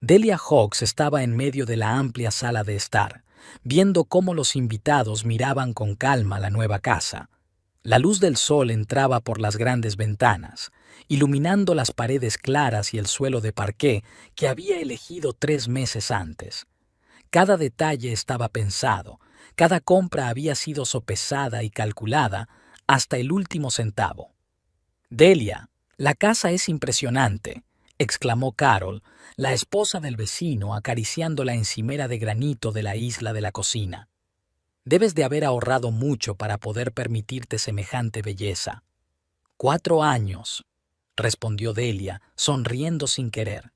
Delia Hawkes estaba en medio de la amplia sala de estar, viendo cómo los invitados miraban con calma la nueva casa. La luz del sol entraba por las grandes ventanas, iluminando las paredes claras y el suelo de parqué que había elegido 3 meses antes. Cada detalle estaba pensado, cada compra había sido sopesada y calculada hasta el último centavo. «Delia, la casa es impresionante», exclamó Carol, la esposa del vecino, acariciando la encimera de granito de la isla de la cocina. «Debes de haber ahorrado mucho para poder permitirte semejante belleza». «4 años», respondió Delia, sonriendo sin querer.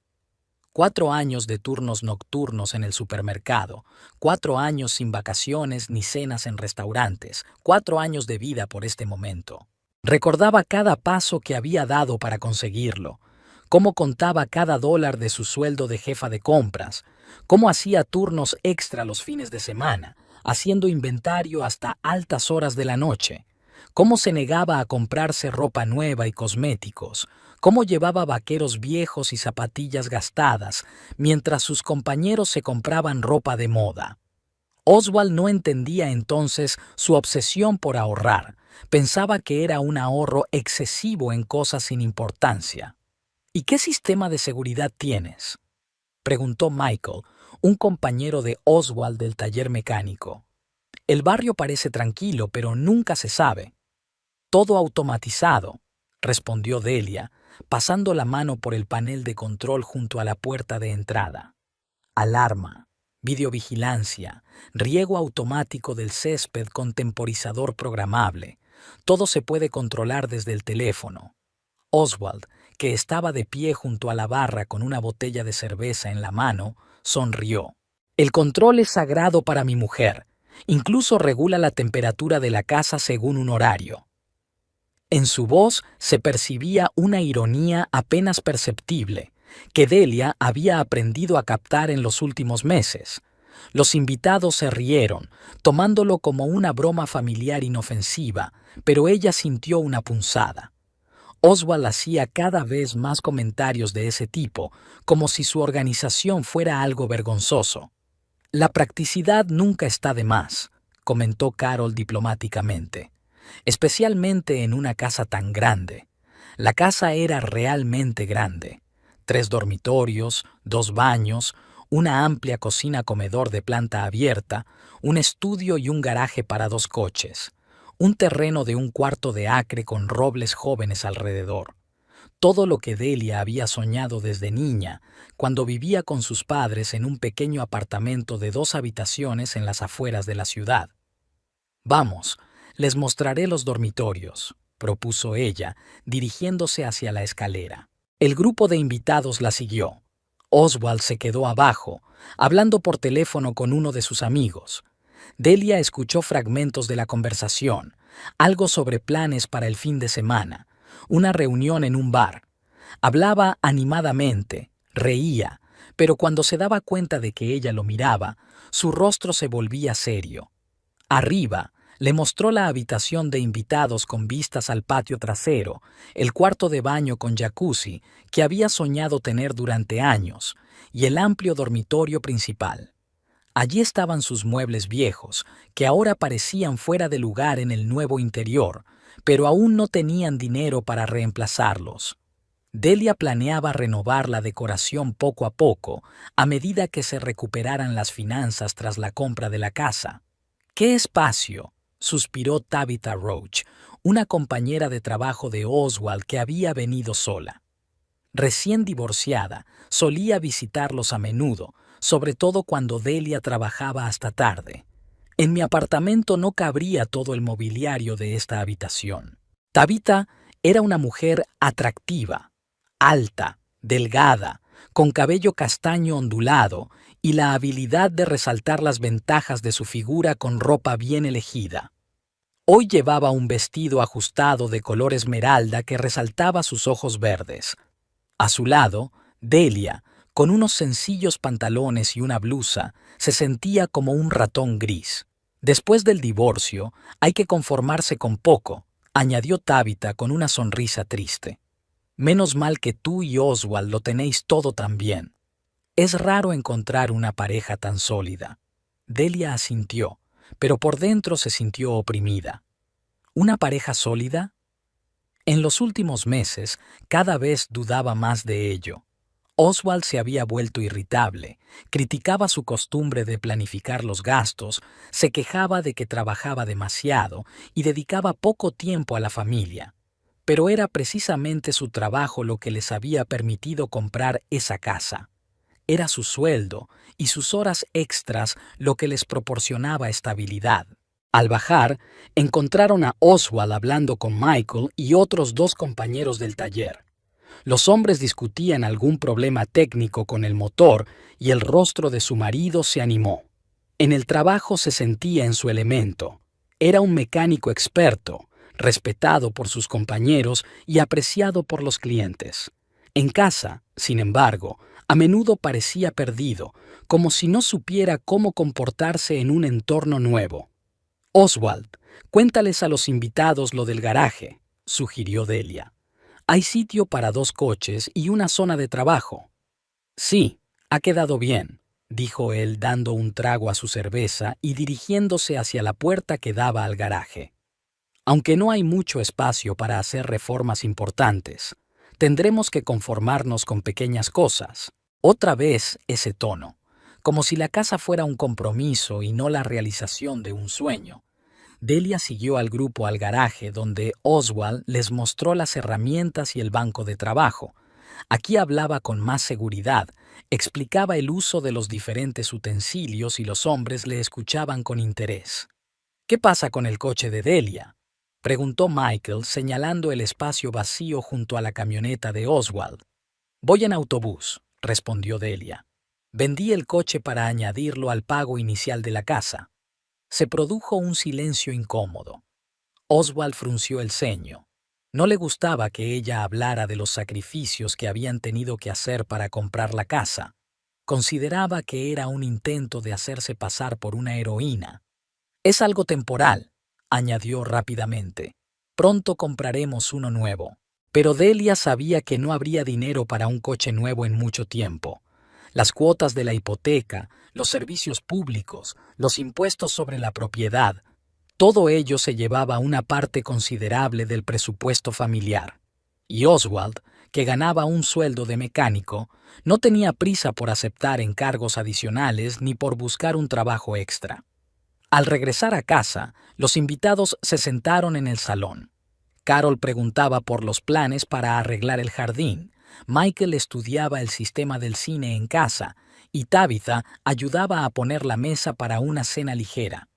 4 años de turnos nocturnos en el supermercado, 4 años sin vacaciones ni cenas en restaurantes, 4 años de vida por este momento. Recordaba cada paso que había dado para conseguirlo, cómo contaba cada dólar de su sueldo de jefa de compras, cómo hacía turnos extra los fines de semana, haciendo inventario hasta altas horas de la noche, cómo se negaba a comprarse ropa nueva y cosméticos, cómo llevaba vaqueros viejos y zapatillas gastadas, mientras sus compañeros se compraban ropa de moda. Oswald no entendía entonces su obsesión por ahorrar. Pensaba que era un ahorro excesivo en cosas sin importancia. «¿Y qué sistema de seguridad tienes?», preguntó Michael, un compañero de Oswald del taller mecánico. «El barrio parece tranquilo, pero nunca se sabe». «Todo automatizado», respondió Delia, pasando la mano por el panel de control junto a la puerta de entrada. «Alarma, videovigilancia, riego automático del césped con temporizador programable. Todo se puede controlar desde el teléfono». Oswald, que estaba de pie junto a la barra con una botella de cerveza en la mano, sonrió. «El control es sagrado para mi mujer. Incluso regula la temperatura de la casa según un horario». En su voz se percibía una ironía apenas perceptible, que Delia había aprendido a captar en los últimos meses. Los invitados se rieron, tomándolo como una broma familiar inofensiva, pero ella sintió una punzada. Oswald hacía cada vez más comentarios de ese tipo, como si su organización fuera algo vergonzoso. «La practicidad nunca está de más», comentó Carol diplomáticamente, «especialmente en una casa tan grande». La casa era realmente grande. 3 dormitorios, 2 baños, una amplia cocina-comedor de planta abierta, un estudio y un garaje para 2 coches, un terreno de 1/4 de acre con robles jóvenes alrededor. Todo lo que Delia había soñado desde niña, cuando vivía con sus padres en un pequeño apartamento de 2 habitaciones en las afueras de la ciudad. «Vamos, les mostraré los dormitorios», propuso ella, dirigiéndose hacia la escalera. El grupo de invitados la siguió. Oswald se quedó abajo, hablando por teléfono con uno de sus amigos. Delia escuchó fragmentos de la conversación, algo sobre planes para el fin de semana, una reunión en un bar. Hablaba animadamente, reía, pero cuando se daba cuenta de que ella lo miraba, su rostro se volvía serio. Arriba, le mostró la habitación de invitados con vistas al patio trasero, el cuarto de baño con jacuzzi que había soñado tener durante años, y el amplio dormitorio principal. Allí estaban sus muebles viejos, que ahora parecían fuera de lugar en el nuevo interior, pero aún no tenían dinero para reemplazarlos. Delia planeaba renovar la decoración poco a poco, a medida que se recuperaran las finanzas tras la compra de la casa. «¡Qué espacio!», suspiró Tabitha Roach, una compañera de trabajo de Oswald que había venido sola. Recién divorciada, solía visitarlos a menudo, sobre todo cuando Delia trabajaba hasta tarde. «En mi apartamento no cabría todo el mobiliario de esta habitación». Tabitha era una mujer atractiva, alta, delgada, con cabello castaño ondulado y la habilidad de resaltar las ventajas de su figura con ropa bien elegida. Hoy llevaba un vestido ajustado de color esmeralda que resaltaba sus ojos verdes. A su lado, Delia, con unos sencillos pantalones y una blusa, se sentía como un ratón gris. «Después del divorcio, hay que conformarse con poco», añadió Tabitha con una sonrisa triste. «Menos mal que tú y Oswald lo tenéis todo tan bien». Es raro encontrar una pareja tan sólida. Delia asintió, pero por dentro se sintió oprimida. ¿Una pareja sólida? En los últimos meses, cada vez dudaba más de ello. Oswald se había vuelto irritable, criticaba su costumbre de planificar los gastos, se quejaba de que trabajaba demasiado y dedicaba poco tiempo a la familia. Pero era precisamente su trabajo lo que les había permitido comprar esa casa. Era su sueldo y sus horas extras lo que les proporcionaba estabilidad. Al bajar, encontraron a Oswald hablando con Michael y otros dos compañeros del taller. Los hombres discutían algún problema técnico con el motor y el rostro de su marido se animó. En el trabajo se sentía en su elemento. Era un mecánico experto, respetado por sus compañeros y apreciado por los clientes. En casa, sin embargo, a menudo parecía perdido, como si no supiera cómo comportarse en un entorno nuevo. Oswald, cuéntales a los invitados lo del garaje, sugirió Delia. Hay sitio para 2 coches y una zona de trabajo. Sí, ha quedado bien, dijo él dando un trago a su cerveza y dirigiéndose hacia la puerta que daba al garaje. Aunque no hay mucho espacio para hacer reformas importantes, tendremos que conformarnos con pequeñas cosas. Otra vez ese tono, como si la casa fuera un compromiso y no la realización de un sueño. Delia siguió al grupo al garaje donde Oswald les mostró las herramientas y el banco de trabajo. Aquí hablaba con más seguridad, explicaba el uso de los diferentes utensilios y los hombres le escuchaban con interés. ¿Qué pasa con el coche de Delia?, preguntó Michael señalando el espacio vacío junto a la camioneta de Oswald. Voy en autobús, respondió Delia. Vendí el coche para añadirlo al pago inicial de la casa. Se produjo un silencio incómodo. Oswald frunció el ceño. No le gustaba que ella hablara de los sacrificios que habían tenido que hacer para comprar la casa. Consideraba que era un intento de hacerse pasar por una heroína. Es algo temporal, añadió rápidamente. Pronto compraremos uno nuevo. Pero Delia sabía que no habría dinero para un coche nuevo en mucho tiempo. Las cuotas de la hipoteca, los servicios públicos, los impuestos sobre la propiedad, todo ello se llevaba una parte considerable del presupuesto familiar. Y Oswald, que ganaba un sueldo de mecánico, no tenía prisa por aceptar encargos adicionales ni por buscar un trabajo extra. Al regresar a casa, los invitados se sentaron en el salón. Carol preguntaba por los planes para arreglar el jardín, Michael estudiaba el sistema del cine en casa y Tabitha ayudaba a poner la mesa para una cena ligera.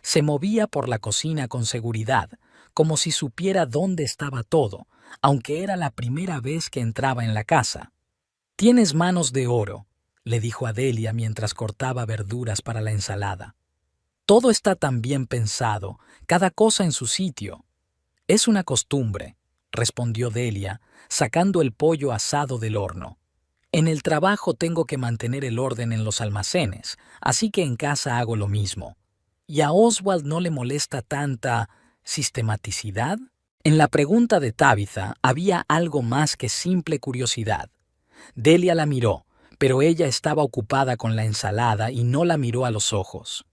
Se movía por la cocina con seguridad, como si supiera dónde estaba todo, aunque era la primera vez que entraba en la casa. «Tienes manos de oro», le dijo a Delia mientras cortaba verduras para la ensalada. «Todo está tan bien pensado, cada cosa en su sitio». «Es una costumbre», respondió Delia, sacando el pollo asado del horno. «En el trabajo tengo que mantener el orden en los almacenes, así que en casa hago lo mismo». ¿Y a Oswald no le molesta tanta sistematicidad? En la pregunta de Tabitha había algo más que simple curiosidad. Delia la miró, pero ella estaba ocupada con la ensalada y no la miró a los ojos.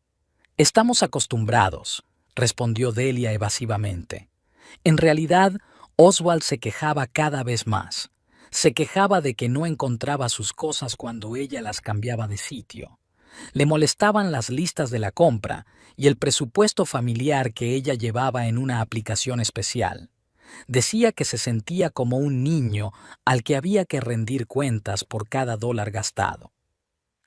«Estamos acostumbrados», respondió Delia evasivamente. En realidad, Oswald se quejaba cada vez más. Se quejaba de que no encontraba sus cosas cuando ella las cambiaba de sitio. Le molestaban las listas de la compra y el presupuesto familiar que ella llevaba en una aplicación especial. Decía que se sentía como un niño al que había que rendir cuentas por cada dólar gastado.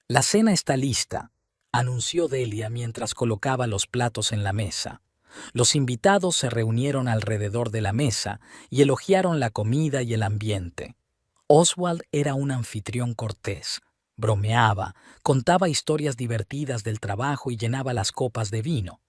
«La cena está lista», anunció Delia mientras colocaba los platos en la mesa. Los invitados se reunieron alrededor de la mesa y elogiaron la comida y el ambiente. Oswald era un anfitrión cortés. Bromeaba, contaba historias divertidas del trabajo y llenaba las copas de vino.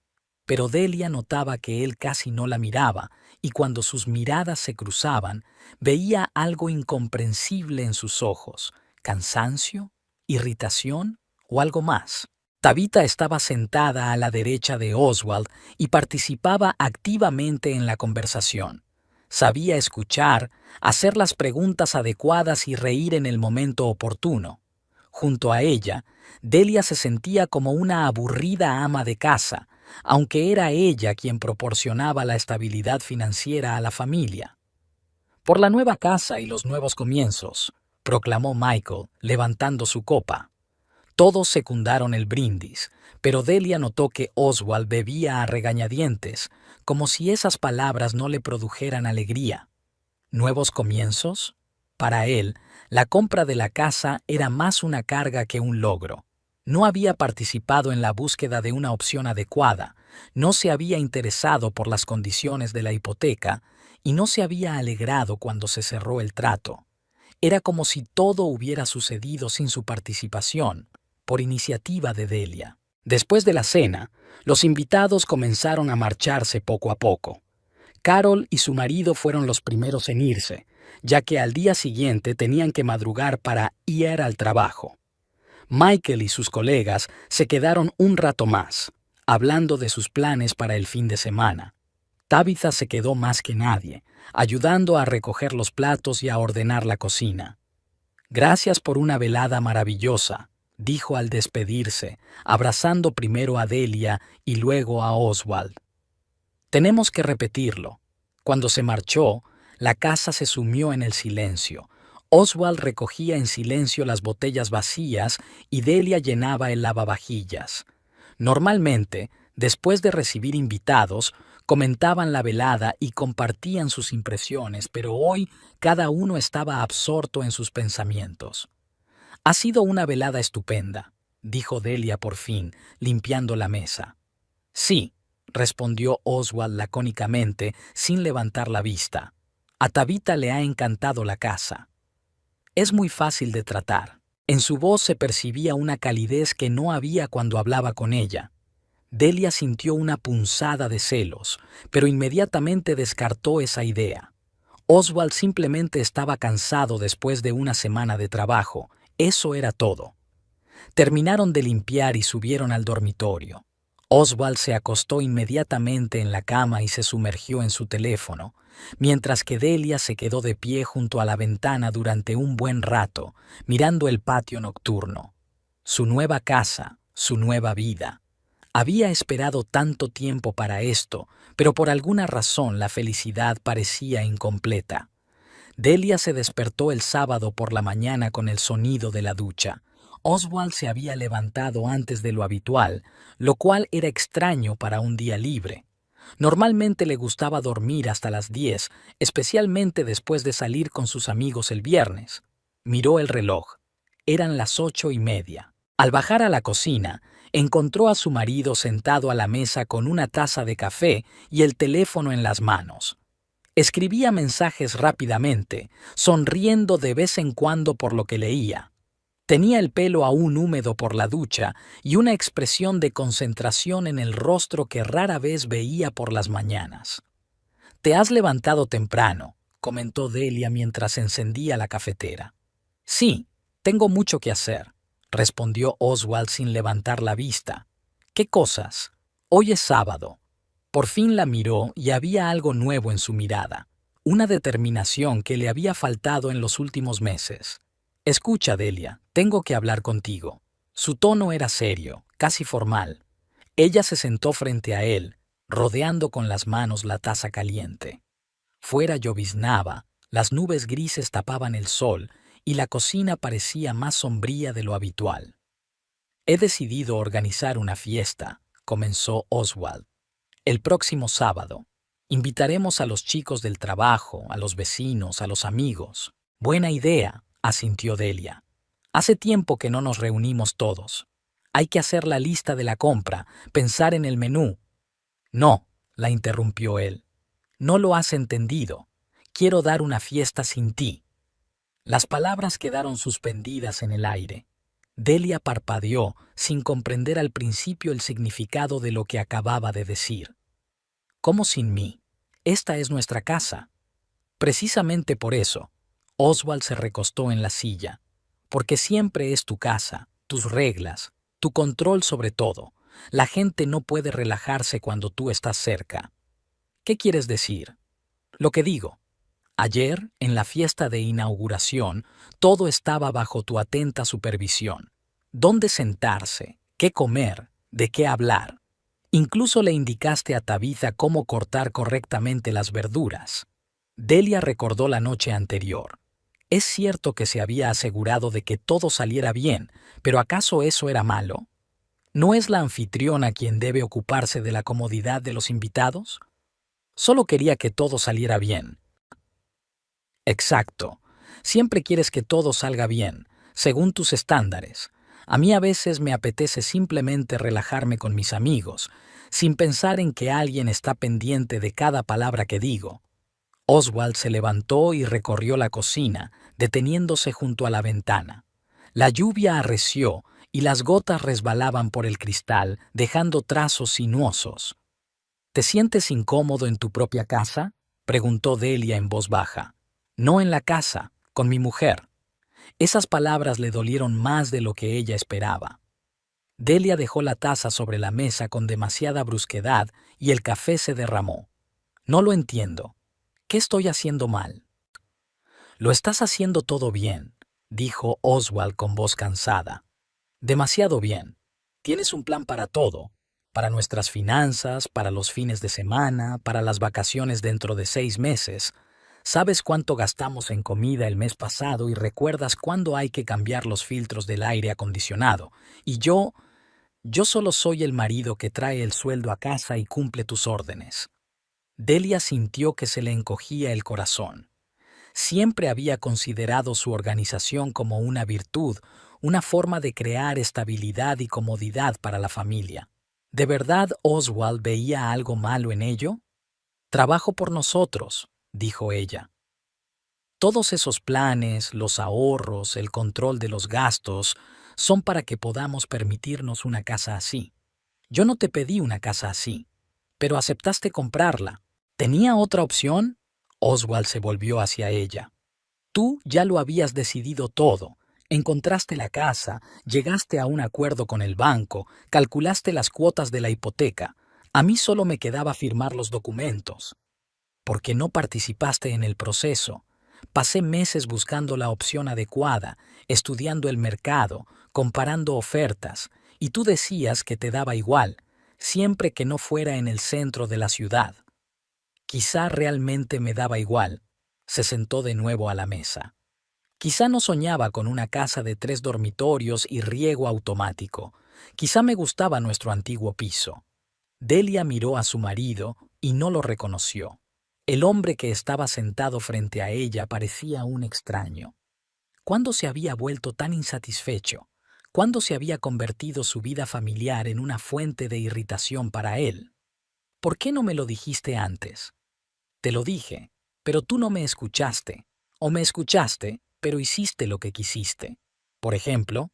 Pero Delia notaba que él casi no la miraba, y cuando sus miradas se cruzaban, veía algo incomprensible en sus ojos: cansancio, irritación o algo más. Tabitha estaba sentada a la derecha de Oswald y participaba activamente en la conversación. Sabía escuchar, hacer las preguntas adecuadas y reír en el momento oportuno. Junto a ella, Delia se sentía como una aburrida ama de casa, aunque era ella quien proporcionaba la estabilidad financiera a la familia. Por la nueva casa y los nuevos comienzos, proclamó Michael, levantando su copa. Todos secundaron el brindis, pero Delia notó que Oswald bebía a regañadientes, como si esas palabras no le produjeran alegría. ¿Nuevos comienzos? Para él, la compra de la casa era más una carga que un logro. No había participado en la búsqueda de una opción adecuada, no se había interesado por las condiciones de la hipoteca y no se había alegrado cuando se cerró el trato. Era como si todo hubiera sucedido sin su participación, por iniciativa de Delia. Después de la cena, los invitados comenzaron a marcharse poco a poco. Carol y su marido fueron los primeros en irse, ya que al día siguiente tenían que madrugar para ir al trabajo. Michael y sus colegas se quedaron un rato más, hablando de sus planes para el fin de semana. Tabitha se quedó más que nadie, ayudando a recoger los platos y a ordenar la cocina. Gracias por una velada maravillosa, dijo al despedirse, abrazando primero a Delia y luego a Oswald. Tenemos que repetirlo. Cuando se marchó, la casa se sumió en el silencio. Oswald recogía en silencio las botellas vacías y Delia llenaba el lavavajillas. Normalmente, después de recibir invitados, comentaban la velada y compartían sus impresiones, pero hoy cada uno estaba absorto en sus pensamientos. Ha sido una velada estupenda, dijo Delia por fin, limpiando la mesa. Sí, respondió Oswald lacónicamente, sin levantar la vista. A Tabitha le ha encantado la casa. Es muy fácil de tratar. En su voz se percibía una calidez que no había cuando hablaba con ella. Delia sintió una punzada de celos, pero inmediatamente descartó esa idea. Oswald simplemente estaba cansado después de una semana de trabajo. Eso era todo. Terminaron de limpiar y subieron al dormitorio. Oswald se acostó inmediatamente en la cama y se sumergió en su teléfono, mientras que Delia se quedó de pie junto a la ventana durante un buen rato, mirando el patio nocturno. Su nueva casa, su nueva vida. Había esperado tanto tiempo para esto, pero por alguna razón la felicidad parecía incompleta. Delia se despertó el sábado por la mañana con el sonido de la ducha. Oswald se había levantado antes de lo habitual, lo cual era extraño para un día libre. Normalmente le gustaba dormir hasta las 10, especialmente después de salir con sus amigos el viernes. Miró el reloj. Eran las 8:30. Al bajar a la cocina, encontró a su marido sentado a la mesa con una taza de café y el teléfono en las manos. Escribía mensajes rápidamente, sonriendo de vez en cuando por lo que leía. Tenía el pelo aún húmedo por la ducha y una expresión de concentración en el rostro que rara vez veía por las mañanas. «Te has levantado temprano», comentó Delia mientras encendía la cafetera. «Sí, tengo mucho que hacer», respondió Oswald sin levantar la vista. «¿Qué cosas? Hoy es sábado». Por fin la miró y había algo nuevo en su mirada, una determinación que le había faltado en los últimos meses. «Escucha, Delia, tengo que hablar contigo». Su tono era serio, casi formal. Ella se sentó frente a él, rodeando con las manos la taza caliente. Fuera lloviznaba, las nubes grises tapaban el sol y la cocina parecía más sombría de lo habitual. «He decidido organizar una fiesta», comenzó Oswald. «El próximo sábado. Invitaremos a los chicos del trabajo, a los vecinos, a los amigos». «Buena idea», asintió Delia. «Hace tiempo que no nos reunimos todos. Hay que hacer la lista de la compra, pensar en el menú». «No», la interrumpió él. «No lo has entendido. Quiero dar una fiesta sin ti». Las palabras quedaron suspendidas en el aire. Delia parpadeó, sin comprender al principio el significado de lo que acababa de decir. «¿Cómo sin mí? Esta es nuestra casa». «Precisamente por eso». Oswald se recostó en la silla. «Porque siempre es tu casa, tus reglas, tu control sobre todo. La gente no puede relajarse cuando tú estás cerca». «¿Qué quieres decir?» «Lo que digo. Ayer, en la fiesta de inauguración, todo estaba bajo tu atenta supervisión. ¿Dónde sentarse? ¿Qué comer? ¿De qué hablar? Incluso le indicaste a Tabitha cómo cortar correctamente las verduras. Delia recordó la noche anterior. Es cierto que se había asegurado de que todo saliera bien, pero ¿acaso eso era malo? ¿No es la anfitriona quien debe ocuparse de la comodidad de los invitados? Solo quería que todo saliera bien. Exacto. Siempre quieres que todo salga bien, según tus estándares. A mí a veces me apetece simplemente relajarme con mis amigos, sin pensar en que alguien está pendiente de cada palabra que digo. Oswald se levantó y recorrió la cocina, deteniéndose junto a la ventana. La lluvia arreció y las gotas resbalaban por el cristal, dejando trazos sinuosos. ¿Te sientes incómodo en tu propia casa?, preguntó Delia en voz baja. No en la casa, con mi mujer. Esas palabras le dolieron más de lo que ella esperaba. Delia dejó la taza sobre la mesa con demasiada brusquedad y el café se derramó. No lo entiendo. ¿Qué estoy haciendo mal? Lo estás haciendo todo bien, dijo Oswald con voz cansada. Demasiado bien. Tienes un plan para todo, para nuestras finanzas, para los fines de semana, para las vacaciones dentro de 6 meses. Sabes cuánto gastamos en comida el mes pasado y recuerdas cuándo hay que cambiar los filtros del aire acondicionado. Y yo solo soy el marido que trae el sueldo a casa y cumple tus órdenes. Delia sintió que se le encogía el corazón. Siempre había considerado su organización como una virtud, una forma de crear estabilidad y comodidad para la familia. ¿De verdad Oswald veía algo malo en ello? Trabajo por nosotros, dijo ella. Todos esos planes, los ahorros, el control de los gastos, son para que podamos permitirnos una casa así. Yo no te pedí una casa así, pero aceptaste comprarla. ¿Tenía otra opción? Oswald se volvió hacia ella. Tú ya lo habías decidido todo. Encontraste la casa, llegaste a un acuerdo con el banco, calculaste las cuotas de la hipoteca. A mí solo me quedaba firmar los documentos. ¿Por qué no participaste en el proceso? Pasé meses buscando la opción adecuada, estudiando el mercado, comparando ofertas, y tú decías que te daba igual, siempre que no fuera en el centro de la ciudad. Quizá realmente me daba igual. Se sentó de nuevo a la mesa. Quizá no soñaba con una casa de 3 dormitorios y riego automático. Quizá me gustaba nuestro antiguo piso. Delia miró a su marido y no lo reconoció. El hombre que estaba sentado frente a ella parecía un extraño. ¿Cuándo se había vuelto tan insatisfecho? ¿Cuándo se había convertido su vida familiar en una fuente de irritación para él? ¿Por qué no me lo dijiste antes? Te lo dije, pero tú no me escuchaste. O me escuchaste, pero hiciste lo que quisiste. Por ejemplo,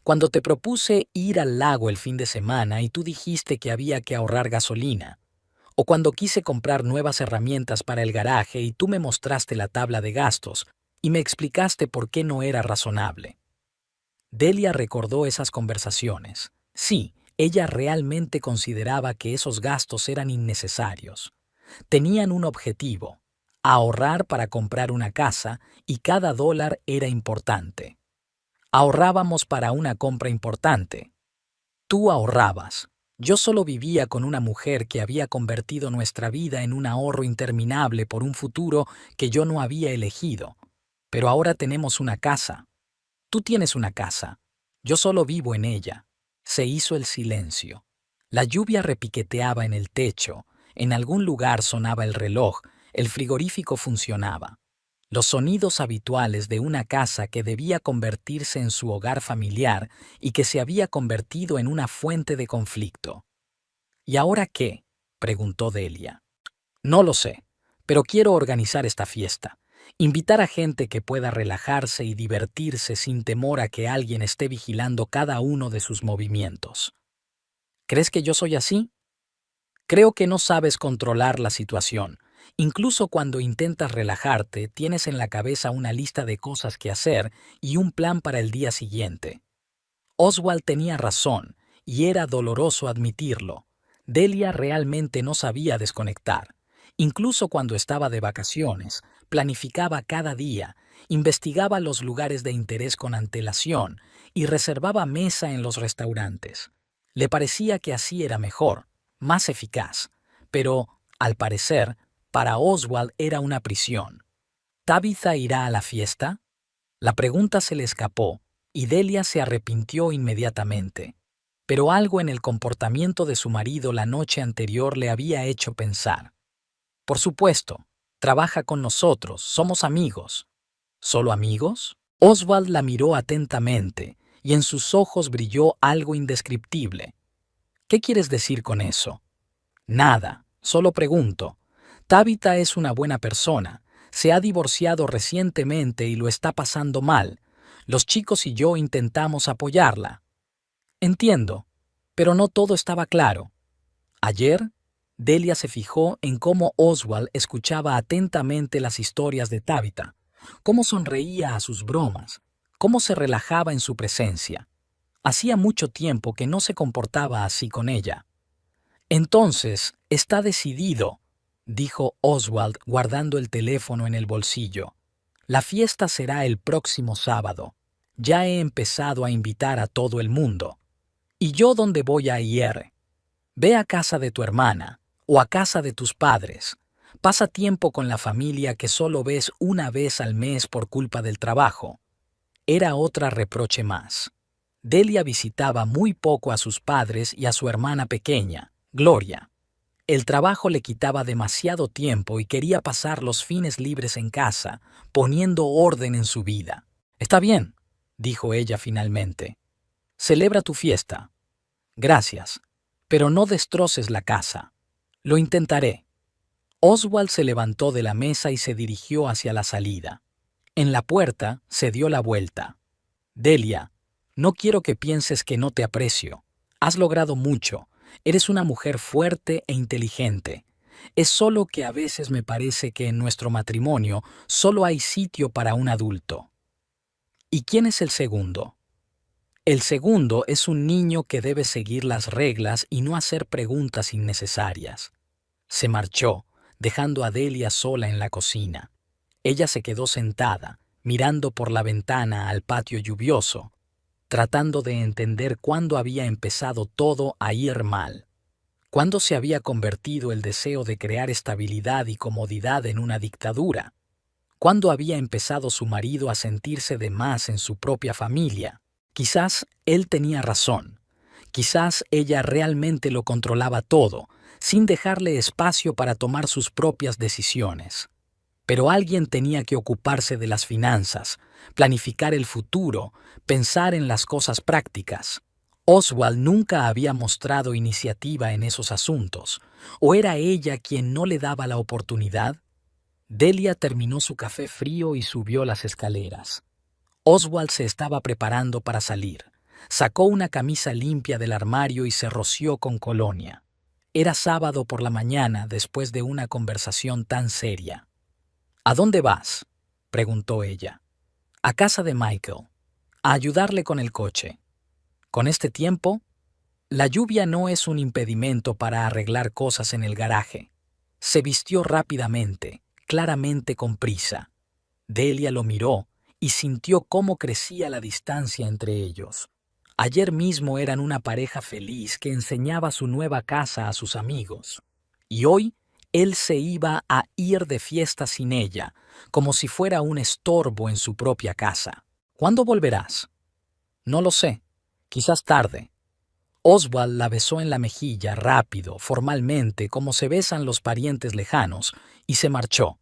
cuando te propuse ir al lago el fin de semana y tú dijiste que había que ahorrar gasolina. O cuando quise comprar nuevas herramientas para el garaje y tú me mostraste la tabla de gastos y me explicaste por qué no era razonable. Delia recordó esas conversaciones. Sí, ella realmente consideraba que esos gastos eran innecesarios. Tenían un objetivo: ahorrar para comprar una casa, y cada dólar era importante. Ahorrábamos para una compra importante. Tú ahorrabas. Yo solo vivía con una mujer que había convertido nuestra vida en un ahorro interminable por un futuro que yo no había elegido. Pero ahora tenemos una casa. Tú tienes una casa. Yo solo vivo en ella. Se hizo el silencio. La lluvia repiqueteaba en el techo. En algún lugar sonaba el reloj. El frigorífico funcionaba. Los sonidos habituales de una casa que debía convertirse en su hogar familiar y que se había convertido en una fuente de conflicto. ¿Y ahora qué?, preguntó Delia. No lo sé, pero quiero organizar esta fiesta. Invitar a gente que pueda relajarse y divertirse sin temor a que alguien esté vigilando cada uno de sus movimientos. ¿Crees que yo soy así? Creo que no sabes controlar la situación. Incluso cuando intentas relajarte, tienes en la cabeza una lista de cosas que hacer y un plan para el día siguiente. Oswald tenía razón, y era doloroso admitirlo. Delia realmente no sabía desconectar. Incluso cuando estaba de vacaciones, planificaba cada día, investigaba los lugares de interés con antelación y reservaba mesa en los restaurantes. Le parecía que así era mejor, más eficaz, pero, al parecer, para Oswald era una prisión. ¿Tabitha irá a la fiesta? La pregunta se le escapó, y Delia se arrepintió inmediatamente. Pero algo en el comportamiento de su marido la noche anterior le había hecho pensar. Por supuesto, trabaja con nosotros, somos amigos. ¿Solo amigos? Oswald la miró atentamente, y en sus ojos brilló algo indescriptible. ¿Qué quieres decir con eso? Nada, solo pregunto. Tabitha es una buena persona. Se ha divorciado recientemente y lo está pasando mal. Los chicos y yo intentamos apoyarla. Entiendo, pero no todo estaba claro. Ayer, Delia se fijó en cómo Oswald escuchaba atentamente las historias de Tabitha, cómo sonreía a sus bromas, cómo se relajaba en su presencia. Hacía mucho tiempo que no se comportaba así con ella. Entonces, está decidido, dijo Oswald guardando el teléfono en el bolsillo. La fiesta será el próximo sábado. Ya he empezado a invitar a todo el mundo. ¿Y yo dónde voy a ir? Ve a casa de tu hermana o a casa de tus padres. Pasa tiempo con la familia que solo ves una vez al mes por culpa del trabajo. Era otra reproche más. Delia visitaba muy poco a sus padres y a su hermana pequeña, Gloria. El trabajo le quitaba demasiado tiempo y quería pasar los fines libres en casa, poniendo orden en su vida. Está bien, dijo ella finalmente. Celebra tu fiesta. Gracias, pero no destroces la casa. Lo intentaré. Oswald se levantó de la mesa y se dirigió hacia la salida. En la puerta se dio la vuelta. Delia, no quiero que pienses que no te aprecio. Has logrado mucho. Eres una mujer fuerte e inteligente. Es solo que a veces me parece que en nuestro matrimonio solo hay sitio para un adulto. ¿Y quién es el segundo? El segundo es un niño que debe seguir las reglas y no hacer preguntas innecesarias. Se marchó, dejando a Delia sola en la cocina. Ella se quedó sentada, mirando por la ventana al patio lluvioso, tratando de entender cuándo había empezado todo a ir mal. ¿Cuándo se había convertido el deseo de crear estabilidad y comodidad en una dictadura? ¿Cuándo había empezado su marido a sentirse de más en su propia familia? Quizás él tenía razón. Quizás ella realmente lo controlaba todo, sin dejarle espacio para tomar sus propias decisiones. Pero alguien tenía que ocuparse de las finanzas, planificar el futuro, pensar en las cosas prácticas. Oswald nunca había mostrado iniciativa en esos asuntos, ¿o era ella quien no le daba la oportunidad? Delia terminó su café frío y subió las escaleras. Oswald se estaba preparando para salir. Sacó una camisa limpia del armario y se roció con colonia. Era sábado por la mañana después de una conversación tan seria. ¿A dónde vas?, preguntó ella. A casa de Michael, a ayudarle con el coche. Con este tiempo, la lluvia no es un impedimento para arreglar cosas en el garaje. Se vistió rápidamente, claramente con prisa. Delia lo miró y sintió cómo crecía la distancia entre ellos. Ayer mismo eran una pareja feliz que enseñaba su nueva casa a sus amigos. Y hoy él se iba a ir de fiesta sin ella, como si fuera un estorbo en su propia casa. ¿Cuándo volverás? No lo sé. Quizás tarde. Oswald la besó en la mejilla rápido, formalmente, como se besan los parientes lejanos, y se marchó.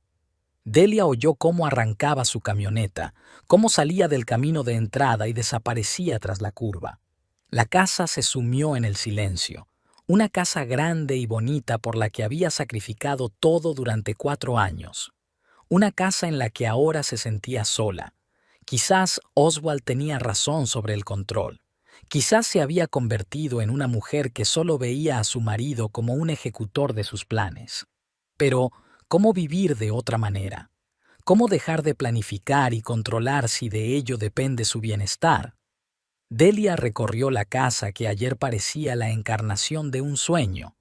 Delia oyó cómo arrancaba su camioneta, cómo salía del camino de entrada y desaparecía tras la curva. La casa se sumió en el silencio. Una casa grande y bonita por la que había sacrificado todo durante 4 años. Una casa en la que ahora se sentía sola. Quizás Oswald tenía razón sobre el control. Quizás se había convertido en una mujer que solo veía a su marido como un ejecutor de sus planes. Pero, ¿cómo vivir de otra manera? ¿Cómo dejar de planificar y controlar si de ello depende su bienestar? Delia recorrió la casa que ayer parecía la encarnación de un sueño.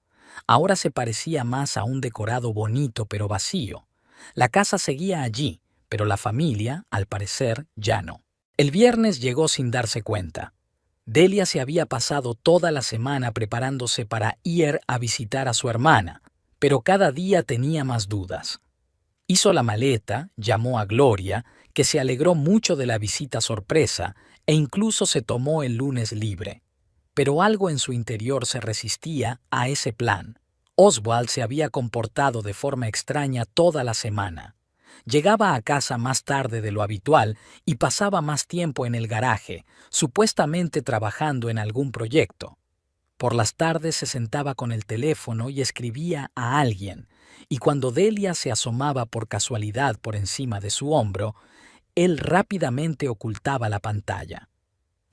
Ahora se parecía más a un decorado bonito pero vacío. La casa seguía allí, pero la familia, al parecer, ya no. El viernes llegó sin darse cuenta. Delia se había pasado toda la semana preparándose para ir a visitar a su hermana, pero cada día tenía más dudas. Hizo la maleta, llamó a Gloria, que se alegró mucho de la visita sorpresa, e incluso se tomó el lunes libre. Pero algo en su interior se resistía a ese plan. Oswald se había comportado de forma extraña toda la semana. Llegaba a casa más tarde de lo habitual y pasaba más tiempo en el garaje, supuestamente trabajando en algún proyecto. Por las tardes se sentaba con el teléfono y escribía a alguien, y cuando Delia se asomaba por casualidad por encima de su hombro, él rápidamente ocultaba la pantalla.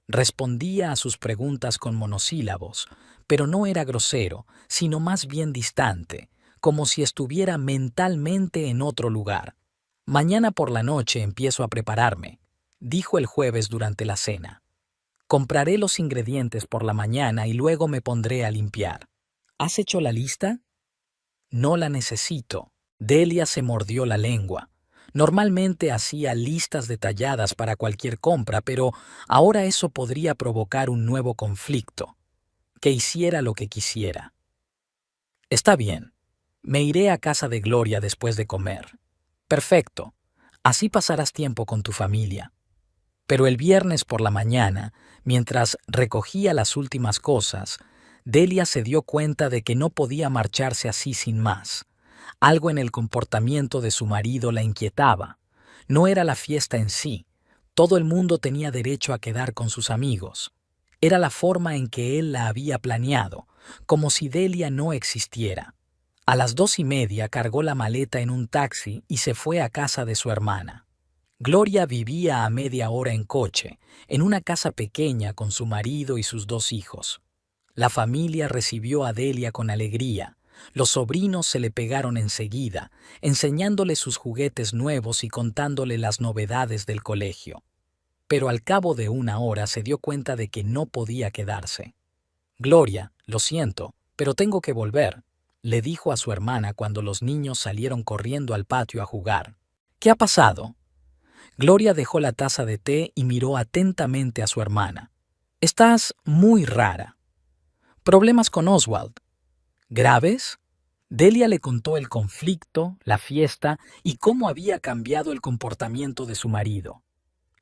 Respondía a sus preguntas con monosílabos, pero no era grosero, sino más bien distante, como si estuviera mentalmente en otro lugar. Mañana por la noche empiezo a prepararme, dijo el jueves durante la cena. Compraré los ingredientes por la mañana y luego me pondré a limpiar. ¿Has hecho la lista? No la necesito. Delia se mordió la lengua. Normalmente hacía listas detalladas para cualquier compra, pero ahora eso podría provocar un nuevo conflicto. Que hiciera lo que quisiera. Está bien. Me iré a casa de Gloria después de comer. Perfecto. Así pasarás tiempo con tu familia. Pero el viernes por la mañana, mientras recogía las últimas cosas, Delia se dio cuenta de que no podía marcharse así sin más. Algo en el comportamiento de su marido la inquietaba. No era la fiesta en sí. Todo el mundo tenía derecho a quedar con sus amigos. Era la forma en que él la había planeado, como si Delia no existiera. A las 2:30 cargó la maleta en un taxi y se fue a casa de su hermana. Gloria vivía a media hora en coche, en una casa pequeña con su marido y sus 2 hijos. La familia recibió a Delia con alegría. Los sobrinos se le pegaron enseguida, enseñándole sus juguetes nuevos y contándole las novedades del colegio. Pero al cabo de una hora se dio cuenta de que no podía quedarse. Gloria, lo siento, pero tengo que volver, le dijo a su hermana cuando los niños salieron corriendo al patio a jugar. ¿Qué ha pasado? Gloria dejó la taza de té y miró atentamente a su hermana. Estás muy rara. ¿Problemas con Oswald? ¿Graves? Delia le contó el conflicto, la fiesta y cómo había cambiado el comportamiento de su marido.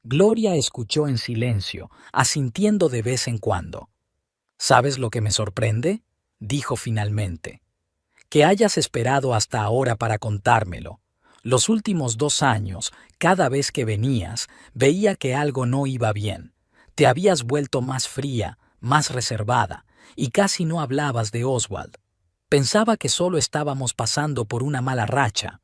Gloria escuchó en silencio, asintiendo de vez en cuando. ¿Sabes lo que me sorprende?, dijo finalmente. Que hayas esperado hasta ahora para contármelo. Los últimos 2 años, cada vez que venías, veía que algo no iba bien. Te habías vuelto más fría, más reservada, y casi no hablabas de Oswald. Pensaba que solo estábamos pasando por una mala racha.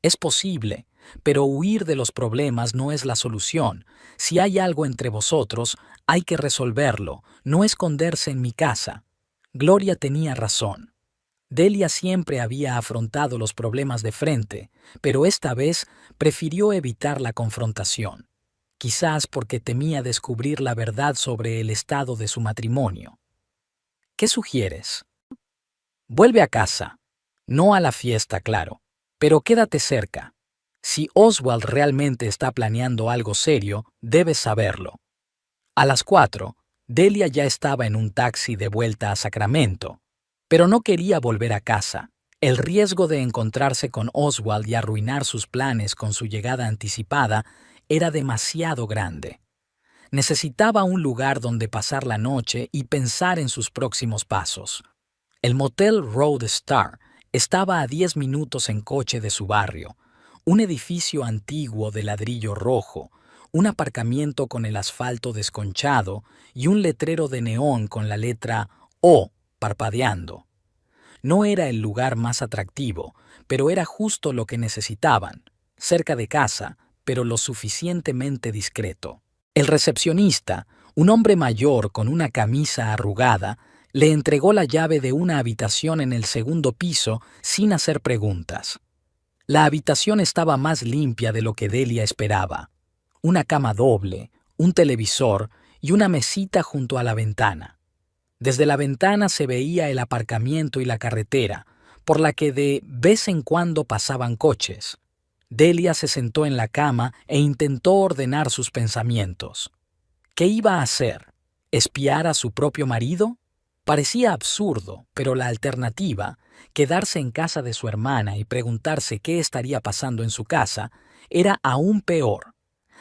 Es posible, pero huir de los problemas no es la solución. Si hay algo entre vosotros, hay que resolverlo, no esconderse en mi casa. Gloria tenía razón. Delia siempre había afrontado los problemas de frente, pero esta vez prefirió evitar la confrontación. Quizás porque temía descubrir la verdad sobre el estado de su matrimonio. ¿Qué sugieres? Vuelve a casa. No a la fiesta, claro, pero quédate cerca. Si Oswald realmente está planeando algo serio, debes saberlo. A las 4, Delia ya estaba en un taxi de vuelta a Sacramento, pero no quería volver a casa. El riesgo de encontrarse con Oswald y arruinar sus planes con su llegada anticipada era demasiado grande. Necesitaba un lugar donde pasar la noche y pensar en sus próximos pasos. El motel Road Star estaba a 10 minutos en coche de su barrio, un edificio antiguo de ladrillo rojo, un aparcamiento con el asfalto desconchado y un letrero de neón con la letra O parpadeando. No era el lugar más atractivo, pero era justo lo que necesitaban, cerca de casa, pero lo suficientemente discreto. El recepcionista, un hombre mayor con una camisa arrugada, le entregó la llave de una habitación en el segundo piso sin hacer preguntas. La habitación estaba más limpia de lo que Delia esperaba. Una cama doble, un televisor y una mesita junto a la ventana. Desde la ventana se veía el aparcamiento y la carretera, por la que de vez en cuando pasaban coches. Delia se sentó en la cama e intentó ordenar sus pensamientos. ¿Qué iba a hacer? ¿Espiar a su propio marido? Parecía absurdo, pero la alternativa, quedarse en casa de su hermana y preguntarse qué estaría pasando en su casa, era aún peor.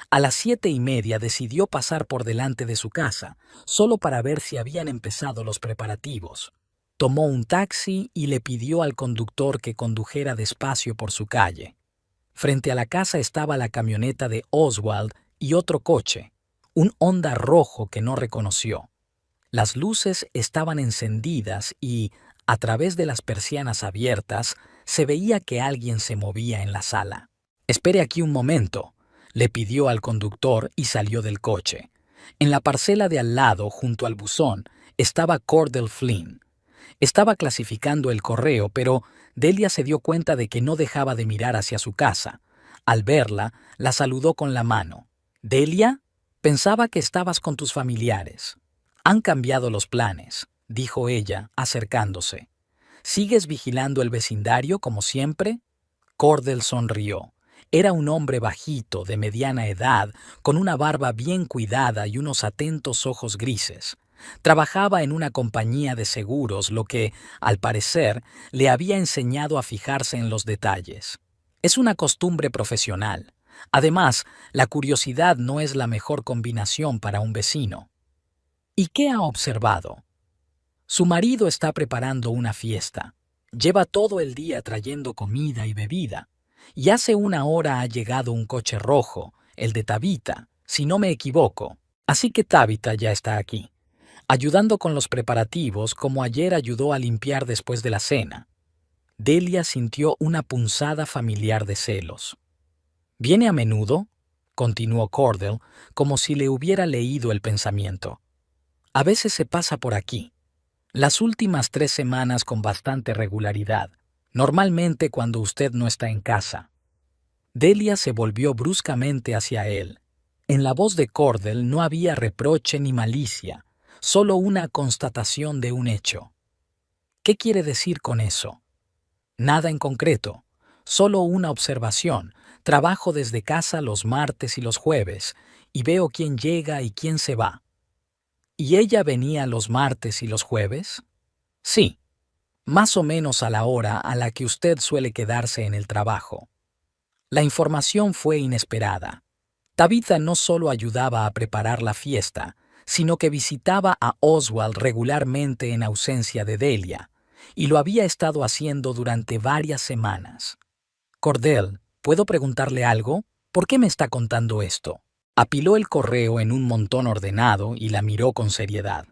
A las 7:30 decidió pasar por delante de su casa, solo para ver si habían empezado los preparativos. Tomó un taxi y le pidió al conductor que condujera despacio por su calle. Frente a la casa estaba la camioneta de Oswald y otro coche, un Honda rojo que no reconoció. Las luces estaban encendidas y, a través de las persianas abiertas, se veía que alguien se movía en la sala. «Espere aquí un momento», le pidió al conductor y salió del coche. En la parcela de al lado, junto al buzón, estaba Cordell Flynn. Estaba clasificando el correo, pero Delia se dio cuenta de que no dejaba de mirar hacia su casa. Al verla, la saludó con la mano. «¿Delia? Pensaba que estabas con tus familiares». «Han cambiado los planes», dijo ella, acercándose. «¿Sigues vigilando el vecindario como siempre?» Cordell sonrió. Era un hombre bajito, de mediana edad, con una barba bien cuidada y unos atentos ojos grises. Trabajaba en una compañía de seguros, lo que, al parecer, le había enseñado a fijarse en los detalles. Es una costumbre profesional. Además, la curiosidad no es la mejor combinación para un vecino. ¿Y qué ha observado? Su marido está preparando una fiesta. Lleva todo el día trayendo comida y bebida. Y hace una hora ha llegado un coche rojo, el de Tabitha, si no me equivoco. Así que Tabitha ya está aquí, ayudando con los preparativos como ayer ayudó a limpiar después de la cena. Delia sintió una punzada familiar de celos. «¿Viene a menudo?», continuó Cordell, como si le hubiera leído el pensamiento. «A veces se pasa por aquí. Las últimas 3 semanas con bastante regularidad, normalmente cuando usted no está en casa». Delia se volvió bruscamente hacia él. En la voz de Cordell no había reproche ni malicia, solo una constatación de un hecho. «¿Qué quiere decir con eso?» «Nada en concreto, solo una observación. Trabajo desde casa los martes y los jueves, y veo quién llega y quién se va». «¿Y ella venía los martes y los jueves?» «Sí, más o menos a la hora a la que usted suele quedarse en el trabajo». La información fue inesperada. Tabitha no solo ayudaba a preparar la fiesta, sino que visitaba a Oswald regularmente en ausencia de Delia, y lo había estado haciendo durante varias semanas. «Cordell, ¿puedo preguntarle algo? ¿Por qué me está contando esto?» Apiló el correo en un montón ordenado y la miró con seriedad.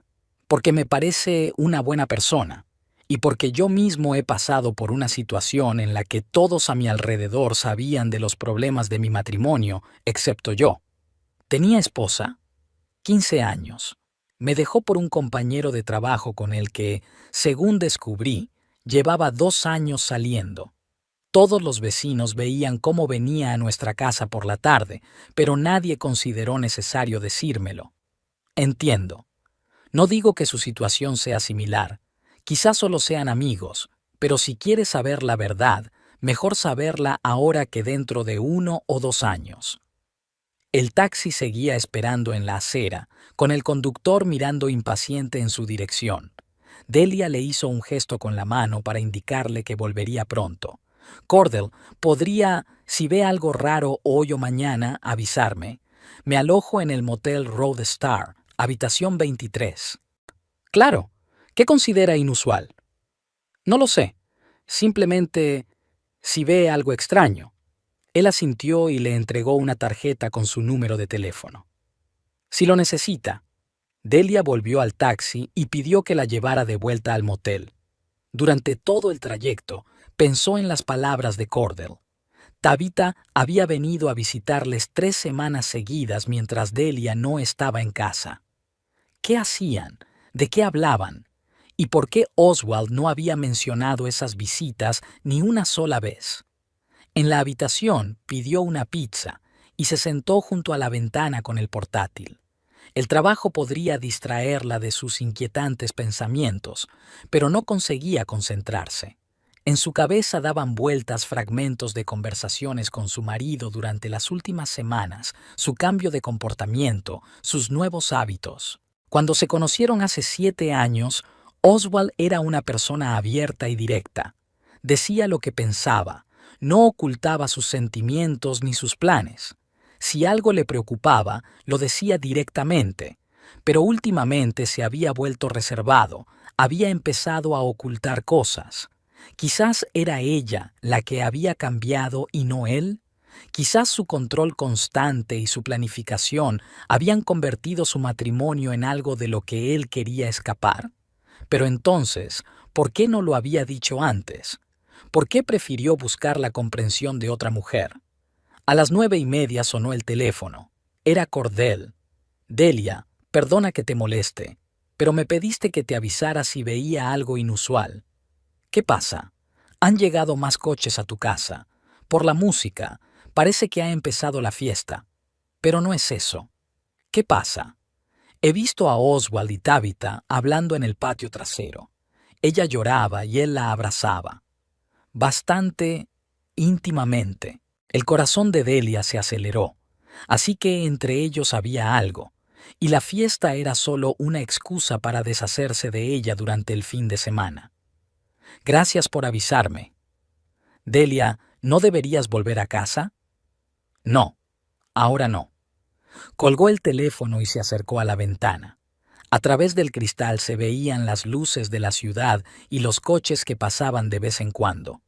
«Porque me parece una buena persona, y porque yo mismo he pasado por una situación en la que todos a mi alrededor sabían de los problemas de mi matrimonio, excepto yo. Tenía esposa, 15 años. Me dejó por un compañero de trabajo con el que, según descubrí, llevaba 2 años saliendo. Todos los vecinos veían cómo venía a nuestra casa por la tarde, pero nadie consideró necesario decírmelo. Entiendo. No digo que su situación sea similar. Quizás solo sean amigos, pero si quiere saber la verdad, mejor saberla ahora que dentro de 1 o 2 años. El taxi seguía esperando en la acera, con el conductor mirando impaciente en su dirección. Delia le hizo un gesto con la mano para indicarle que volvería pronto. «Cordell, ¿podría, si ve algo raro hoy o mañana, avisarme? Me alojo en el motel Road Star, habitación 23». «Claro. ¿Qué considera inusual?» «No lo sé. Simplemente, si ve algo extraño». Él asintió y le entregó una tarjeta con su número de teléfono. «Si lo necesita». Delia volvió al taxi y pidió que la llevara de vuelta al motel. Durante todo el trayecto, pensó en las palabras de Cordell. Tabitha había venido a visitarles 3 semanas seguidas mientras Delia no estaba en casa. ¿Qué hacían? ¿De qué hablaban? ¿Y por qué Oswald no había mencionado esas visitas ni una sola vez? En la habitación pidió una pizza y se sentó junto a la ventana con el portátil. El trabajo podría distraerla de sus inquietantes pensamientos, pero no conseguía concentrarse. En su cabeza daban vueltas fragmentos de conversaciones con su marido durante las últimas semanas, su cambio de comportamiento, sus nuevos hábitos. Cuando se conocieron hace 7 años, Oswald era una persona abierta y directa. Decía lo que pensaba, no ocultaba sus sentimientos ni sus planes. Si algo le preocupaba, lo decía directamente, pero últimamente se había vuelto reservado, había empezado a ocultar cosas. Quizás era ella la que había cambiado y no él. Quizás su control constante y su planificación habían convertido su matrimonio en algo de lo que él quería escapar. Pero entonces, ¿por qué no lo había dicho antes? ¿Por qué prefirió buscar la comprensión de otra mujer? A las 9:30 sonó el teléfono. Era Cordell. Delia, perdona que te moleste, pero me pediste que te avisara si veía algo inusual. ¿Qué pasa? Han llegado más coches a tu casa. Por la música, parece que ha empezado la fiesta. Pero no es eso. ¿Qué pasa? He visto a Oswald y Tabitha hablando en el patio trasero. Ella lloraba y él la abrazaba. Bastante íntimamente. El corazón de Delia se aceleró, así que entre ellos había algo, y la fiesta era solo una excusa para deshacerse de ella durante el fin de semana. Gracias por avisarme. Delia, ¿no deberías volver a casa? No, ahora no. Colgó el teléfono y se acercó a la ventana. A través del cristal se veían las luces de la ciudad y los coches que pasaban de vez en cuando.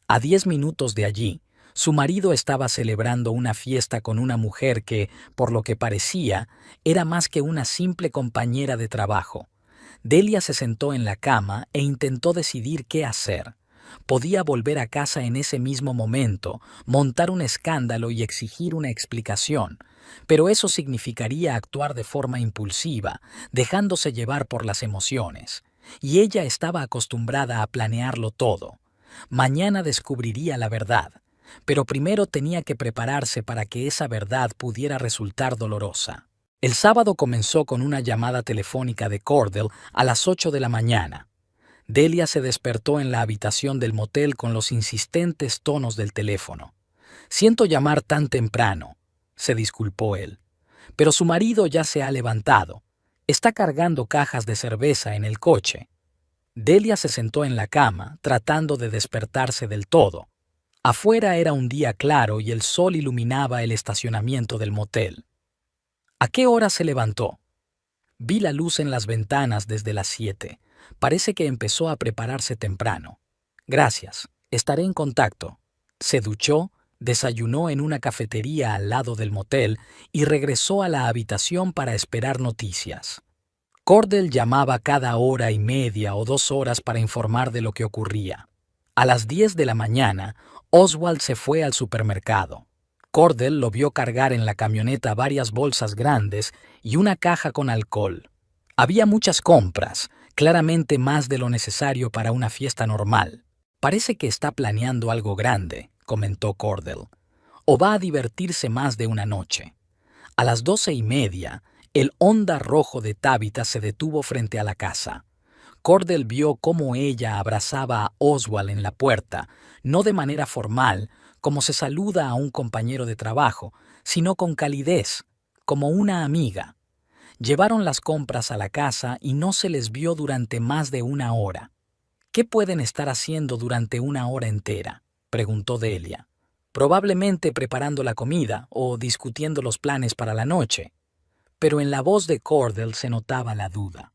A 10 minutos de allí, su marido estaba celebrando una fiesta con una mujer que, por lo que parecía, era más que una simple compañera de trabajo. Delia se sentó en la cama e intentó decidir qué hacer. Podía volver a casa en ese mismo momento, montar un escándalo y exigir una explicación, pero eso significaría actuar de forma impulsiva, dejándose llevar por las emociones. Y ella estaba acostumbrada a planearlo todo. Mañana descubriría la verdad, pero primero tenía que prepararse para que esa verdad pudiera resultar dolorosa. El sábado comenzó con una llamada telefónica de Cordell a las 8 de la mañana. Delia se despertó en la habitación del motel con los insistentes tonos del teléfono. «Siento llamar tan temprano», se disculpó él. «Pero su marido ya se ha levantado. Está cargando cajas de cerveza en el coche». Delia se sentó en la cama, tratando de despertarse del todo. Afuera era un día claro y el sol iluminaba el estacionamiento del motel. ¿A qué hora se levantó? Vi la luz en las ventanas desde las 7. Parece que empezó a prepararse temprano. Gracias, estaré en contacto. Se duchó, desayunó en una cafetería al lado del motel y regresó a la habitación para esperar noticias. Cordell llamaba cada 1:30 o 2 horas para informar de lo que ocurría. A las 10 de la mañana, Oswald se fue al supermercado. Cordell lo vio cargar en la camioneta varias bolsas grandes y una caja con alcohol. Había muchas compras, claramente más de lo necesario para una fiesta normal. «Parece que está planeando algo grande», comentó Cordell. «O va a divertirse más de una noche». A las 12:30, el Honda rojo de Tabitha se detuvo frente a la casa. Cordell vio cómo ella abrazaba a Oswald en la puerta, no de manera formal, como se saluda a un compañero de trabajo, sino con calidez, como una amiga. Llevaron las compras a la casa y no se les vio durante más de una hora. «¿Qué pueden estar haciendo durante una hora entera?», preguntó Delia. «Probablemente preparando la comida o discutiendo los planes para la noche». Pero en la voz de Cordell se notaba la duda.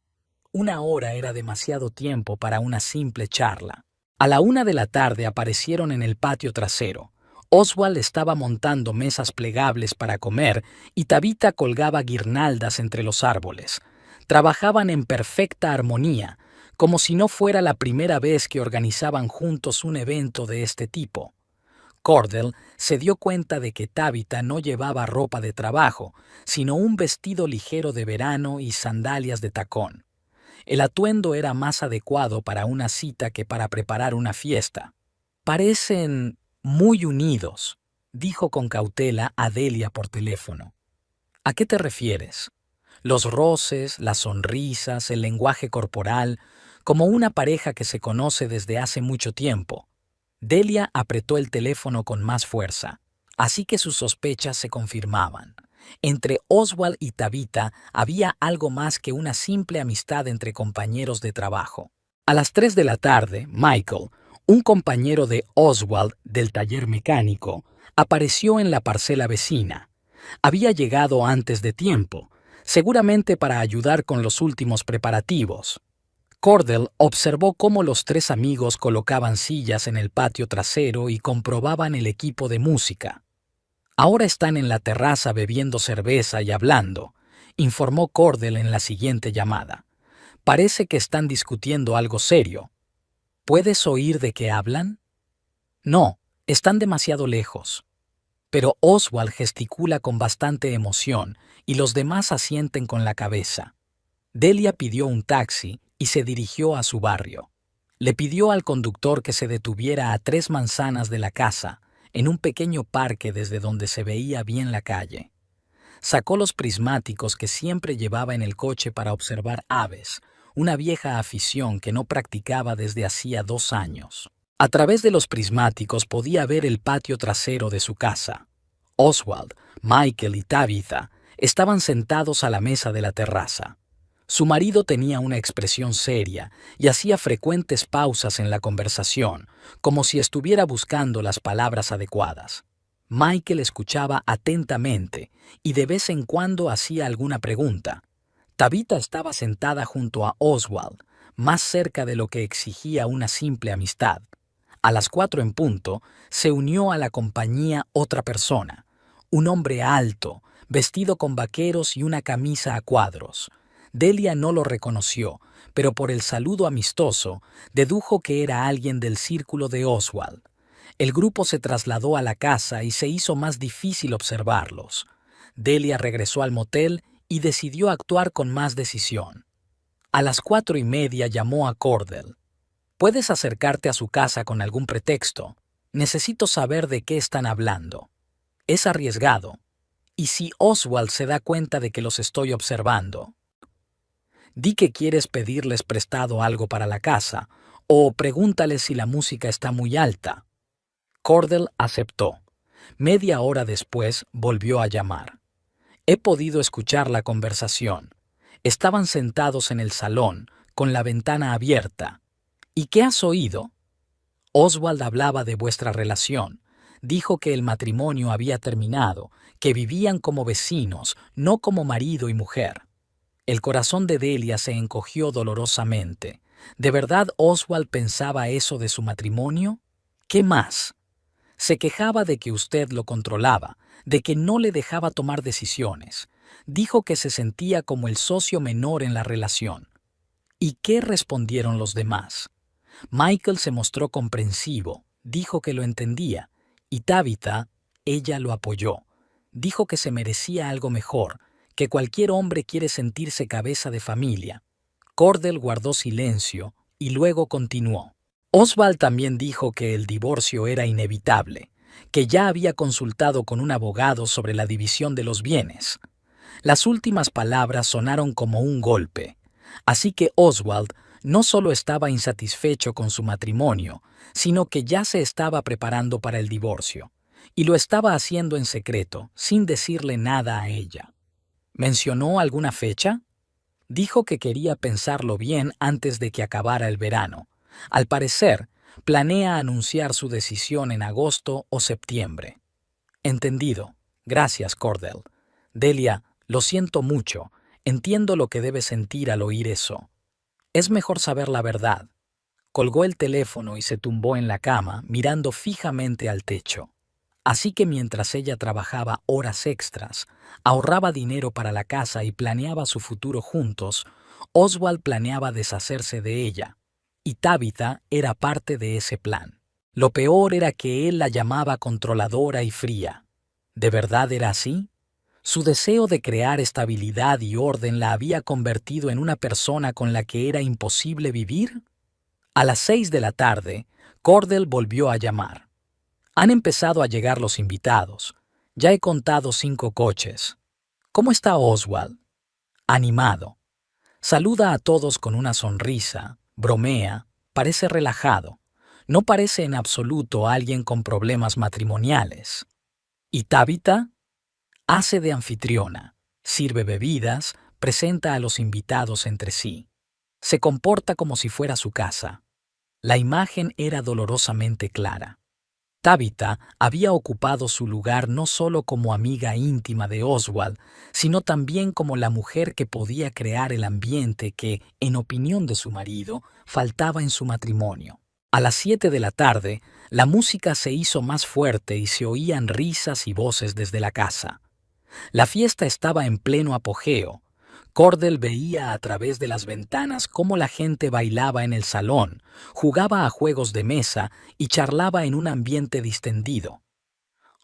Una hora era demasiado tiempo para una simple charla. A la 1 de la tarde aparecieron en el patio trasero. Oswald estaba montando mesas plegables para comer y Tabitha colgaba guirnaldas entre los árboles. Trabajaban en perfecta armonía, como si no fuera la primera vez que organizaban juntos un evento de este tipo. Cordell se dio cuenta de que Tabitha no llevaba ropa de trabajo, sino un vestido ligero de verano y sandalias de tacón. El atuendo era más adecuado para una cita que para preparar una fiesta. «Parecen muy unidos», dijo con cautela a Delia por teléfono. «¿A qué te refieres?» Los roces, las sonrisas, el lenguaje corporal, como una pareja que se conoce desde hace mucho tiempo. Delia apretó el teléfono con más fuerza, así que sus sospechas se confirmaban. Entre Oswald y Tabitha había algo más que una simple amistad entre compañeros de trabajo. A las 3 de la tarde, Michael, un compañero de Oswald del taller mecánico, apareció en la parcela vecina. Había llegado antes de tiempo, seguramente para ayudar con los últimos preparativos. Cordell observó cómo los tres amigos colocaban sillas en el patio trasero y comprobaban el equipo de música. Ahora están en la terraza bebiendo cerveza y hablando, informó Cordell en la siguiente llamada. Parece que están discutiendo algo serio. ¿Puedes oír de qué hablan? No, están demasiado lejos. Pero Oswald gesticula con bastante emoción y los demás asienten con la cabeza. Delia pidió un taxi y se dirigió a su barrio. Le pidió al conductor que se detuviera a 3 manzanas de la casa, en un pequeño parque desde donde se veía bien la calle. Sacó los prismáticos que siempre llevaba en el coche para observar aves, una vieja afición que no practicaba desde hacía 2 años. A través de los prismáticos podía ver el patio trasero de su casa. Oswald, Michael y Tabitha estaban sentados a la mesa de la terraza. Su marido tenía una expresión seria y hacía frecuentes pausas en la conversación, como si estuviera buscando las palabras adecuadas. Michael escuchaba atentamente y de vez en cuando hacía alguna pregunta. Tabitha estaba sentada junto a Oswald, más cerca de lo que exigía una simple amistad. A las 4 en punto, se unió a la compañía otra persona, un hombre alto, vestido con vaqueros y una camisa a cuadros. Delia no lo reconoció, pero por el saludo amistoso, dedujo que era alguien del círculo de Oswald. El grupo se trasladó a la casa y se hizo más difícil observarlos. Delia regresó al motel y decidió actuar con más decisión. A las 4:30 llamó a Cordell. «¿Puedes acercarte a su casa con algún pretexto? Necesito saber de qué están hablando. Es arriesgado. ¿Y si Oswald se da cuenta de que los estoy observando? Di que quieres pedirles prestado algo para la casa, o pregúntales si la música está muy alta». Cordell aceptó. Media hora después volvió a llamar. He podido escuchar la conversación. Estaban sentados en el salón, con la ventana abierta. ¿Y qué has oído? Oswald hablaba de vuestra relación. Dijo que el matrimonio había terminado, que vivían como vecinos, no como marido y mujer. El corazón de Delia se encogió dolorosamente. ¿De verdad Oswald pensaba eso de su matrimonio? ¿Qué más? Se quejaba de que usted lo controlaba, de que no le dejaba tomar decisiones. Dijo que se sentía como el socio menor en la relación. ¿Y qué respondieron los demás? Michael se mostró comprensivo, dijo que lo entendía, y Tabitha, ella lo apoyó. Dijo que se merecía algo mejor, que cualquier hombre quiere sentirse cabeza de familia. Cordell guardó silencio y luego continuó. Oswald también dijo que el divorcio era inevitable, que ya había consultado con un abogado sobre la división de los bienes. Las últimas palabras sonaron como un golpe, así que Oswald no solo estaba insatisfecho con su matrimonio, sino que ya se estaba preparando para el divorcio, y lo estaba haciendo en secreto, sin decirle nada a ella. ¿Mencionó alguna fecha? Dijo que quería pensarlo bien antes de que acabara el verano. Al parecer, planea anunciar su decisión en agosto o septiembre. Entendido. Gracias, Cordell. Delia, lo siento mucho. Entiendo lo que debes sentir al oír eso. Es mejor saber la verdad. Colgó el teléfono y se tumbó en la cama, mirando fijamente al techo. Así que mientras ella trabajaba horas extras, ahorraba dinero para la casa y planeaba su futuro juntos, Oswald planeaba deshacerse de ella. Y Tabitha era parte de ese plan. Lo peor era que él la llamaba controladora y fría. ¿De verdad era así? Su deseo de crear estabilidad y orden la había convertido en una persona con la que era imposible vivir. A las 6 de la tarde, Cordell volvió a llamar. Han empezado a llegar los invitados. Ya he contado 5 coches. ¿Cómo está Oswald? animado. Saluda a todos con una sonrisa, bromea, parece relajado. No parece en absoluto alguien con problemas matrimoniales. Y Tabitha hace de anfitriona, sirve bebidas, presenta a los invitados entre sí. Se comporta como si fuera su casa. La imagen era dolorosamente clara. Tabitha había ocupado su lugar no solo como amiga íntima de Oswald, sino también como la mujer que podía crear el ambiente que, en opinión de su marido, faltaba en su matrimonio. A las 7 de la tarde, la música se hizo más fuerte y se oían risas y voces desde la casa. La fiesta estaba en pleno apogeo. Cordell veía a través de las ventanas cómo la gente bailaba en el salón, jugaba a juegos de mesa y charlaba en un ambiente distendido.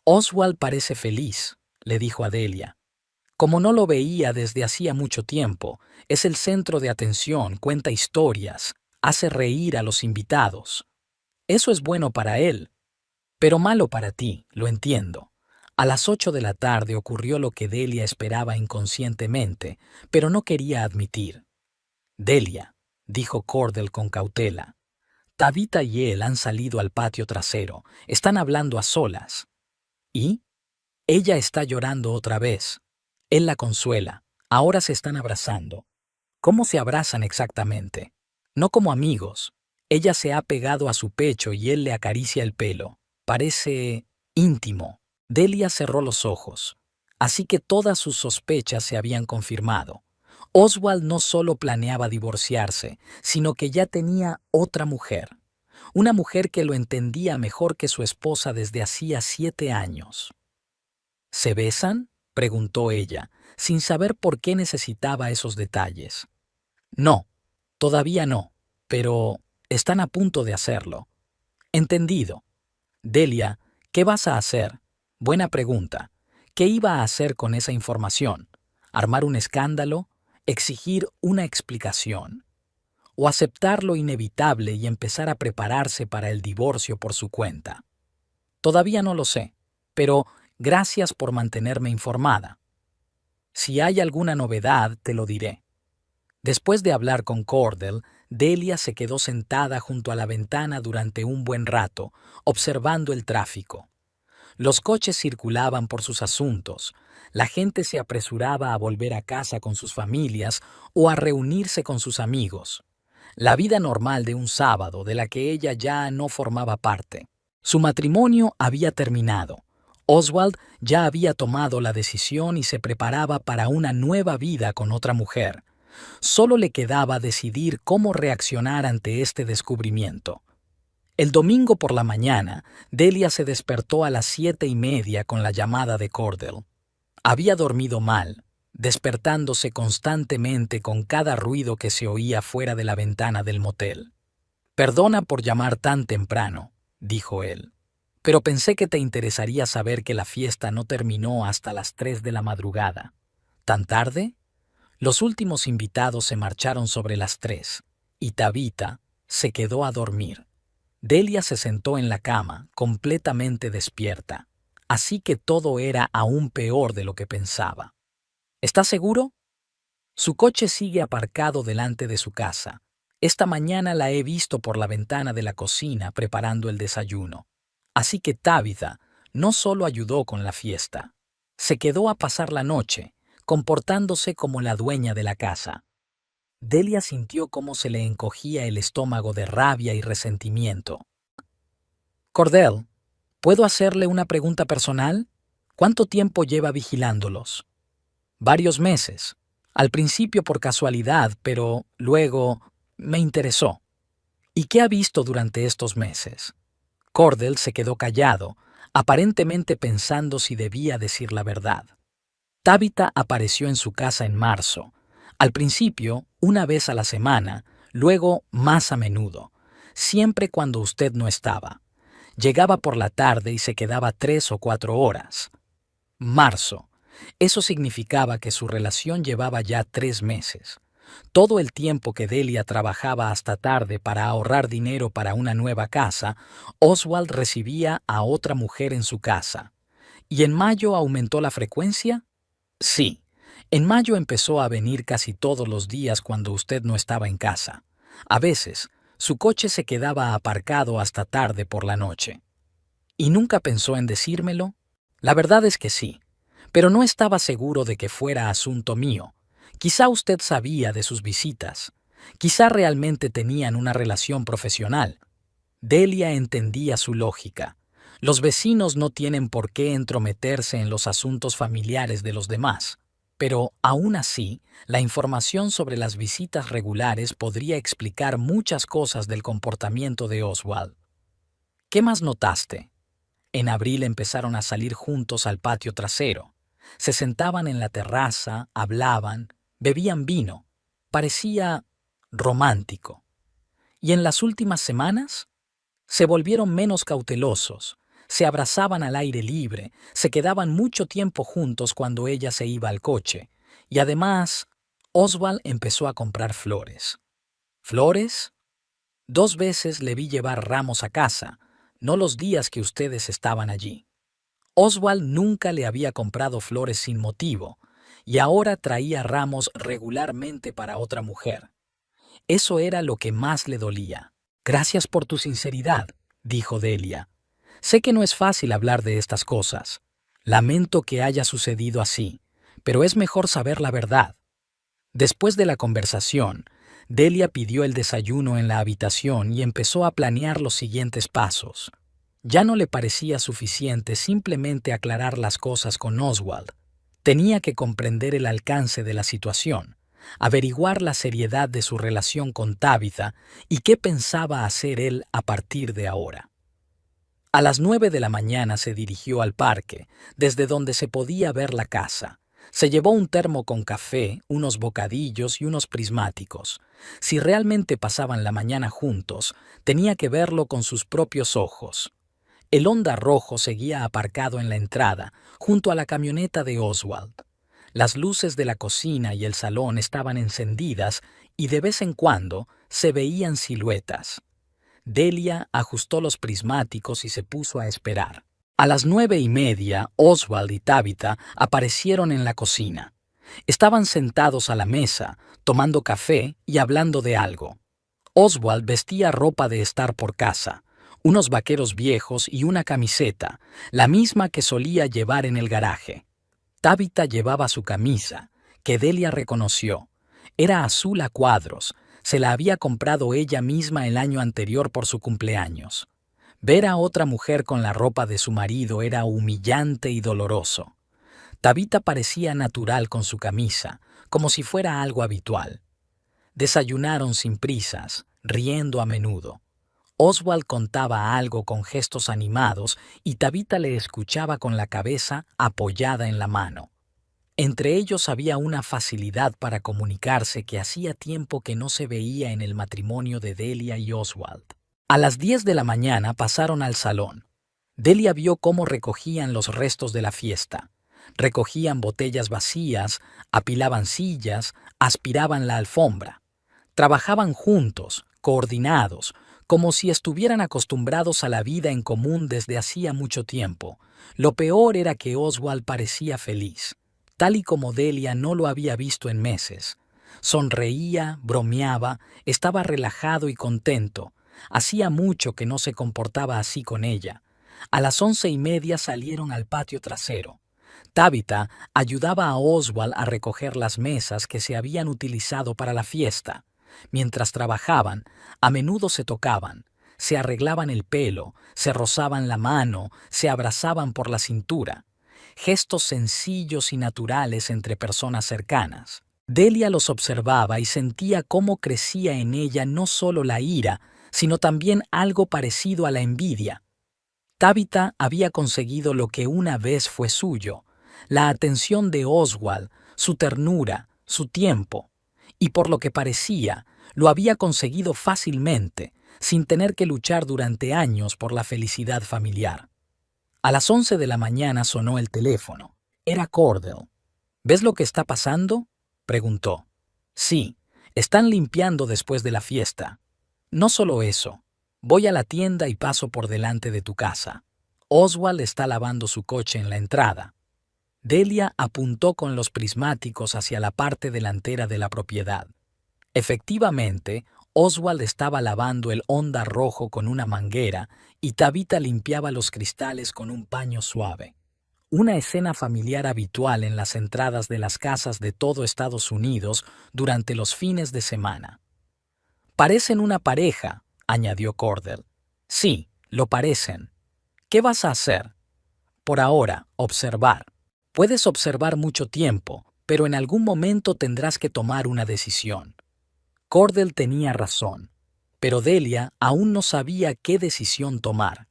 Oswald parece feliz, le dijo a Delia. Como no lo veía desde hacía mucho tiempo, es el centro de atención, cuenta historias, hace reír a los invitados. Eso es bueno para él, pero malo para ti, lo entiendo. A las 8 de la tarde ocurrió lo que Delia esperaba inconscientemente, pero no quería admitir. Delia, dijo Cordell con cautela. Tabitha y él han salido al patio trasero, están hablando a solas. ¿Y? Ella está llorando otra vez. Él la consuela. Ahora se están abrazando. ¿Cómo se abrazan exactamente? No como amigos. Ella se ha pegado a su pecho y él le acaricia el pelo. Parece íntimo. Delia cerró los ojos. Así que todas sus sospechas se habían confirmado. Oswald no solo planeaba divorciarse, sino que ya tenía otra mujer. Una mujer que lo entendía mejor que su esposa desde hacía 7 años. ¿Se besan?, preguntó ella, sin saber por qué necesitaba esos detalles. No, todavía no, pero están a punto de hacerlo. Entendido. Delia, ¿qué vas a hacer? Buena pregunta. ¿Qué iba a hacer con esa información? ¿Armar un escándalo? ¿Exigir una explicación? ¿O aceptar lo inevitable y empezar a prepararse para el divorcio por su cuenta? Todavía no lo sé, pero gracias por mantenerme informada. Si hay alguna novedad, te lo diré. Después de hablar con Cordell, Delia se quedó sentada junto a la ventana durante un buen rato, observando el tráfico. Los coches circulaban por sus asuntos, la gente se apresuraba a volver a casa con sus familias o a reunirse con sus amigos. La vida normal de un sábado de la que ella ya no formaba parte. Su matrimonio había terminado. Oswald ya había tomado la decisión y se preparaba para una nueva vida con otra mujer. Solo le quedaba decidir cómo reaccionar ante este descubrimiento. El domingo por la mañana, Delia se despertó a las 7:30 con la llamada de Cordell. Había dormido mal, despertándose constantemente con cada ruido que se oía fuera de la ventana del motel. «Perdona por llamar tan temprano», dijo él, «pero pensé que te interesaría saber que la fiesta no terminó hasta las 3 de la madrugada». «¿Tan tarde?». Los últimos invitados se marcharon sobre las 3, y Tabitha se quedó a dormir. Delia se sentó en la cama, completamente despierta, así que todo era aún peor de lo que pensaba. ¿Estás seguro? Su coche sigue aparcado delante de su casa. Esta mañana la he visto por la ventana de la cocina preparando el desayuno. Así que Tabitha no solo ayudó con la fiesta, se quedó a pasar la noche, comportándose como la dueña de la casa. Delia sintió cómo se le encogía el estómago de rabia y resentimiento. «Cordell, ¿puedo hacerle una pregunta personal? ¿Cuánto tiempo lleva vigilándolos?» «Varios meses. Al principio por casualidad, pero luego me interesó». «¿Y qué ha visto durante estos meses?» Cordell se quedó callado, aparentemente pensando si debía decir la verdad. Tabitha apareció en su casa en marzo. Al principio, una vez a la semana, luego más a menudo, siempre cuando usted no estaba. Llegaba por la tarde y se quedaba 3 o 4 horas. Marzo. Eso significaba que su relación llevaba ya 3 meses. Todo el tiempo que Delia trabajaba hasta tarde para ahorrar dinero para una nueva casa, Oswald recibía a otra mujer en su casa. ¿Y en mayo aumentó la frecuencia? Sí. En mayo empezó a venir casi todos los días cuando usted no estaba en casa. A veces, su coche se quedaba aparcado hasta tarde por la noche. ¿Y nunca pensó en decírmelo? La verdad es que sí, pero no estaba seguro de que fuera asunto mío. Quizá usted sabía de sus visitas. Quizá realmente tenían una relación profesional. Delia entendía su lógica. Los vecinos no tienen por qué entrometerse en los asuntos familiares de los demás. Pero, aún así, la información sobre las visitas regulares podría explicar muchas cosas del comportamiento de Oswald. ¿Qué más notaste? En abril empezaron a salir juntos al patio trasero. Se sentaban en la terraza, hablaban, bebían vino. Parecía romántico. ¿Y en las últimas semanas? Se volvieron menos cautelosos. Se abrazaban al aire libre, se quedaban mucho tiempo juntos cuando ella se iba al coche. Y además, Oswald empezó a comprar flores. ¿Flores? 2 veces le vi llevar ramos a casa, no los días que ustedes estaban allí. Oswald nunca le había comprado flores sin motivo, y ahora traía ramos regularmente para otra mujer. Eso era lo que más le dolía. Gracias por tu sinceridad, dijo Delia. Sé que no es fácil hablar de estas cosas. Lamento que haya sucedido así, pero es mejor saber la verdad. Después de la conversación, Delia pidió el desayuno en la habitación y empezó a planear los siguientes pasos. Ya no le parecía suficiente simplemente aclarar las cosas con Oswald. Tenía que comprender el alcance de la situación, averiguar la seriedad de su relación con Tabitha y qué pensaba hacer él a partir de ahora. A las 9 de la mañana se dirigió al parque, desde donde se podía ver la casa. Se llevó un termo con café, unos bocadillos y unos prismáticos. Si realmente pasaban la mañana juntos, tenía que verlo con sus propios ojos. El Honda rojo seguía aparcado en la entrada, junto a la camioneta de Oswald. Las luces de la cocina y el salón estaban encendidas y de vez en cuando se veían siluetas. Delia ajustó los prismáticos y se puso a esperar. A las 9:30, Oswald y Tabitha aparecieron en la cocina. Estaban sentados a la mesa, tomando café y hablando de algo. Oswald vestía ropa de estar por casa, unos vaqueros viejos y una camiseta, la misma que solía llevar en el garaje. Tabitha llevaba su camisa, que Delia reconoció. Era azul a cuadros, se la había comprado ella misma el año anterior por su cumpleaños. Ver a otra mujer con la ropa de su marido era humillante y doloroso. Tabitha parecía natural con su camisa, como si fuera algo habitual. Desayunaron sin prisas, riendo a menudo. Oswald contaba algo con gestos animados y Tabitha le escuchaba con la cabeza apoyada en la mano. Entre ellos había una facilidad para comunicarse que hacía tiempo que no se veía en el matrimonio de Delia y Oswald. A las 10 de la mañana pasaron al salón. Delia vio cómo recogían los restos de la fiesta. Recogían botellas vacías, apilaban sillas, aspiraban la alfombra. Trabajaban juntos, coordinados, como si estuvieran acostumbrados a la vida en común desde hacía mucho tiempo. Lo peor era que Oswald parecía feliz, tal y como Delia no lo había visto en meses. Sonreía, bromeaba, estaba relajado y contento. Hacía mucho que no se comportaba así con ella. A las 11:30 salieron al patio trasero. Tabitha ayudaba a Oswald a recoger las mesas que se habían utilizado para la fiesta. Mientras trabajaban, a menudo se tocaban, se arreglaban el pelo, se rozaban la mano, se abrazaban por la cintura. Gestos sencillos y naturales entre personas cercanas. Delia los observaba y sentía cómo crecía en ella no solo la ira, sino también algo parecido a la envidia. Tabitha había conseguido lo que una vez fue suyo, la atención de Oswald, su ternura, su tiempo, y por lo que parecía, lo había conseguido fácilmente, sin tener que luchar durante años por la felicidad familiar. A las 11 de la mañana sonó el teléfono. Era Cordell. ¿Ves lo que está pasando?, preguntó. Sí, están limpiando después de la fiesta. No solo eso, voy a la tienda y paso por delante de tu casa. Oswald está lavando su coche en la entrada. Delia apuntó con los prismáticos hacia la parte delantera de la propiedad. Efectivamente, Oswald estaba lavando el Honda rojo con una manguera y Tabitha limpiaba los cristales con un paño suave. Una escena familiar habitual en las entradas de las casas de todo Estados Unidos durante los fines de semana. «Parecen una pareja», añadió Cordell. «Sí, lo parecen. ¿Qué vas a hacer?» «Por ahora, observar. Puedes observar mucho tiempo, pero en algún momento tendrás que tomar una decisión». Cordell tenía razón, pero Delia aún no sabía qué decisión tomar.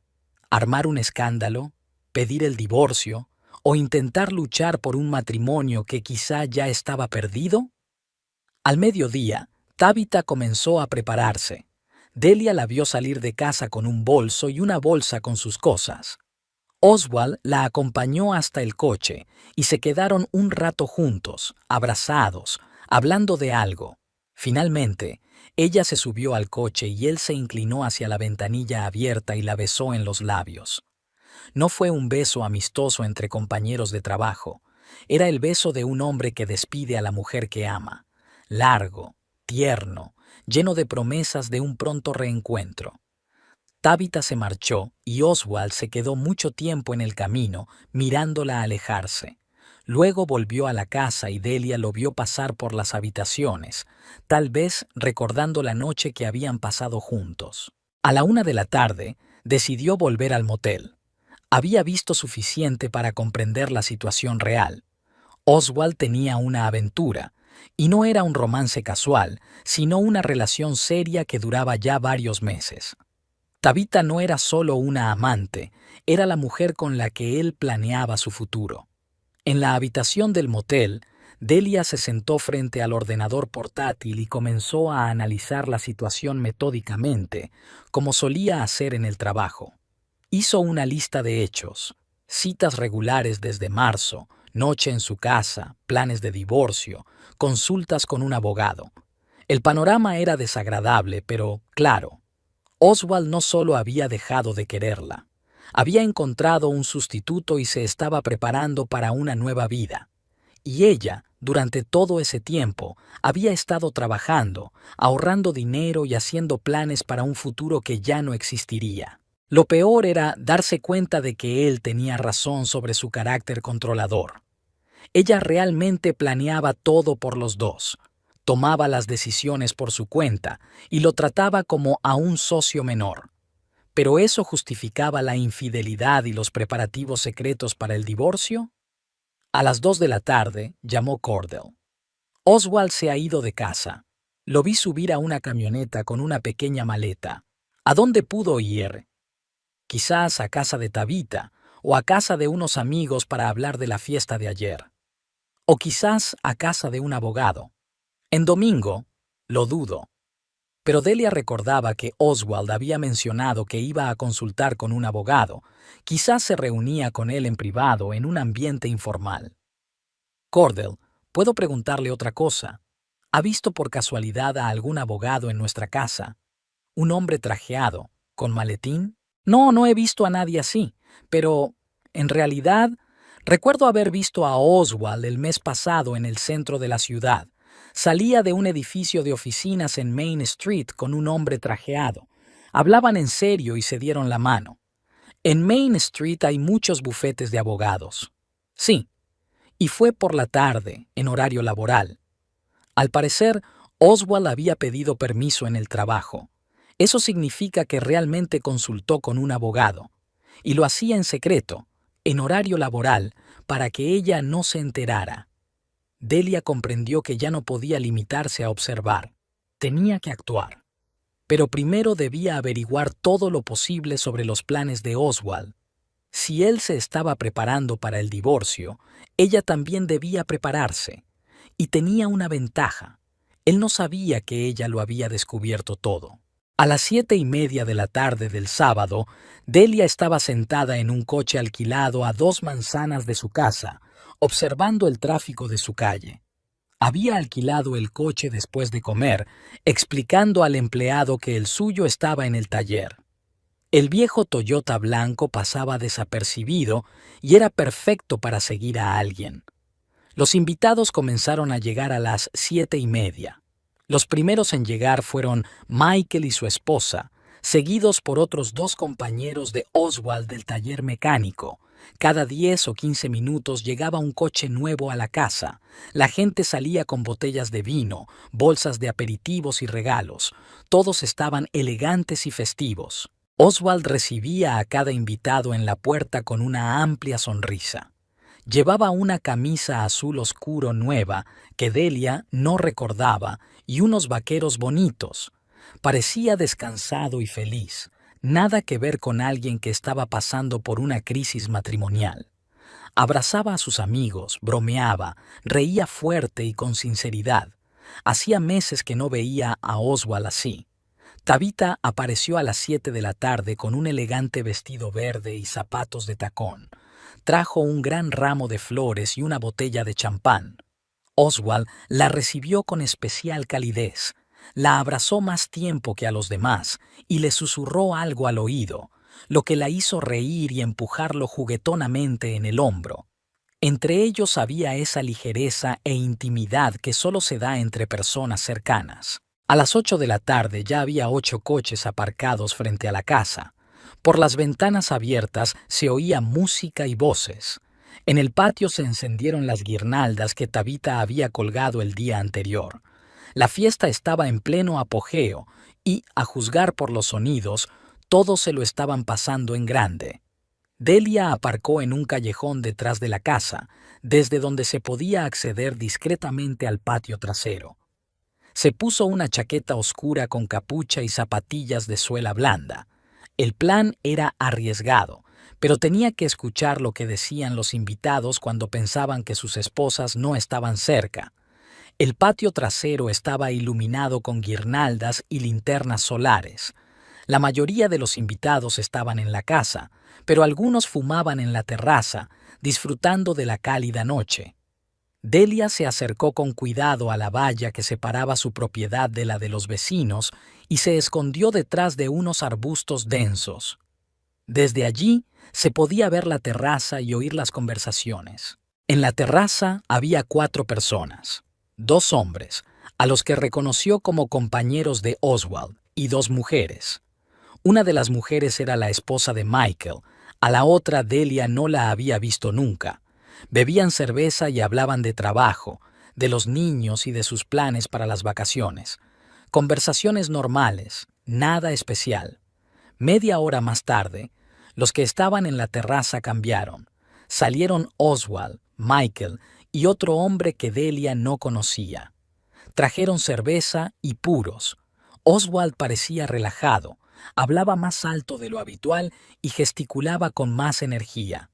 ¿Armar un escándalo? ¿Pedir el divorcio? ¿O intentar luchar por un matrimonio que quizá ya estaba perdido? Al mediodía, Tabitha comenzó a prepararse. Delia la vio salir de casa con un bolso y una bolsa con sus cosas. Oswald la acompañó hasta el coche y se quedaron un rato juntos, abrazados, hablando de algo. Finalmente, ella se subió al coche y él se inclinó hacia la ventanilla abierta y la besó en los labios. No fue un beso amistoso entre compañeros de trabajo. Era el beso de un hombre que despide a la mujer que ama. Largo, tierno, lleno de promesas de un pronto reencuentro. Tabitha se marchó y Oswald se quedó mucho tiempo en el camino, mirándola alejarse. Luego volvió a la casa y Delia lo vio pasar por las habitaciones, tal vez recordando la noche que habían pasado juntos. A la 1 de la tarde, decidió volver al motel. Había visto suficiente para comprender la situación real. Oswald tenía una aventura, y no era un romance casual, sino una relación seria que duraba ya varios meses. Tabitha no era solo una amante, era la mujer con la que él planeaba su futuro. En la habitación del motel, Delia se sentó frente al ordenador portátil y comenzó a analizar la situación metódicamente, como solía hacer en el trabajo. Hizo una lista de hechos, citas regulares desde marzo, noche en su casa, planes de divorcio, consultas con un abogado. El panorama era desagradable, pero claro. Oswald no solo había dejado de quererla, había encontrado un sustituto y se estaba preparando para una nueva vida. Y ella, durante todo ese tiempo, había estado trabajando, ahorrando dinero y haciendo planes para un futuro que ya no existiría. Lo peor era darse cuenta de que él tenía razón sobre su carácter controlador. Ella realmente planeaba todo por los dos. Tomaba las decisiones por su cuenta y lo trataba como a un socio menor. ¿Pero eso justificaba la infidelidad y los preparativos secretos para el divorcio? A las 2 de la tarde llamó Cordell. Oswald se ha ido de casa. Lo vi subir a una camioneta con una pequeña maleta. ¿A dónde pudo ir? Quizás a casa de Tabitha o a casa de unos amigos para hablar de la fiesta de ayer. O quizás a casa de un abogado. En domingo, lo dudo. Pero Delia recordaba que Oswald había mencionado que iba a consultar con un abogado. Quizás se reunía con él en privado en un ambiente informal. Cordell, ¿puedo preguntarle otra cosa? ¿Ha visto por casualidad a algún abogado en nuestra casa? ¿Un hombre trajeado, con maletín? No, no he visto a nadie así, pero, en realidad, recuerdo haber visto a Oswald el mes pasado en el centro de la ciudad. Salía de un edificio de oficinas en Main Street con un hombre trajeado. Hablaban en serio y se dieron la mano. En Main Street hay muchos bufetes de abogados. Sí, y fue por la tarde, en horario laboral. Al parecer, Oswald había pedido permiso en el trabajo. Eso significa que realmente consultó con un abogado. Y lo hacía en secreto, en horario laboral, para que ella no se enterara. Delia comprendió que ya no podía limitarse a observar. Tenía que actuar. Pero primero debía averiguar todo lo posible sobre los planes de Oswald. Si él se estaba preparando para el divorcio, ella también debía prepararse. Y tenía una ventaja. Él no sabía que ella lo había descubierto todo. A las 7:30 de la tarde del sábado, Delia estaba sentada en un coche alquilado a 2 manzanas de su casa, observando el tráfico de su calle. Había alquilado el coche después de comer, explicando al empleado que el suyo estaba en el taller. El viejo Toyota blanco pasaba desapercibido y era perfecto para seguir a alguien. Los invitados comenzaron a llegar a las 7:30. Los primeros en llegar fueron Michael y su esposa, seguidos por otros dos compañeros de Oswald del taller mecánico. Cada 10 o 15 minutos llegaba un coche nuevo a la casa. La gente salía con botellas de vino, bolsas de aperitivos y regalos. Todos estaban elegantes y festivos. Oswald recibía a cada invitado en la puerta con una amplia sonrisa. Llevaba una camisa azul oscuro nueva que Delia no recordaba y unos vaqueros bonitos. Parecía descansado y feliz, nada que ver con alguien que estaba pasando por una crisis matrimonial. Abrazaba a sus amigos, bromeaba, reía fuerte y con sinceridad. Hacía meses que no veía a Oswald así. Tabitha apareció a las 7 de la tarde con un elegante vestido verde y zapatos de tacón. Trajo un gran ramo de flores y una botella de champán. Oswald la recibió con especial calidez. La abrazó más tiempo que a los demás y le susurró algo al oído, lo que la hizo reír y empujarlo juguetonamente en el hombro. Entre ellos había esa ligereza e intimidad que solo se da entre personas cercanas. A las 8 de la tarde ya había 8 coches aparcados frente a la casa. Por las ventanas abiertas se oía música y voces. En el patio se encendieron las guirnaldas que Tabitha había colgado el día anterior. La fiesta estaba en pleno apogeo y, a juzgar por los sonidos, todos se lo estaban pasando en grande. Delia aparcó en un callejón detrás de la casa, desde donde se podía acceder discretamente al patio trasero. Se puso una chaqueta oscura con capucha y zapatillas de suela blanda. El plan era arriesgado, pero tenía que escuchar lo que decían los invitados cuando pensaban que sus esposas no estaban cerca. El patio trasero estaba iluminado con guirnaldas y linternas solares. La mayoría de los invitados estaban en la casa, pero algunos fumaban en la terraza, disfrutando de la cálida noche. Delia se acercó con cuidado a la valla que separaba su propiedad de la de los vecinos y se escondió detrás de unos arbustos densos. Desde allí se podía ver la terraza y oír las conversaciones. En la terraza había 4 personas, 2 hombres, a los que reconoció como compañeros de Oswald, y 2 mujeres. Una de las mujeres era la esposa de Michael, a la otra Delia no la había visto nunca. Bebían cerveza y hablaban de trabajo, de los niños y de sus planes para las vacaciones. Conversaciones normales, nada especial. Media hora más tarde, los que estaban en la terraza cambiaron. Salieron Oswald, Michael y otro hombre que Delia no conocía. Trajeron cerveza y puros. Oswald parecía relajado, hablaba más alto de lo habitual y gesticulaba con más energía.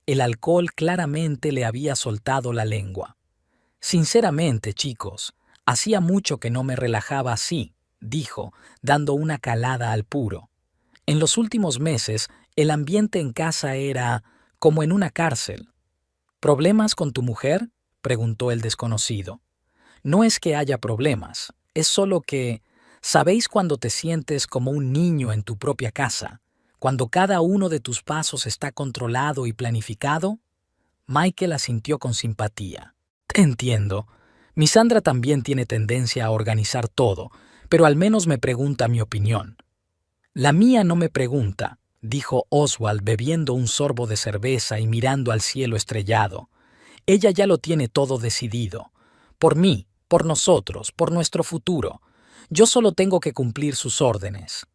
El alcohol claramente le había soltado la lengua. Sinceramente, chicos, hacía mucho que no me relajaba así, dijo, dando una calada al puro. En los últimos meses, el ambiente en casa era como en una cárcel. ¿Problemas con tu mujer?, preguntó el desconocido. No es que haya problemas, es solo que, ¿sabéis cuando te sientes como un niño en tu propia casa? Cuando cada uno de tus pasos está controlado y planificado. Michael asintió con simpatía. Te entiendo. Mi Sandra también tiene tendencia a organizar todo, pero al menos me pregunta mi opinión. La mía no me pregunta, dijo Oswald bebiendo un sorbo de cerveza y mirando al cielo estrellado. Ella ya lo tiene todo decidido. Por mí, por nosotros, por nuestro futuro. Yo solo tengo que cumplir sus órdenes.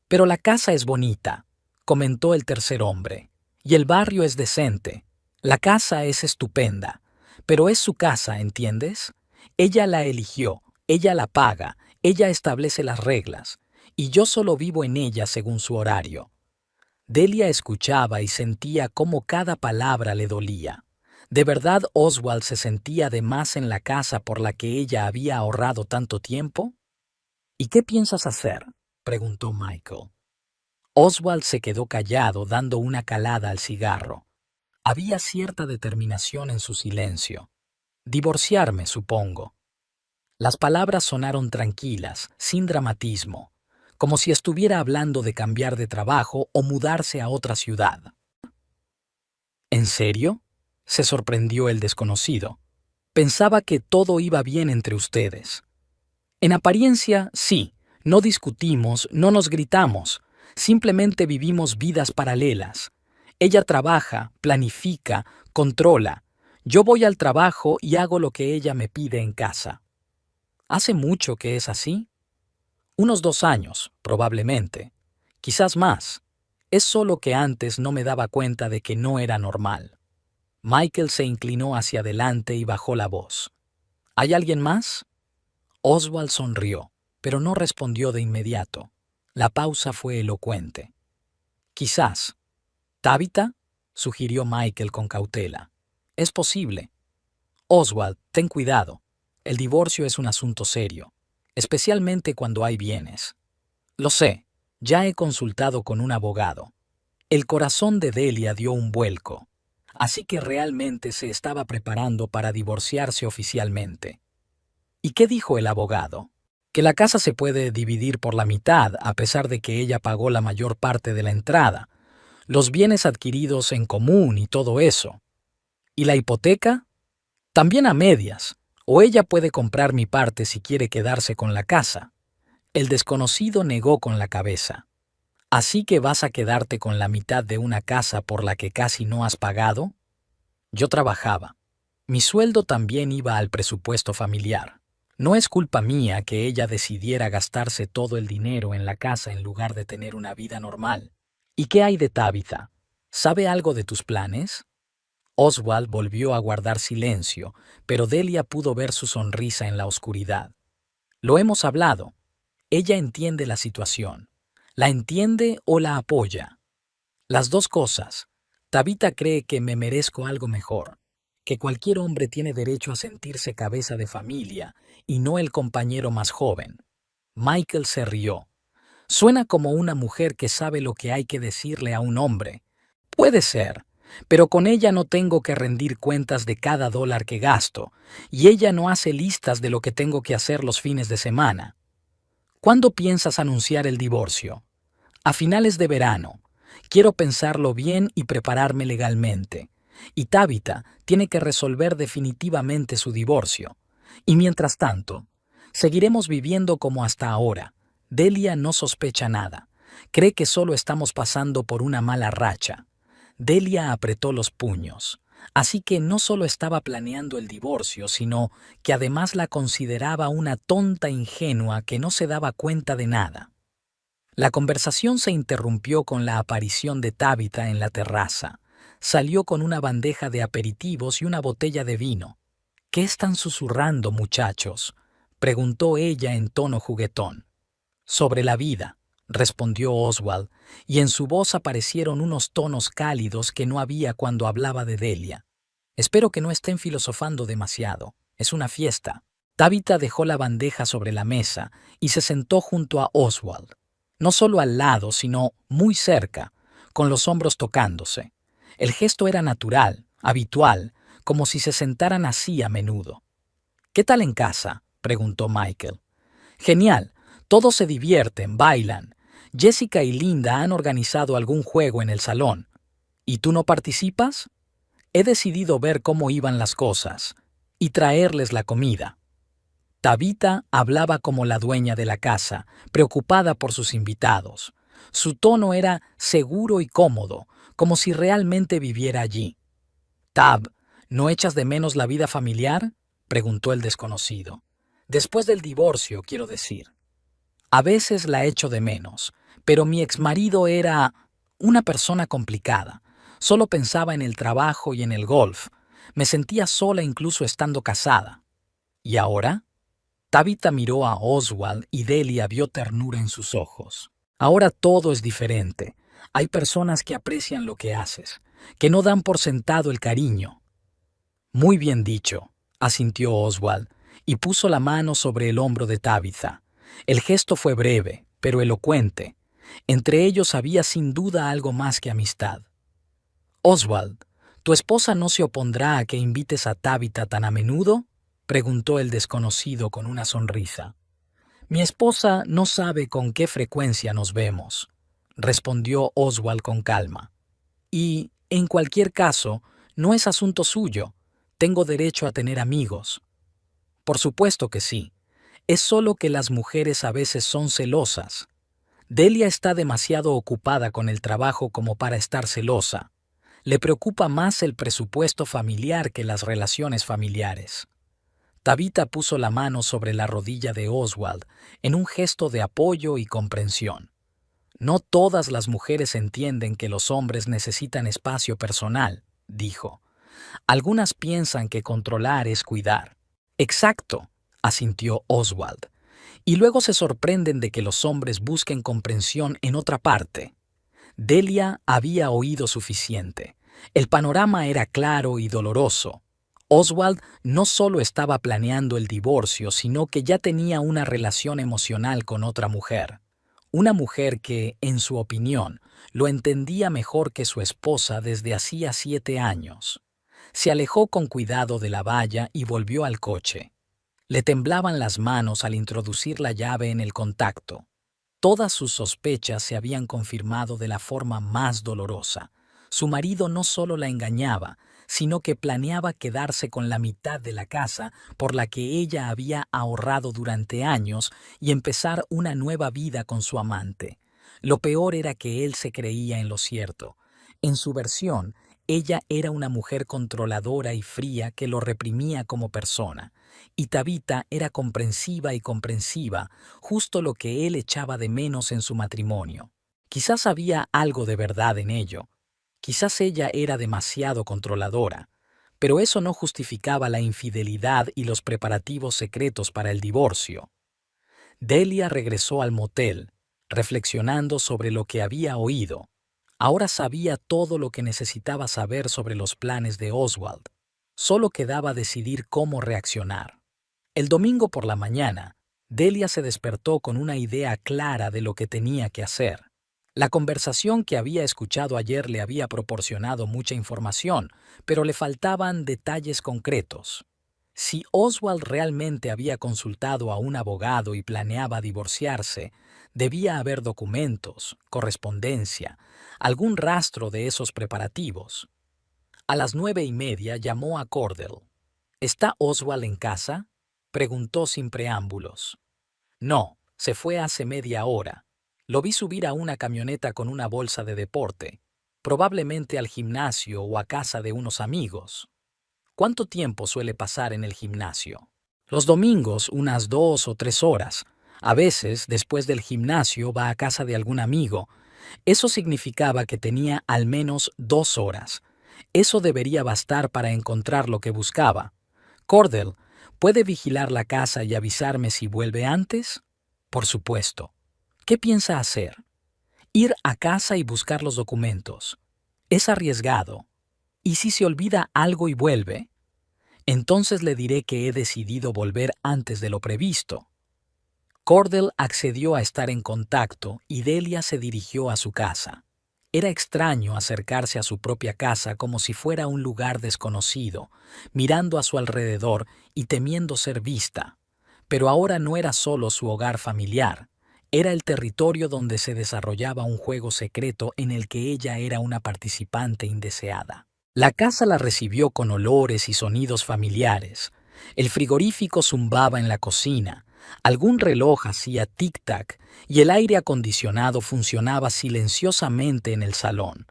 Pero la casa es bonita, comentó el tercer hombre, y el barrio es decente. La casa es estupenda, pero es su casa, ¿entiendes? Ella la eligió, ella la paga, ella establece las reglas, y yo solo vivo en ella según su horario. Delia escuchaba y sentía cómo cada palabra le dolía. ¿De verdad Oswald se sentía de más en la casa por la que ella había ahorrado tanto tiempo? ¿Y qué piensas hacer?, preguntó Michael. Oswald se quedó callado dando una calada al cigarro. Había cierta determinación en su silencio. Divorciarme, supongo. Las palabras sonaron tranquilas, sin dramatismo. como si estuviera hablando de cambiar de trabajo o mudarse a otra ciudad. ¿En serio?, se sorprendió el desconocido. Pensaba que todo iba bien entre ustedes. En apariencia, sí, no discutimos, no nos gritamos, simplemente vivimos vidas paralelas. Ella trabaja, planifica, controla. Yo voy al trabajo y hago lo que ella me pide en casa. ¿Hace mucho que es así? Unos 2 años, probablemente. Quizás más. Es solo que antes no me daba cuenta de que no era normal. Michael se inclinó hacia adelante y bajó la voz. ¿Hay alguien más? Oswald sonrió, pero no respondió de inmediato. La pausa fue elocuente. Quizás. ¿Tabitha?, sugirió Michael con cautela. Es posible. Oswald, ten cuidado. El divorcio es un asunto serio, especialmente cuando hay bienes. Lo sé, ya he consultado con un abogado. El corazón de Delia dio un vuelco, así que realmente se estaba preparando para divorciarse oficialmente. ¿Y qué dijo el abogado? Que la casa se puede dividir por la mitad a pesar de que ella pagó la mayor parte de la entrada, los bienes adquiridos en común y todo eso. ¿Y la hipoteca? También a medias, o ella puede comprar mi parte si quiere quedarse con la casa. El desconocido negó con la cabeza. ¿Así que vas a quedarte con la mitad de una casa por la que casi no has pagado? Yo trabajaba. Mi sueldo también iba al presupuesto familiar. No es culpa mía que ella decidiera gastarse todo el dinero en la casa en lugar de tener una vida normal. ¿Y qué hay de Tabitha? ¿Sabe algo de tus planes? Oswald volvió a guardar silencio, pero Delia pudo ver su sonrisa en la oscuridad. Lo hemos hablado. Ella entiende la situación. ¿La entiende o la apoya? Las dos cosas. Tabitha cree que me merezco algo mejor, que cualquier hombre tiene derecho a sentirse cabeza de familia y no el compañero más joven. Michael se rió. Suena como una mujer que sabe lo que hay que decirle a un hombre. Puede ser, pero con ella no tengo que rendir cuentas de cada dólar que gasto, y ella no hace listas de lo que tengo que hacer los fines de semana. ¿Cuándo piensas anunciar el divorcio? A finales de verano. Quiero pensarlo bien y prepararme legalmente. Y Tabitha tiene que resolver definitivamente su divorcio. Y mientras tanto, seguiremos viviendo como hasta ahora. Delia no sospecha nada. Cree que solo estamos pasando por una mala racha. Delia apretó los puños. Así que no solo estaba planeando el divorcio, sino que además la consideraba una tonta ingenua que no se daba cuenta de nada. La conversación se interrumpió con la aparición de Tabitha en la terraza. Salió con una bandeja de aperitivos y una botella de vino. ¿Qué están susurrando, muchachos?, preguntó ella en tono juguetón. Sobre la vida, respondió Oswald, y en su voz aparecieron unos tonos cálidos que no había cuando hablaba de Delia. Espero que no estén filosofando demasiado. Es una fiesta. Tabitha dejó la bandeja sobre la mesa y se sentó junto a Oswald. No solo al lado, sino muy cerca, con los hombros tocándose. El gesto era natural, habitual, como si se sentaran así a menudo. ¿Qué tal en casa?, preguntó Michael. Genial, todos se divierten, bailan. Jessica y Linda han organizado algún juego en el salón. ¿Y tú no participas? He decidido ver cómo iban las cosas y traerles la comida. Tabitha hablaba como la dueña de la casa, preocupada por sus invitados. Su tono era seguro y cómodo, como si realmente viviera allí. «Tab, ¿no echas de menos la vida familiar?», preguntó el desconocido. «Después del divorcio, quiero decir». «A veces la echo de menos, pero mi exmarido era una persona complicada. Solo pensaba en el trabajo y en el golf. Me sentía sola incluso estando casada». «¿Y ahora?». Tabitha miró a Oswald y Delia vio ternura en sus ojos. «Ahora todo es diferente. Hay personas que aprecian lo que haces, que no dan por sentado el cariño». «Muy bien dicho», asintió Oswald, y puso la mano sobre el hombro de Tabitha. El gesto fue breve, pero elocuente. Entre ellos había sin duda algo más que amistad. «Oswald, ¿tu esposa no se opondrá a que invites a Tabitha tan a menudo?», preguntó el desconocido con una sonrisa. Mi esposa no sabe con qué frecuencia nos vemos, respondió Oswald con calma. Y, en cualquier caso, no es asunto suyo. Tengo derecho a tener amigos. Por supuesto que sí. Es solo que las mujeres a veces son celosas. Delia está demasiado ocupada con el trabajo como para estar celosa. Le preocupa más el presupuesto familiar que las relaciones familiares. Tabitha puso la mano sobre la rodilla de Oswald en un gesto de apoyo y comprensión. No todas las mujeres entienden que los hombres necesitan espacio personal, dijo. Algunas piensan que controlar es cuidar. Exacto, asintió Oswald. Y luego se sorprenden de que los hombres busquen comprensión en otra parte. Delia había oído suficiente. El panorama era claro y doloroso. Oswald no solo estaba planeando el divorcio, sino que ya tenía una relación emocional con otra mujer. Una mujer que, en su opinión, lo entendía mejor que su esposa desde hacía 7 años. Se alejó con cuidado de la valla y volvió al coche. Le temblaban las manos al introducir la llave en el contacto. Todas sus sospechas se habían confirmado de la forma más dolorosa. Su marido no solo la engañaba, sino que planeaba quedarse con la mitad de la casa por la que ella había ahorrado durante años y empezar una nueva vida con su amante. Lo peor era que él se creía en lo cierto. En su versión, ella era una mujer controladora y fría que lo reprimía como persona. Y Tabitha era comprensiva, justo lo que él echaba de menos en su matrimonio. Quizás había algo de verdad en ello. Quizás ella era demasiado controladora, pero eso no justificaba la infidelidad y los preparativos secretos para el divorcio. Delia regresó al motel, reflexionando sobre lo que había oído. Ahora sabía todo lo que necesitaba saber sobre los planes de Oswald. Solo quedaba decidir cómo reaccionar. El domingo por la mañana, Delia se despertó con una idea clara de lo que tenía que hacer. La conversación que había escuchado ayer le había proporcionado mucha información, pero le faltaban detalles concretos. Si Oswald realmente había consultado a un abogado y planeaba divorciarse, debía haber documentos, correspondencia, algún rastro de esos preparativos. A las 9:30 llamó a Cordell. ¿Está Oswald en casa?, preguntó sin preámbulos. No, se fue hace media hora. Lo vi subir a una camioneta con una bolsa de deporte, probablemente al gimnasio o a casa de unos amigos. ¿Cuánto tiempo suele pasar en el gimnasio? Los domingos, unas 2 o 3 horas. A veces, después del gimnasio, va a casa de algún amigo. Eso significaba que tenía al menos 2 horas. Eso debería bastar para encontrar lo que buscaba. Cordell, ¿puede vigilar la casa y avisarme si vuelve antes? Por supuesto. ¿Qué piensa hacer? Ir a casa y buscar los documentos. Es arriesgado. ¿Y si se olvida algo y vuelve? Entonces le diré que he decidido volver antes de lo previsto. Cordell accedió a estar en contacto y Delia se dirigió a su casa. Era extraño acercarse a su propia casa como si fuera un lugar desconocido, mirando a su alrededor y temiendo ser vista. Pero ahora no era solo su hogar familiar, era el territorio donde se desarrollaba un juego secreto en el que ella era una participante indeseada. La casa la recibió con olores y sonidos familiares. El frigorífico zumbaba en la cocina, algún reloj hacía tic-tac y el aire acondicionado funcionaba silenciosamente en el salón.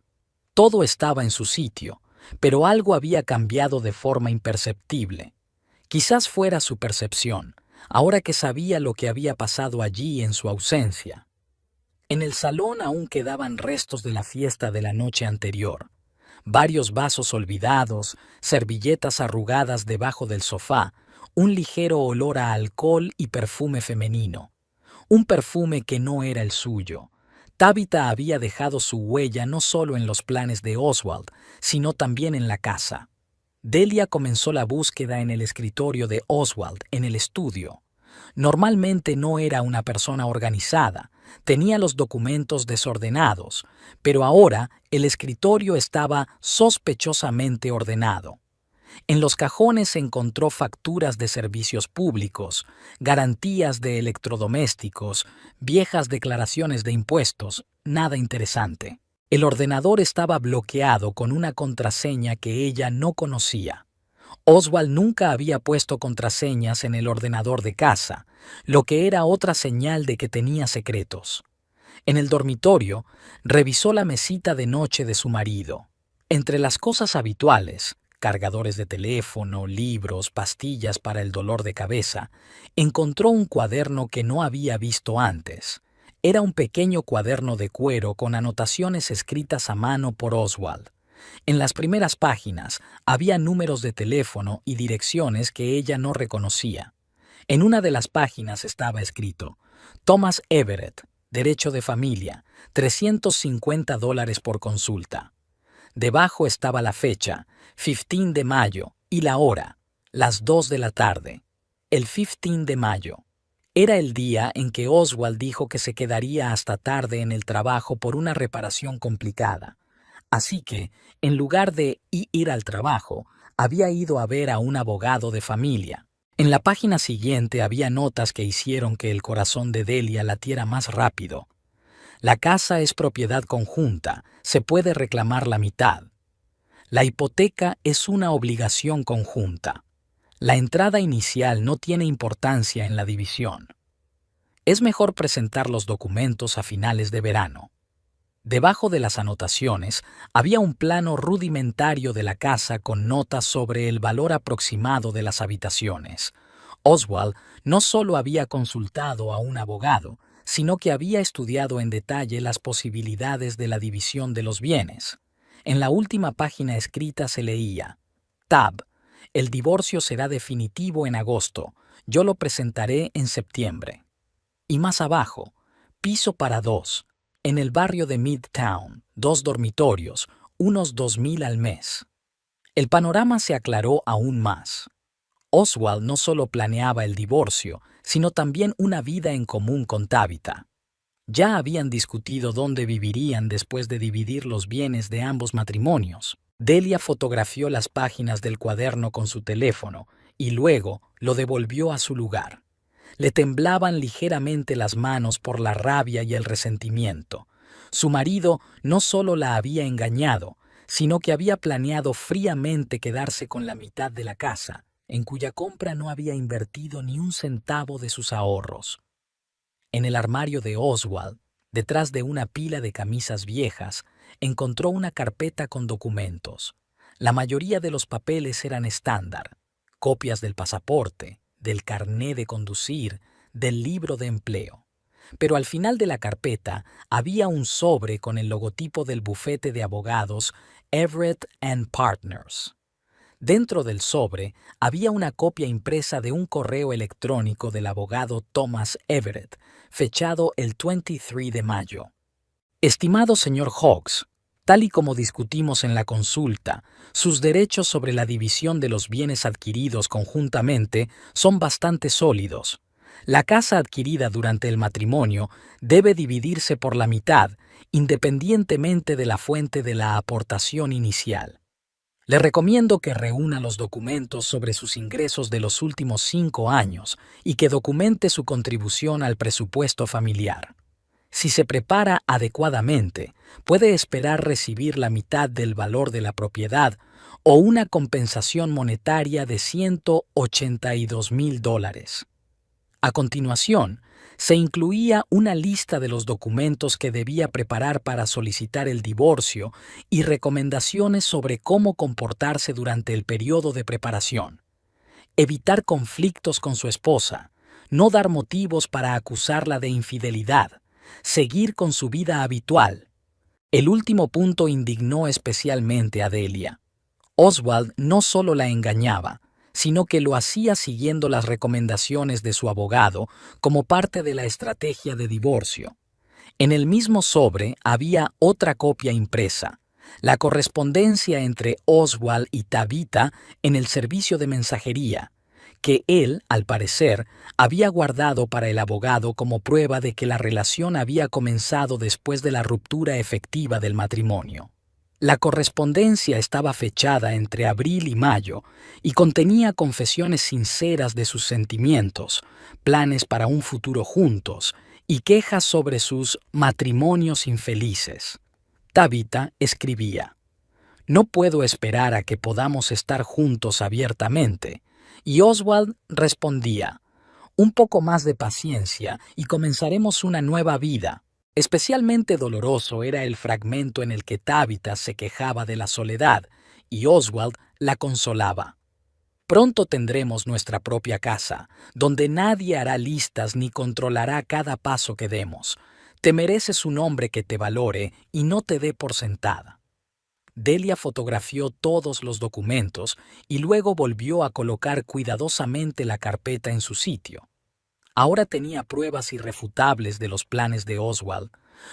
Todo estaba en su sitio, pero algo había cambiado de forma imperceptible. Quizás fuera su percepción, ahora que sabía lo que había pasado allí en su ausencia. En el salón aún quedaban restos de la fiesta de la noche anterior. Varios vasos olvidados, servilletas arrugadas debajo del sofá, un ligero olor a alcohol y perfume femenino. Un perfume que no era el suyo. Tabitha había dejado su huella no solo en los planes de Oswald, sino también en la casa. Delia comenzó la búsqueda en el escritorio de Oswald, en el estudio. Normalmente no era una persona organizada, tenía los documentos desordenados, pero ahora el escritorio estaba sospechosamente ordenado. En los cajones encontró facturas de servicios públicos, garantías de electrodomésticos, viejas declaraciones de impuestos, nada interesante. El ordenador estaba bloqueado con una contraseña que ella no conocía. Oswald nunca había puesto contraseñas en el ordenador de casa, lo que era otra señal de que tenía secretos. En el dormitorio, revisó la mesita de noche de su marido. Entre las cosas habituales, cargadores de teléfono, libros, pastillas para el dolor de cabeza, encontró un cuaderno que no había visto antes. Era un pequeño cuaderno de cuero con anotaciones escritas a mano por Oswald. En las primeras páginas había números de teléfono y direcciones que ella no reconocía. En una de las páginas estaba escrito: Thomas Everett, derecho de familia, $350 por consulta. Debajo estaba la fecha, 15 de mayo, y la hora, las 2 de la tarde. El 15 de mayo. Era el día en que Oswald dijo que se quedaría hasta tarde en el trabajo por una reparación complicada. Así que, en lugar de ir al trabajo, había ido a ver a un abogado de familia. En la página siguiente había notas que hicieron que el corazón de Delia latiera más rápido. La casa es propiedad conjunta, se puede reclamar la mitad. La hipoteca es una obligación conjunta. La entrada inicial no tiene importancia en la división. Es mejor presentar los documentos a finales de verano. Debajo de las anotaciones había un plano rudimentario de la casa con notas sobre el valor aproximado de las habitaciones. Oswald no solo había consultado a un abogado, sino que había estudiado en detalle las posibilidades de la división de los bienes. En la última página escrita se leía: Tab, el divorcio será definitivo en agosto, yo lo presentaré en septiembre. Y más abajo, piso para 2, en el barrio de Midtown, 2 dormitorios, unos $2,000 al mes. El panorama se aclaró aún más. Oswald no solo planeaba el divorcio, sino también una vida en común con Tabitha. Ya habían discutido dónde vivirían después de dividir los bienes de ambos matrimonios. Delia fotografió las páginas del cuaderno con su teléfono y luego lo devolvió a su lugar. Le temblaban ligeramente las manos por la rabia y el resentimiento. Su marido no solo la había engañado, sino que había planeado fríamente quedarse con la mitad de la casa, en cuya compra no había invertido ni un centavo de sus ahorros. En el armario de Oswald, detrás de una pila de camisas viejas, encontró una carpeta con documentos. La mayoría de los papeles eran estándar: copias del pasaporte, del carné de conducir, del libro de empleo. Pero al final de la carpeta había un sobre con el logotipo del bufete de abogados Everett & Partners. Dentro del sobre había una copia impresa de un correo electrónico del abogado Thomas Everett, fechado el 23 de mayo. Estimado señor Hawkes, tal y como discutimos en la consulta, sus derechos sobre la división de los bienes adquiridos conjuntamente son bastante sólidos. La casa adquirida durante el matrimonio debe dividirse por la mitad, independientemente de la fuente de la aportación inicial. Le recomiendo que reúna los documentos sobre sus ingresos de los últimos 5 años y que documente su contribución al presupuesto familiar. Si se prepara adecuadamente, puede esperar recibir la mitad del valor de la propiedad o una compensación monetaria de $182,000. A continuación, se incluía una lista de los documentos que debía preparar para solicitar el divorcio y recomendaciones sobre cómo comportarse durante el periodo de preparación. Evitar conflictos con su esposa, no dar motivos para acusarla de infidelidad, seguir con su vida habitual. El último punto indignó especialmente a Delia. Oswald no solo la engañaba, sino que lo hacía siguiendo las recomendaciones de su abogado como parte de la estrategia de divorcio. En el mismo sobre había otra copia impresa, la correspondencia entre Oswald y Tabitha en el servicio de mensajería, que él, al parecer, había guardado para el abogado como prueba de que la relación había comenzado después de la ruptura efectiva del matrimonio. La correspondencia estaba fechada entre abril y mayo y contenía confesiones sinceras de sus sentimientos, planes para un futuro juntos y quejas sobre sus matrimonios infelices. Tabitha escribía: "No puedo esperar a que podamos estar juntos abiertamente", y Oswald respondía: "Un poco más de paciencia y comenzaremos una nueva vida". Especialmente doloroso era el fragmento en el que Tabitha se quejaba de la soledad y Oswald la consolaba. "Pronto tendremos nuestra propia casa, donde nadie hará listas ni controlará cada paso que demos. Te mereces un hombre que te valore y no te dé por sentada". Delia fotografió todos los documentos y luego volvió a colocar cuidadosamente la carpeta en su sitio. Ahora tenía pruebas irrefutables de los planes de Oswald.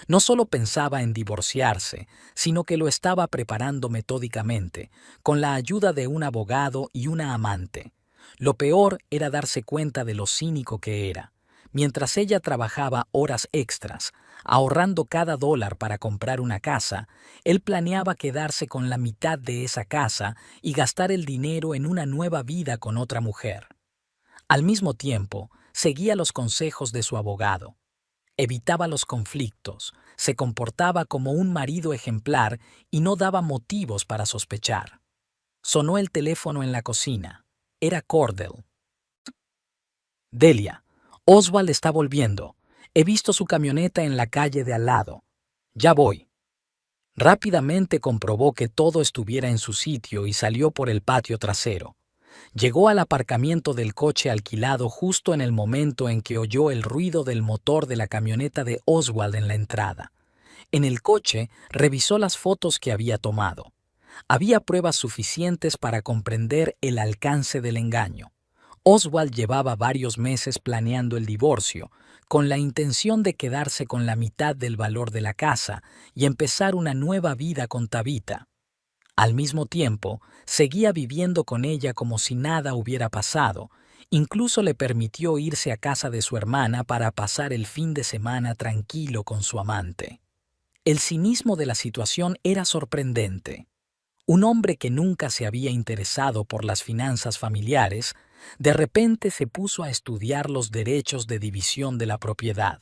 No solo pensaba en divorciarse, sino que lo estaba preparando metódicamente, con la ayuda de un abogado y una amante. Lo peor era darse cuenta de lo cínico que era. Mientras ella trabajaba horas extras, ahorrando cada dólar para comprar una casa, él planeaba quedarse con la mitad de esa casa y gastar el dinero en una nueva vida con otra mujer. Al mismo tiempo, seguía los consejos de su abogado. Evitaba los conflictos, se comportaba como un marido ejemplar y no daba motivos para sospechar. Sonó el teléfono en la cocina. Era Cordell. "Delia, Oswald está volviendo. He visto su camioneta en la calle de al lado. Ya voy". Rápidamente comprobó que todo estuviera en su sitio y salió por el patio trasero. Llegó al aparcamiento del coche alquilado justo en el momento en que oyó el ruido del motor de la camioneta de Oswald en la entrada. En el coche revisó las fotos que había tomado. Había pruebas suficientes para comprender el alcance del engaño. Oswald llevaba varios meses planeando el divorcio, con la intención de quedarse con la mitad del valor de la casa y empezar una nueva vida con Tabitha. Al mismo tiempo, seguía viviendo con ella como si nada hubiera pasado. Incluso le permitió irse a casa de su hermana para pasar el fin de semana tranquilo con su amante. El cinismo de la situación era sorprendente. Un hombre que nunca se había interesado por las finanzas familiares, de repente se puso a estudiar los derechos de división de la propiedad.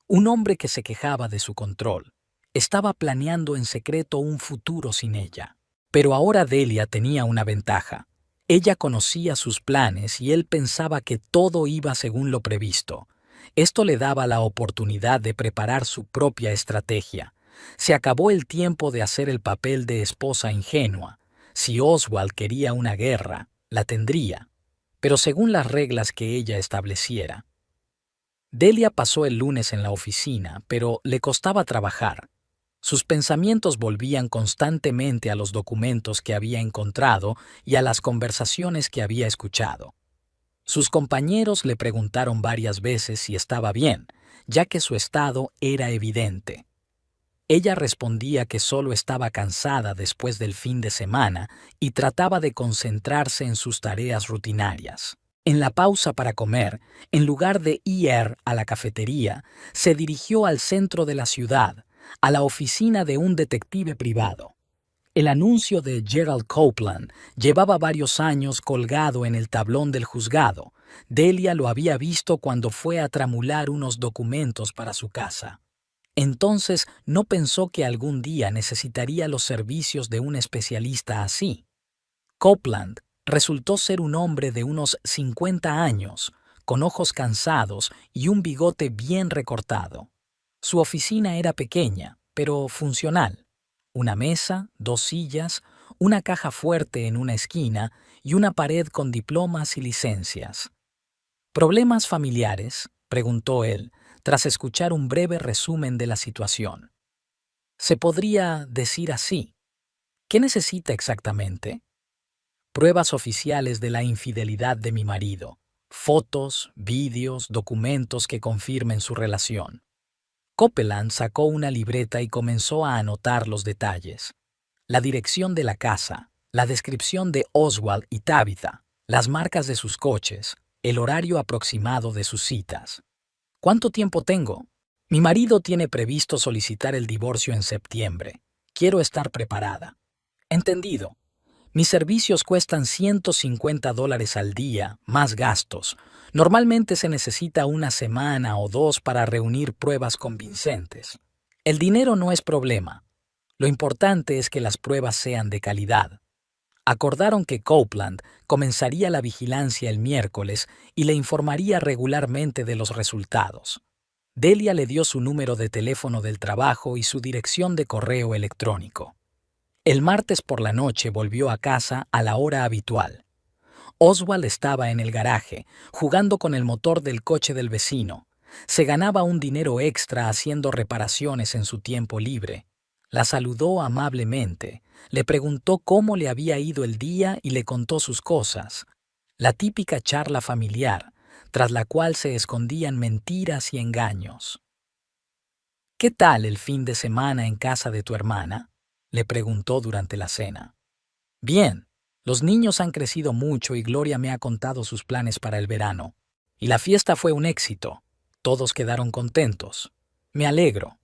Un hombre que se quejaba de su control. Estaba planeando en secreto un futuro sin ella. Pero ahora Delia tenía una ventaja. Ella conocía sus planes y él pensaba que todo iba según lo previsto. Esto le daba la oportunidad de preparar su propia estrategia. Se acabó el tiempo de hacer el papel de esposa ingenua. Si Oswald quería una guerra, la tendría, pero según las reglas que ella estableciera. Delia pasó el lunes en la oficina, pero le costaba trabajar. Sus pensamientos volvían constantemente a los documentos que había encontrado y a las conversaciones que había escuchado. Sus compañeros le preguntaron varias veces si estaba bien, ya que su estado era evidente. Ella respondía que solo estaba cansada después del fin de semana y trataba de concentrarse en sus tareas rutinarias. En la pausa para comer, en lugar de ir a la cafetería, se dirigió al centro de la ciudad, a la oficina de un detective privado. El anuncio de Gerald Copeland llevaba varios años colgado en el tablón del juzgado. Delia lo había visto cuando fue a tramular unos documentos para su casa. Entonces no pensó que algún día necesitaría los servicios de un especialista así. Copeland resultó ser un hombre de unos 50 años, con ojos cansados y un bigote bien recortado. Su oficina era pequeña, pero funcional. Una mesa, 2 sillas, una caja fuerte en una esquina y una pared con diplomas y licencias. ¿Problemas familiares?, preguntó él, tras escuchar un breve resumen de la situación. Se podría decir así. ¿Qué necesita exactamente? Pruebas oficiales de la infidelidad de mi marido. Fotos, vídeos, documentos que confirmen su relación. Copeland sacó una libreta y comenzó a anotar los detalles. La dirección de la casa, la descripción de Oswald y Tabitha, las marcas de sus coches, el horario aproximado de sus citas. ¿Cuánto tiempo tengo? Mi marido tiene previsto solicitar el divorcio en septiembre. Quiero estar preparada. Entendido. Mis servicios cuestan $150 al día, más gastos. Normalmente se necesita una semana o dos para reunir pruebas convincentes. El dinero no es problema. Lo importante es que las pruebas sean de calidad. Acordaron que Copeland comenzaría la vigilancia el miércoles y le informaría regularmente de los resultados. Delia le dio su número de teléfono del trabajo y su dirección de correo electrónico. El martes por la noche volvió a casa a la hora habitual. Oswald estaba en el garaje, jugando con el motor del coche del vecino. Se ganaba un dinero extra haciendo reparaciones en su tiempo libre. La saludó amablemente, le preguntó cómo le había ido el día y le contó sus cosas. La típica charla familiar, tras la cual se escondían mentiras y engaños. ¿Qué tal el fin de semana en casa de tu hermana?, le preguntó durante la cena. Bien, los niños han crecido mucho y Gloria me ha contado sus planes para el verano. Y la fiesta fue un éxito. Todos quedaron contentos. Me alegro.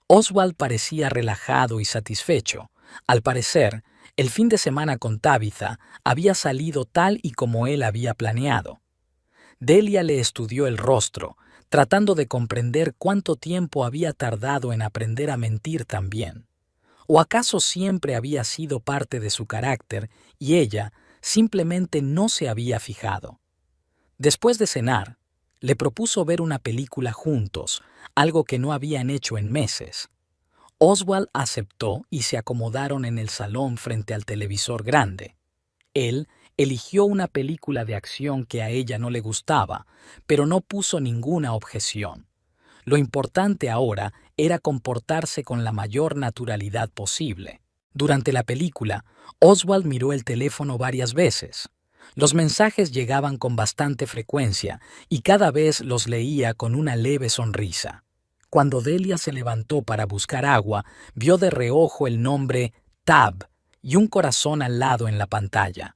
Oswald parecía relajado y satisfecho. Al parecer, el fin de semana con Tabitha había salido tal y como él había planeado. Delia le estudió el rostro, tratando de comprender cuánto tiempo había tardado en aprender a mentir también. ¿O acaso siempre había sido parte de su carácter y ella simplemente no se había fijado? Después de cenar, le propuso ver una película juntos, algo que no habían hecho en meses. Oswald aceptó y se acomodaron en el salón frente al televisor grande. Él eligió una película de acción que a ella no le gustaba, pero no puso ninguna objeción. Lo importante ahora era comportarse con la mayor naturalidad posible. Durante la película, Oswald miró el teléfono varias veces. Los mensajes llegaban con bastante frecuencia y cada vez los leía con una leve sonrisa. Cuando Delia se levantó para buscar agua, vio de reojo el nombre Tab y un corazón al lado en la pantalla.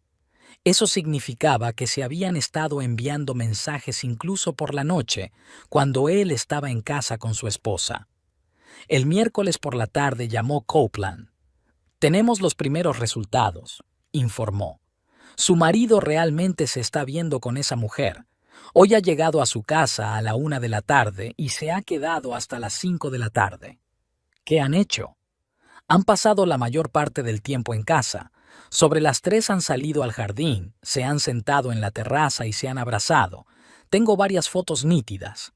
Eso significaba que se habían estado enviando mensajes incluso por la noche, cuando él estaba en casa con su esposa. El miércoles por la tarde llamó Copeland. «Tenemos los primeros resultados», informó. «Su marido realmente se está viendo con esa mujer. Hoy ha llegado a su casa a la 1 de la tarde y se ha quedado hasta las 5 de la tarde». «¿Qué han hecho?» «Han pasado la mayor parte del tiempo en casa. Sobre las 3 han salido al jardín, se han sentado en la terraza y se han abrazado. Tengo varias fotos nítidas.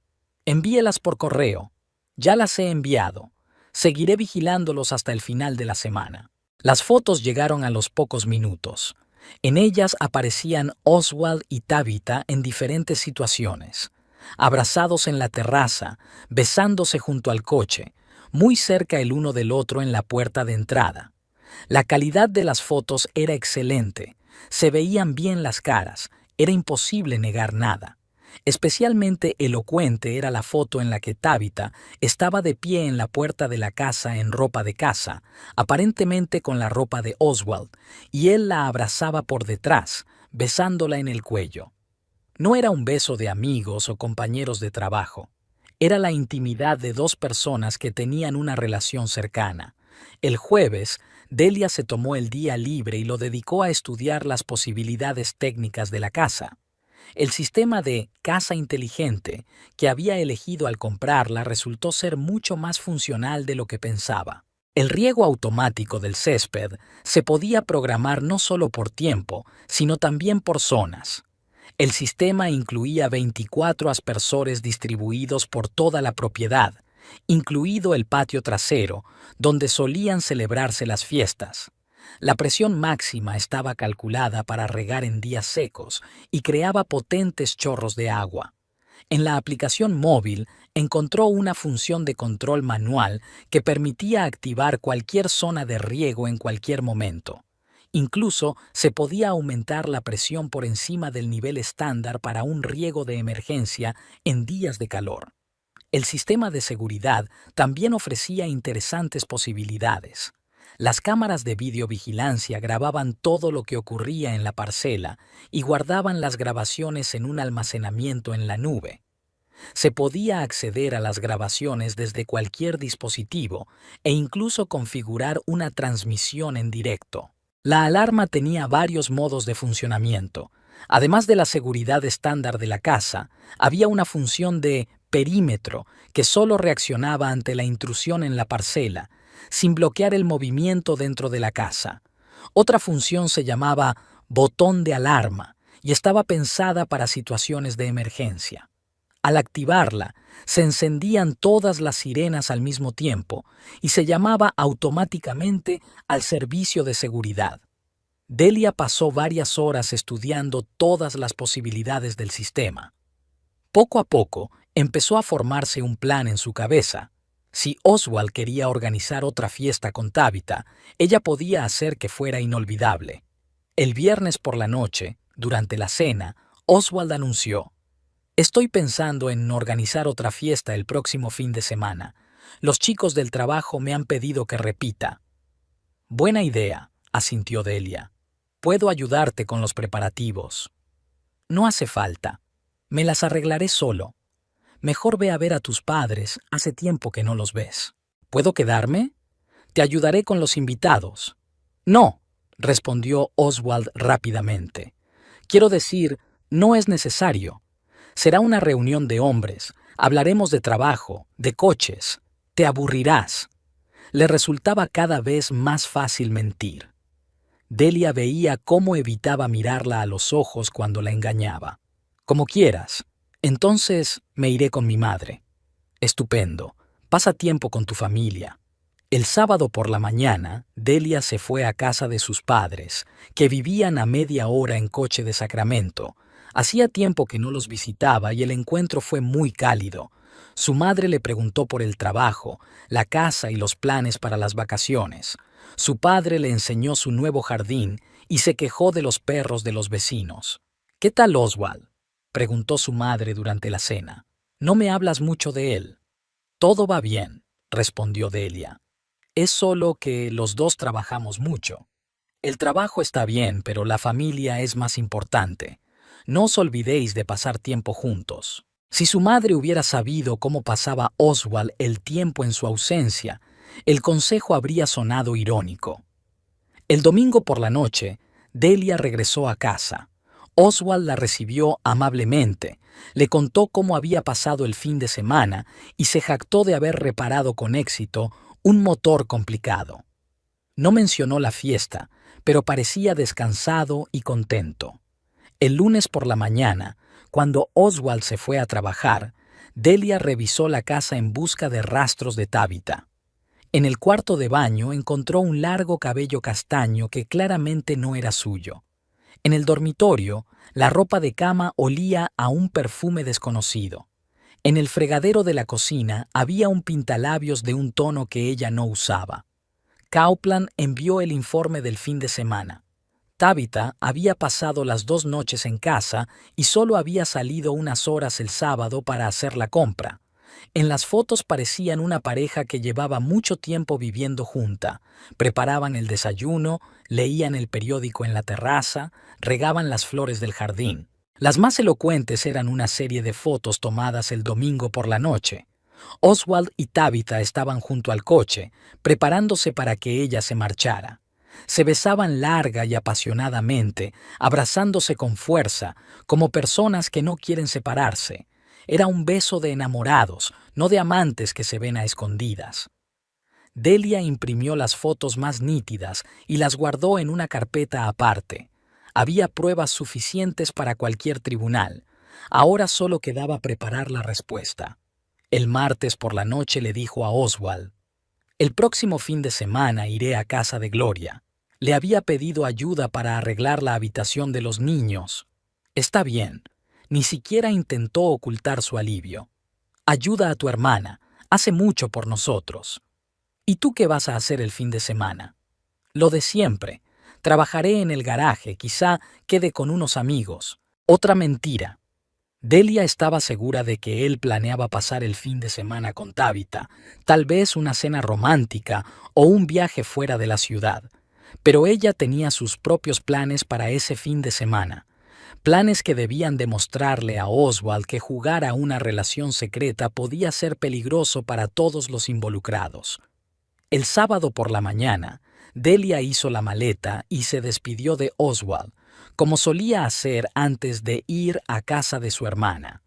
Envíelas por correo. Ya las he enviado. Seguiré vigilándolos hasta el final de la semana». Las fotos llegaron a los pocos minutos. En ellas aparecían Oswald y Tabitha en diferentes situaciones. Abrazados en la terraza, besándose junto al coche, muy cerca el uno del otro en la puerta de entrada. La calidad de las fotos era excelente. Se veían bien las caras. Era imposible negar nada. Especialmente elocuente era la foto en la que Tabitha estaba de pie en la puerta de la casa en ropa de casa, aparentemente con la ropa de Oswald, y él la abrazaba por detrás, besándola en el cuello. No era un beso de amigos o compañeros de trabajo. Era la intimidad de dos personas que tenían una relación cercana. El jueves, Delia se tomó el día libre y lo dedicó a estudiar las posibilidades técnicas de la casa. El sistema de casa inteligente que había elegido al comprarla resultó ser mucho más funcional de lo que pensaba. El riego automático del césped se podía programar no solo por tiempo, sino también por zonas. El sistema incluía 24 aspersores distribuidos por toda la propiedad, incluido el patio trasero, donde solían celebrarse las fiestas. La presión máxima estaba calculada para regar en días secos y creaba potentes chorros de agua. En la aplicación móvil encontró una función de control manual que permitía activar cualquier zona de riego en cualquier momento. Incluso se podía aumentar la presión por encima del nivel estándar para un riego de emergencia en días de calor. El sistema de seguridad también ofrecía interesantes posibilidades. Las cámaras de videovigilancia grababan todo lo que ocurría en la parcela y guardaban las grabaciones en un almacenamiento en la nube. Se podía acceder a las grabaciones desde cualquier dispositivo e incluso configurar una transmisión en directo. La alarma tenía varios modos de funcionamiento. Además de la seguridad estándar de la casa, había una función de perímetro que solo reaccionaba ante la intrusión en la parcela, sin bloquear el movimiento dentro de la casa. Otra función se llamaba botón de alarma y estaba pensada para situaciones de emergencia. Al activarla, se encendían todas las sirenas al mismo tiempo y se llamaba automáticamente al servicio de seguridad. Delia pasó varias horas estudiando todas las posibilidades del sistema. Poco a poco empezó a formarse un plan en su cabeza. Si Oswald quería organizar otra fiesta con Tabitha, ella podía hacer que fuera inolvidable. El viernes por la noche, durante la cena, Oswald anunció: «Estoy pensando en organizar otra fiesta el próximo fin de semana. Los chicos del trabajo me han pedido que repita». «Buena idea», asintió Delia. «Puedo ayudarte con los preparativos». «No hace falta. Me las arreglaré solo. Mejor ve a ver a tus padres, hace tiempo que no los ves». «¿Puedo quedarme? Te ayudaré con los invitados». «No», respondió Oswald rápidamente. «Quiero decir, no es necesario. Será una reunión de hombres. Hablaremos de trabajo, de coches. Te aburrirás». Le resultaba cada vez más fácil mentir. Delia veía cómo evitaba mirarla a los ojos cuando la engañaba. «Como quieras. Entonces me iré con mi madre». «Estupendo. Pasa tiempo con tu familia». El sábado por la mañana, Delia se fue a casa de sus padres, que vivían a media hora en coche de Sacramento. Hacía tiempo que no los visitaba y el encuentro fue muy cálido. Su madre le preguntó por el trabajo, la casa y los planes para las vacaciones. Su padre le enseñó su nuevo jardín y se quejó de los perros de los vecinos. «¿Qué tal Oswald?», preguntó su madre durante la cena. «No me hablas mucho de él». «Todo va bien», respondió Delia. «Es solo que los dos trabajamos mucho. El trabajo está bien, pero la familia es más importante. No os olvidéis de pasar tiempo juntos». Si su madre hubiera sabido cómo pasaba Oswald el tiempo en su ausencia, el consejo habría sonado irónico. El domingo por la noche, Delia regresó a casa. Oswald la recibió amablemente, le contó cómo había pasado el fin de semana y se jactó de haber reparado con éxito un motor complicado. No mencionó la fiesta, pero parecía descansado y contento. El lunes por la mañana, cuando Oswald se fue a trabajar, Delia revisó la casa en busca de rastros de Tabitha. En el cuarto de baño encontró un largo cabello castaño que claramente no era suyo. En el dormitorio, la ropa de cama olía a un perfume desconocido. En el fregadero de la cocina había un pintalabios de un tono que ella no usaba. Kaupland envió el informe del fin de semana. Tabitha había pasado las 2 noches en casa y solo había salido unas horas el sábado para hacer la compra. En las fotos parecían una pareja que llevaba mucho tiempo viviendo junta. Preparaban el desayuno, leían el periódico en la terraza, regaban las flores del jardín. Las más elocuentes eran una serie de fotos tomadas el domingo por la noche. Oswald y Tabitha estaban junto al coche, preparándose para que ella se marchara. Se besaban larga y apasionadamente, abrazándose con fuerza, como personas que no quieren separarse. Era un beso de enamorados, no de amantes que se ven a escondidas. Delia imprimió las fotos más nítidas y las guardó en una carpeta aparte. Había pruebas suficientes para cualquier tribunal. Ahora solo quedaba preparar la respuesta. El martes por la noche le dijo a Oswald: «El próximo fin de semana iré a casa de Gloria. Le había pedido ayuda para arreglar la habitación de los niños». «Está bien». Ni siquiera intentó ocultar su alivio. «Ayuda a tu hermana. Hace mucho por nosotros». «¿Y tú qué vas a hacer el fin de semana?» «Lo de siempre. Trabajaré en el garaje, quizá quede con unos amigos». Otra mentira. Delia estaba segura de que él planeaba pasar el fin de semana con Tabitha, tal vez una cena romántica o un viaje fuera de la ciudad. Pero ella tenía sus propios planes para ese fin de semana. Planes que debían demostrarle a Oswald que jugar a una relación secreta podía ser peligroso para todos los involucrados. El sábado por la mañana, Delia hizo la maleta y se despidió de Oswald, como solía hacer antes de ir a casa de su hermana.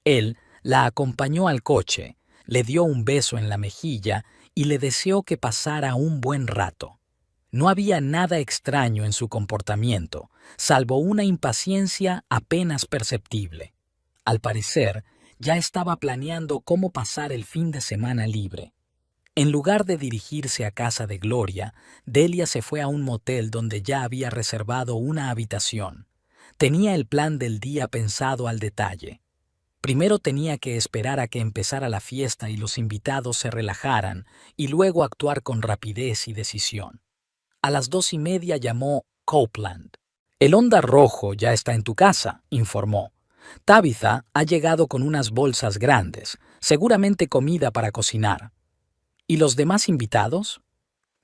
Él la acompañó al coche, le dio un beso en la mejilla y le deseó que pasara un buen rato. No había nada extraño en su comportamiento, salvo una impaciencia apenas perceptible. Al parecer, ya estaba planeando cómo pasar el fin de semana libre. En lugar de dirigirse a casa de Gloria, Delia se fue a un motel donde ya había reservado una habitación. Tenía el plan del día pensado al detalle. Primero tenía que esperar a que empezara la fiesta y los invitados se relajaran, y luego actuar con rapidez y decisión. A las 2:30 llamó Copeland. «El Honda Rojo ya está en tu casa», informó. «Tabitha ha llegado con unas bolsas grandes, seguramente comida para cocinar». «¿Y los demás invitados?»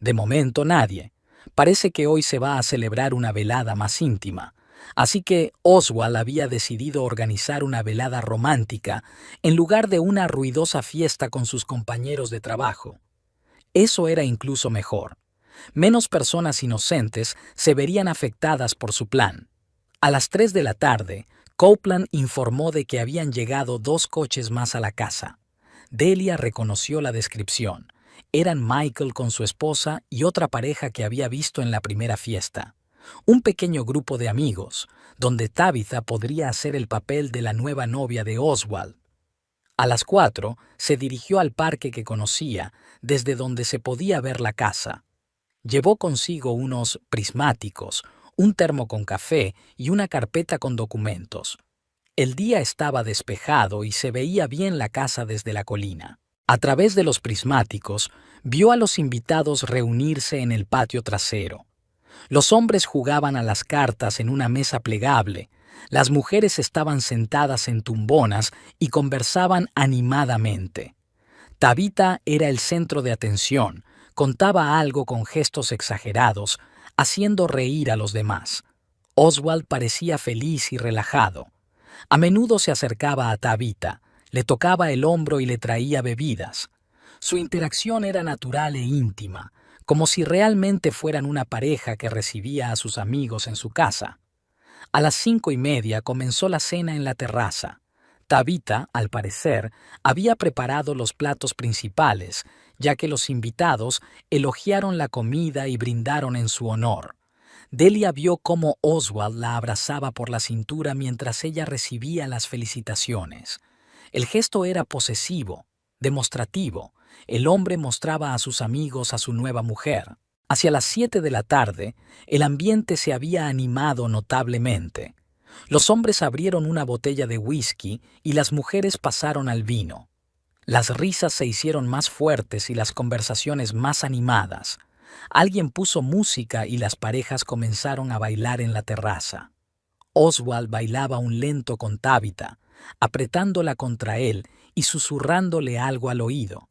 «De momento nadie. Parece que hoy se va a celebrar una velada más íntima. Así que Oswald había decidido organizar una velada romántica en lugar de una ruidosa fiesta con sus compañeros de trabajo. Eso era incluso mejor. Menos personas inocentes se verían afectadas por su plan. A las 3 de la tarde, Copeland informó de que habían llegado 2 coches más a la casa. Delia reconoció la descripción. Eran Michael con su esposa y otra pareja que había visto en la primera fiesta. Un pequeño grupo de amigos, donde Tabitha podría hacer el papel de la nueva novia de Oswald. A las 4 se dirigió al parque que conocía, desde donde se podía ver la casa. Llevó consigo unos prismáticos, un termo con café y una carpeta con documentos. El día estaba despejado y se veía bien la casa desde la colina. A través de los prismáticos, vio a los invitados reunirse en el patio trasero. Los hombres jugaban a las cartas en una mesa plegable, las mujeres estaban sentadas en tumbonas y conversaban animadamente. Tabitha era el centro de atención, contaba algo con gestos exagerados, haciendo reír a los demás. Oswald parecía feliz y relajado. A menudo se acercaba a Tabitha, le tocaba el hombro y le traía bebidas. Su interacción era natural e íntima, como si realmente fueran una pareja que recibía a sus amigos en su casa. A las 5:30 comenzó la cena en la terraza. Tabitha, al parecer, había preparado los platos principales, ya que los invitados elogiaron la comida y brindaron en su honor. Delia vio cómo Oswald la abrazaba por la cintura mientras ella recibía las felicitaciones. El gesto era posesivo, demostrativo. El hombre mostraba a sus amigos a su nueva mujer. Hacia las 7 de la tarde, el ambiente se había animado notablemente. Los hombres abrieron una botella de whisky y las mujeres pasaron al vino. Las risas se hicieron más fuertes y las conversaciones más animadas. Alguien puso música y las parejas comenzaron a bailar en la terraza. Oswald bailaba un lento con Tabitha, apretándola contra él y susurrándole algo al oído.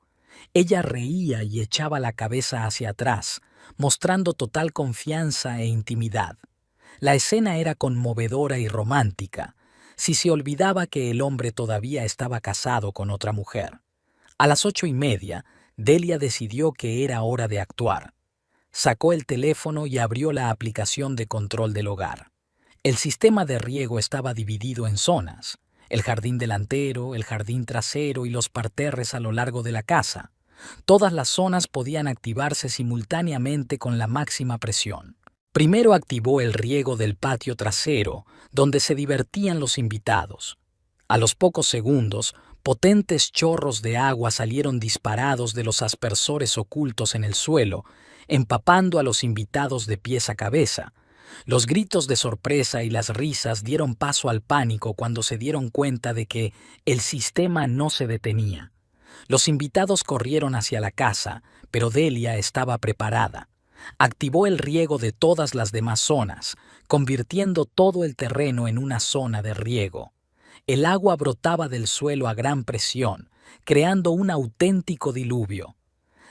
Ella reía y echaba la cabeza hacia atrás, mostrando total confianza e intimidad. La escena era conmovedora y romántica, si se olvidaba que el hombre todavía estaba casado con otra mujer. A las 8:30, Delia decidió que era hora de actuar. Sacó el teléfono y abrió la aplicación de control del hogar. El sistema de riego estaba dividido en zonas: el jardín delantero, el jardín trasero y los parterres a lo largo de la casa. Todas las zonas podían activarse simultáneamente con la máxima presión. Primero activó el riego del patio trasero, donde se divertían los invitados. A los pocos segundos, potentes chorros de agua salieron disparados de los aspersores ocultos en el suelo, empapando a los invitados de pies a cabeza. Los gritos de sorpresa y las risas dieron paso al pánico cuando se dieron cuenta de que el sistema no se detenía. Los invitados corrieron hacia la casa, pero Delia estaba preparada. Activó el riego de todas las demás zonas, convirtiendo todo el terreno en una zona de riego. El agua brotaba del suelo a gran presión, creando un auténtico diluvio.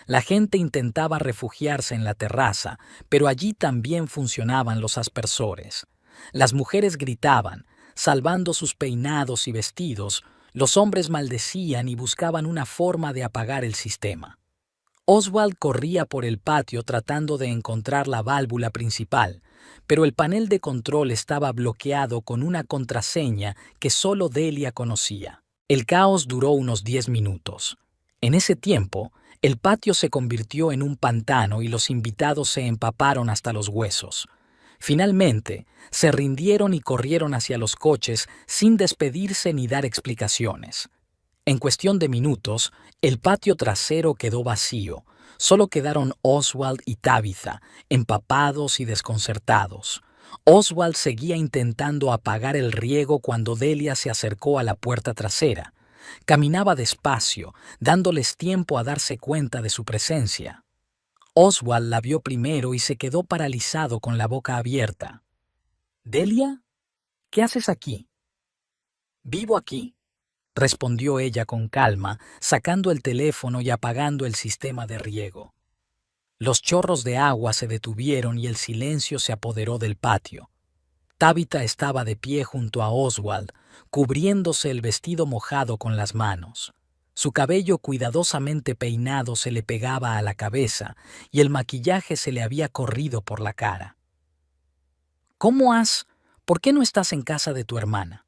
La gente intentaba refugiarse en la terraza, pero allí también funcionaban los aspersores. Las mujeres gritaban, salvando sus peinados y vestidos, los hombres maldecían y buscaban una forma de apagar el sistema. Oswald corría por el patio tratando de encontrar la válvula principal, pero el panel de control estaba bloqueado con una contraseña que solo Delia conocía. El caos duró unos 10 minutos. En ese tiempo, el patio se convirtió en un pantano y los invitados se empaparon hasta los huesos. Finalmente, se rindieron y corrieron hacia los coches sin despedirse ni dar explicaciones. En cuestión de minutos, el patio trasero quedó vacío. Solo quedaron Oswald y Tabitha, empapados y desconcertados. Oswald seguía intentando apagar el riego cuando Delia se acercó a la puerta trasera. Caminaba despacio, dándoles tiempo a darse cuenta de su presencia. Oswald la vio primero y se quedó paralizado con la boca abierta. «¿Delia? ¿Qué haces aquí?» «Vivo aquí», respondió ella con calma, sacando el teléfono y apagando el sistema de riego. Los chorros de agua se detuvieron y el silencio se apoderó del patio. Tabitha estaba de pie junto a Oswald, cubriéndose el vestido mojado con las manos. Su cabello cuidadosamente peinado se le pegaba a la cabeza y el maquillaje se le había corrido por la cara. «¿Cómo has? ¿Por qué no estás en casa de tu hermana?»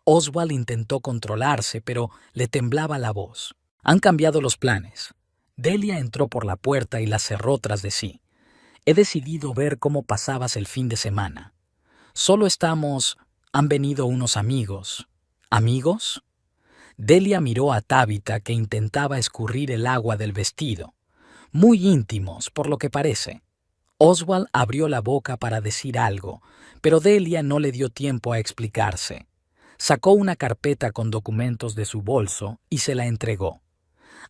Oswald intentó controlarse, pero le temblaba la voz. «Han cambiado los planes». Delia entró por la puerta y la cerró tras de sí. «He decidido ver cómo pasabas el fin de semana. Solo estamos... Han venido unos amigos». «¿Amigos?» Delia miró a Tabitha, que intentaba escurrir el agua del vestido. «Muy íntimos, por lo que parece». Oswald abrió la boca para decir algo, pero Delia no le dio tiempo a explicarse. Sacó una carpeta con documentos de su bolso y se la entregó.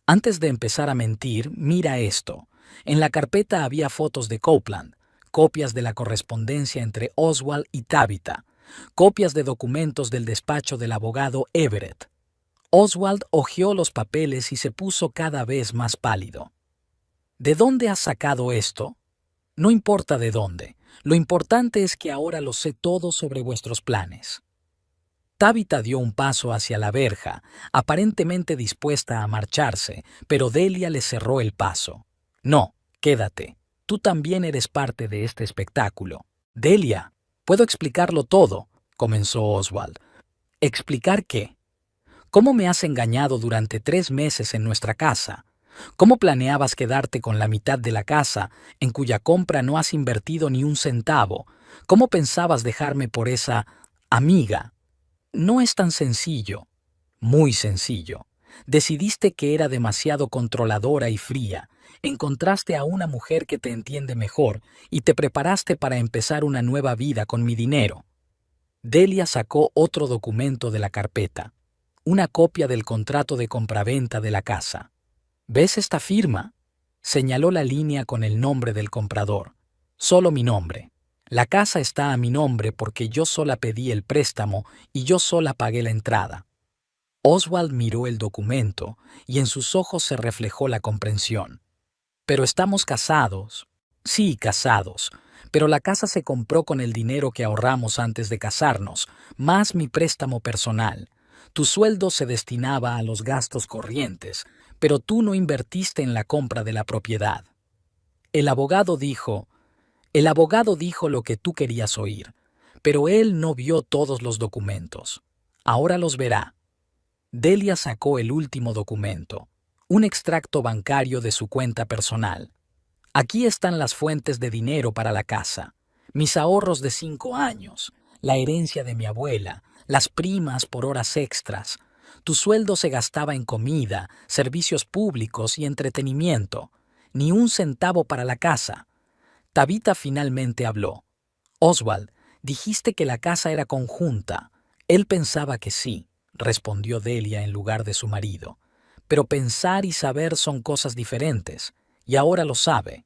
«Antes de empezar a mentir, mira esto. En la carpeta había fotos de Copeland, copias de la correspondencia entre Oswald y Tabitha, copias de documentos del despacho del abogado Everett». Oswald hojeó los papeles y se puso cada vez más pálido. «¿De dónde has sacado esto?» «No importa de dónde. Lo importante es que ahora lo sé todo sobre vuestros planes». Tabitha dio un paso hacia la verja, aparentemente dispuesta a marcharse, pero Delia le cerró el paso. «No, quédate. Tú también eres parte de este espectáculo». «Delia, puedo explicarlo todo», comenzó Oswald. «¿Explicar qué?» «¿Cómo me has engañado durante 3 meses en nuestra casa? ¿Cómo planeabas quedarte con la mitad de la casa, en cuya compra no has invertido ni un centavo? ¿Cómo pensabas dejarme por esa amiga?» «No es tan sencillo». «Muy sencillo. Decidiste que era demasiado controladora y fría. Encontraste a una mujer que te entiende mejor y te preparaste para empezar una nueva vida con mi dinero». Delia sacó otro documento de la carpeta. Una copia del contrato de compraventa de la casa. «¿Ves esta firma?» Señaló la línea con el nombre del comprador. «Solo mi nombre. La casa está a mi nombre porque yo sola pedí el préstamo y yo sola pagué la entrada». Oswald miró el documento y en sus ojos se reflejó la comprensión. «Pero estamos casados». «Sí, casados. Pero la casa se compró con el dinero que ahorramos antes de casarnos, más mi préstamo personal. Tu sueldo se destinaba a los gastos corrientes, pero tú no invertiste en la compra de la propiedad». El abogado dijo lo que tú querías oír, pero él no vio todos los documentos. Ahora los verá. Delia sacó el último documento, un extracto bancario de su cuenta personal. «Aquí están las fuentes de dinero para la casa, mis ahorros de 5 años, la herencia de mi abuela, las primas por horas extras. Tu sueldo se gastaba en comida, servicios públicos y entretenimiento. Ni un centavo para la casa». Tabitha finalmente habló. «Oswald, dijiste que la casa era conjunta». «Él pensaba que sí», respondió Delia en lugar de su marido. «Pero pensar y saber son cosas diferentes, y ahora lo sabe».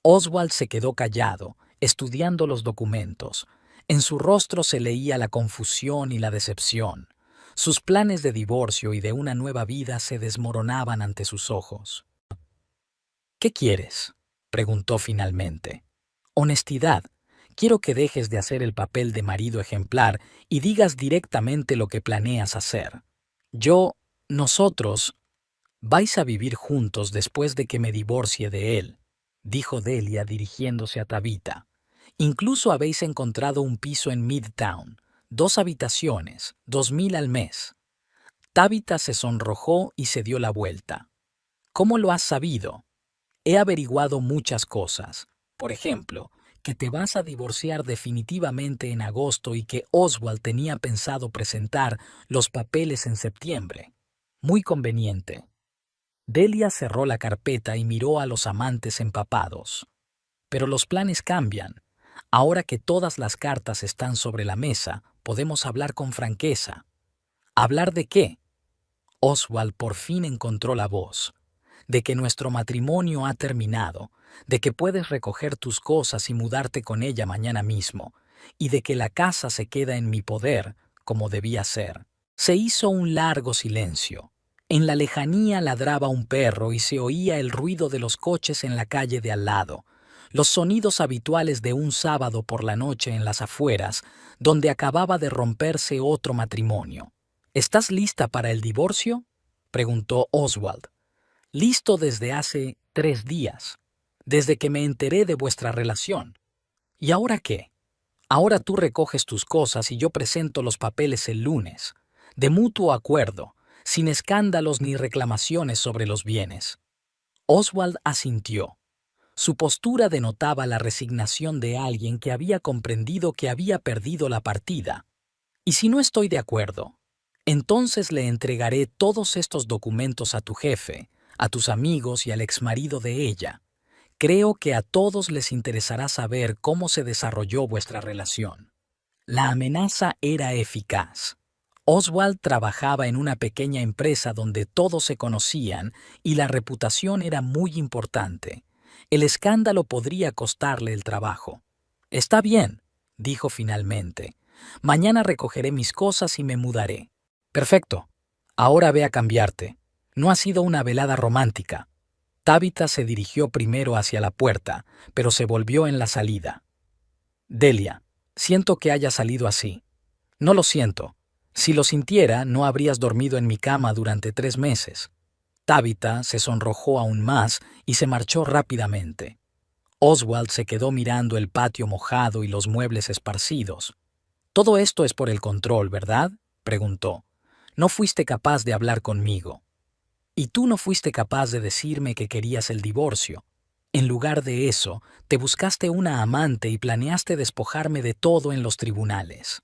Oswald se quedó callado, estudiando los documentos. En su rostro se leía la confusión y la decepción. Sus planes de divorcio y de una nueva vida se desmoronaban ante sus ojos. «¿Qué quieres?», preguntó finalmente. «Honestidad. Quiero que dejes de hacer el papel de marido ejemplar y digas directamente lo que planeas hacer. Nosotros, vais a vivir juntos después de que me divorcie de él, dijo Delia dirigiéndose a Tabitha. Incluso habéis encontrado un piso en Midtown, 2 habitaciones, 2.000 al mes. Tabitha se sonrojó y se dio la vuelta. ¿Cómo lo has sabido? He averiguado muchas cosas. Por ejemplo, que te vas a divorciar definitivamente en agosto y que Oswald tenía pensado presentar los papeles en septiembre. Muy conveniente. Delia cerró la carpeta y miró a los amantes empapados. Pero los planes cambian. Ahora que todas las cartas están sobre la mesa, podemos hablar con franqueza. ¿Hablar de qué? Oswald por fin encontró la voz. De que nuestro matrimonio ha terminado, de que puedes recoger tus cosas y mudarte con ella mañana mismo, y de que la casa se queda en mi poder, como debía ser. Se hizo un largo silencio. En la lejanía ladraba un perro y se oía el ruido de los coches en la calle de al lado, los sonidos habituales de un sábado por la noche en las afueras, donde acababa de romperse otro matrimonio. ¿Estás lista para el divorcio?, preguntó Oswald. Listo desde hace 3 días, desde que me enteré de vuestra relación. ¿Y ahora qué? Ahora tú recoges tus cosas y yo presento los papeles el lunes, de mutuo acuerdo, sin escándalos ni reclamaciones sobre los bienes. Oswald asintió. Su postura denotaba la resignación de alguien que había comprendido que había perdido la partida. ¿Y si no estoy de acuerdo? Entonces le entregaré todos estos documentos a tu jefe, a tus amigos y al exmarido de ella. Creo que a todos les interesará saber cómo se desarrolló vuestra relación. La amenaza era eficaz. Oswald trabajaba en una pequeña empresa donde todos se conocían y la reputación era muy importante. El escándalo podría costarle el trabajo. Está bien, dijo finalmente. Mañana recogeré mis cosas y me mudaré. Perfecto. Ahora ve a cambiarte. No ha sido una velada romántica. Tabitha se dirigió primero hacia la puerta, pero se volvió en la salida. Delia, siento que haya salido así. No lo siento. Si lo sintiera, no habrías dormido en mi cama durante 3 meses. Tabitha se sonrojó aún más y se marchó rápidamente. Oswald se quedó mirando el patio mojado y los muebles esparcidos. «Todo esto es por el control, ¿verdad?», preguntó. «No fuiste capaz de hablar conmigo. Y tú no fuiste capaz de decirme que querías el divorcio. En lugar de eso, te buscaste una amante y planeaste despojarme de todo en los tribunales».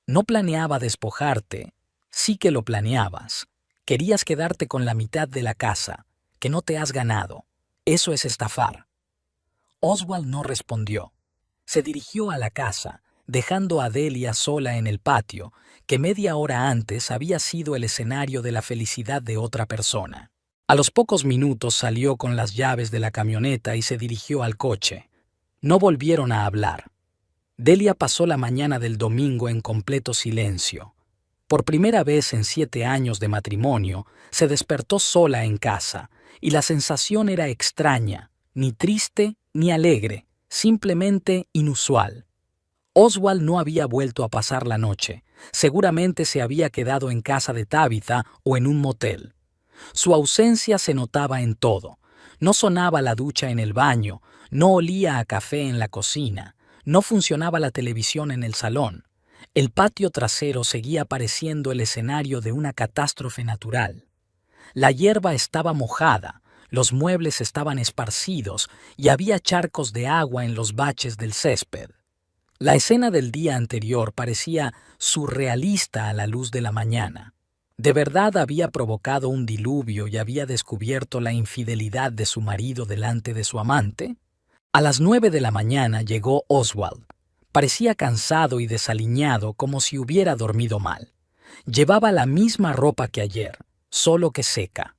«No planeaba despojarte. Sí que lo planeabas. Querías quedarte con la mitad de la casa, que no te has ganado. Eso es estafar». Oswald no respondió. Se dirigió a la casa, dejando a Delia sola en el patio, que media hora antes había sido el escenario de la felicidad de otra persona. A los pocos minutos salió con las llaves de la camioneta y se dirigió al coche. No volvieron a hablar. Delia pasó la mañana del domingo en completo silencio. Por primera vez en 7 años de matrimonio, se despertó sola en casa, y la sensación era extraña, ni triste ni alegre, simplemente inusual. Oswald no había vuelto a pasar la noche. Seguramente se había quedado en casa de Tabitha o en un motel. Su ausencia se notaba en todo. No sonaba la ducha en el baño, no olía a café en la cocina, no funcionaba la televisión en el salón. El patio trasero seguía pareciendo el escenario de una catástrofe natural. La hierba estaba mojada, los muebles estaban esparcidos y había charcos de agua en los baches del césped. La escena del día anterior parecía surrealista a la luz de la mañana. ¿De verdad había provocado un diluvio y había descubierto la infidelidad de su marido delante de su amante? A las 9 de la mañana llegó Oswald. Parecía cansado y desaliñado, como si hubiera dormido mal. Llevaba la misma ropa que ayer, solo que seca.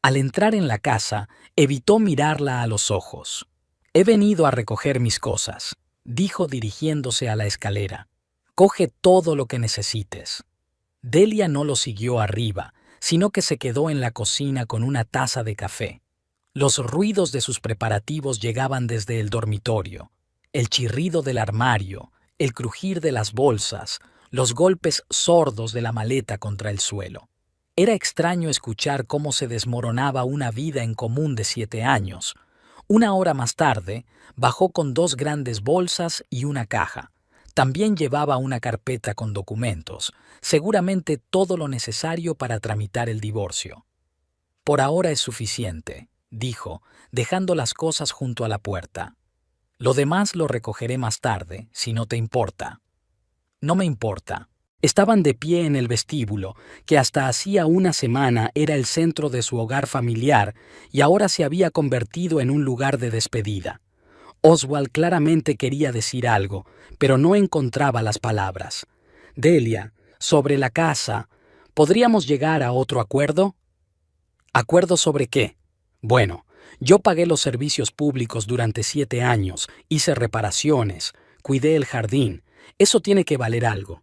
Al entrar en la casa, evitó mirarla a los ojos. «He venido a recoger mis cosas», dijo dirigiéndose a la escalera. «Coge todo lo que necesites». Delia no lo siguió arriba, sino que se quedó en la cocina con una taza de café. Los ruidos de sus preparativos llegaban desde el dormitorio. El chirrido del armario, el crujir de las bolsas, los golpes sordos de la maleta contra el suelo. Era extraño escuchar cómo se desmoronaba una vida en común de 7 años. Una hora más tarde, bajó con 2 grandes bolsas y una caja. También llevaba una carpeta con documentos, seguramente todo lo necesario para tramitar el divorcio. Por ahora es suficiente, dijo, dejando las cosas junto a la puerta. Lo demás lo recogeré más tarde, si no te importa. No me importa. Estaban de pie en el vestíbulo, que hasta hacía una semana era el centro de su hogar familiar y ahora se había convertido en un lugar de despedida. Oswald claramente quería decir algo, pero no encontraba las palabras. Delia, sobre la casa, ¿podríamos llegar a otro acuerdo? ¿Acuerdo sobre qué? Bueno, yo pagué los servicios públicos durante 7 años, hice reparaciones, cuidé el jardín. Eso tiene que valer algo.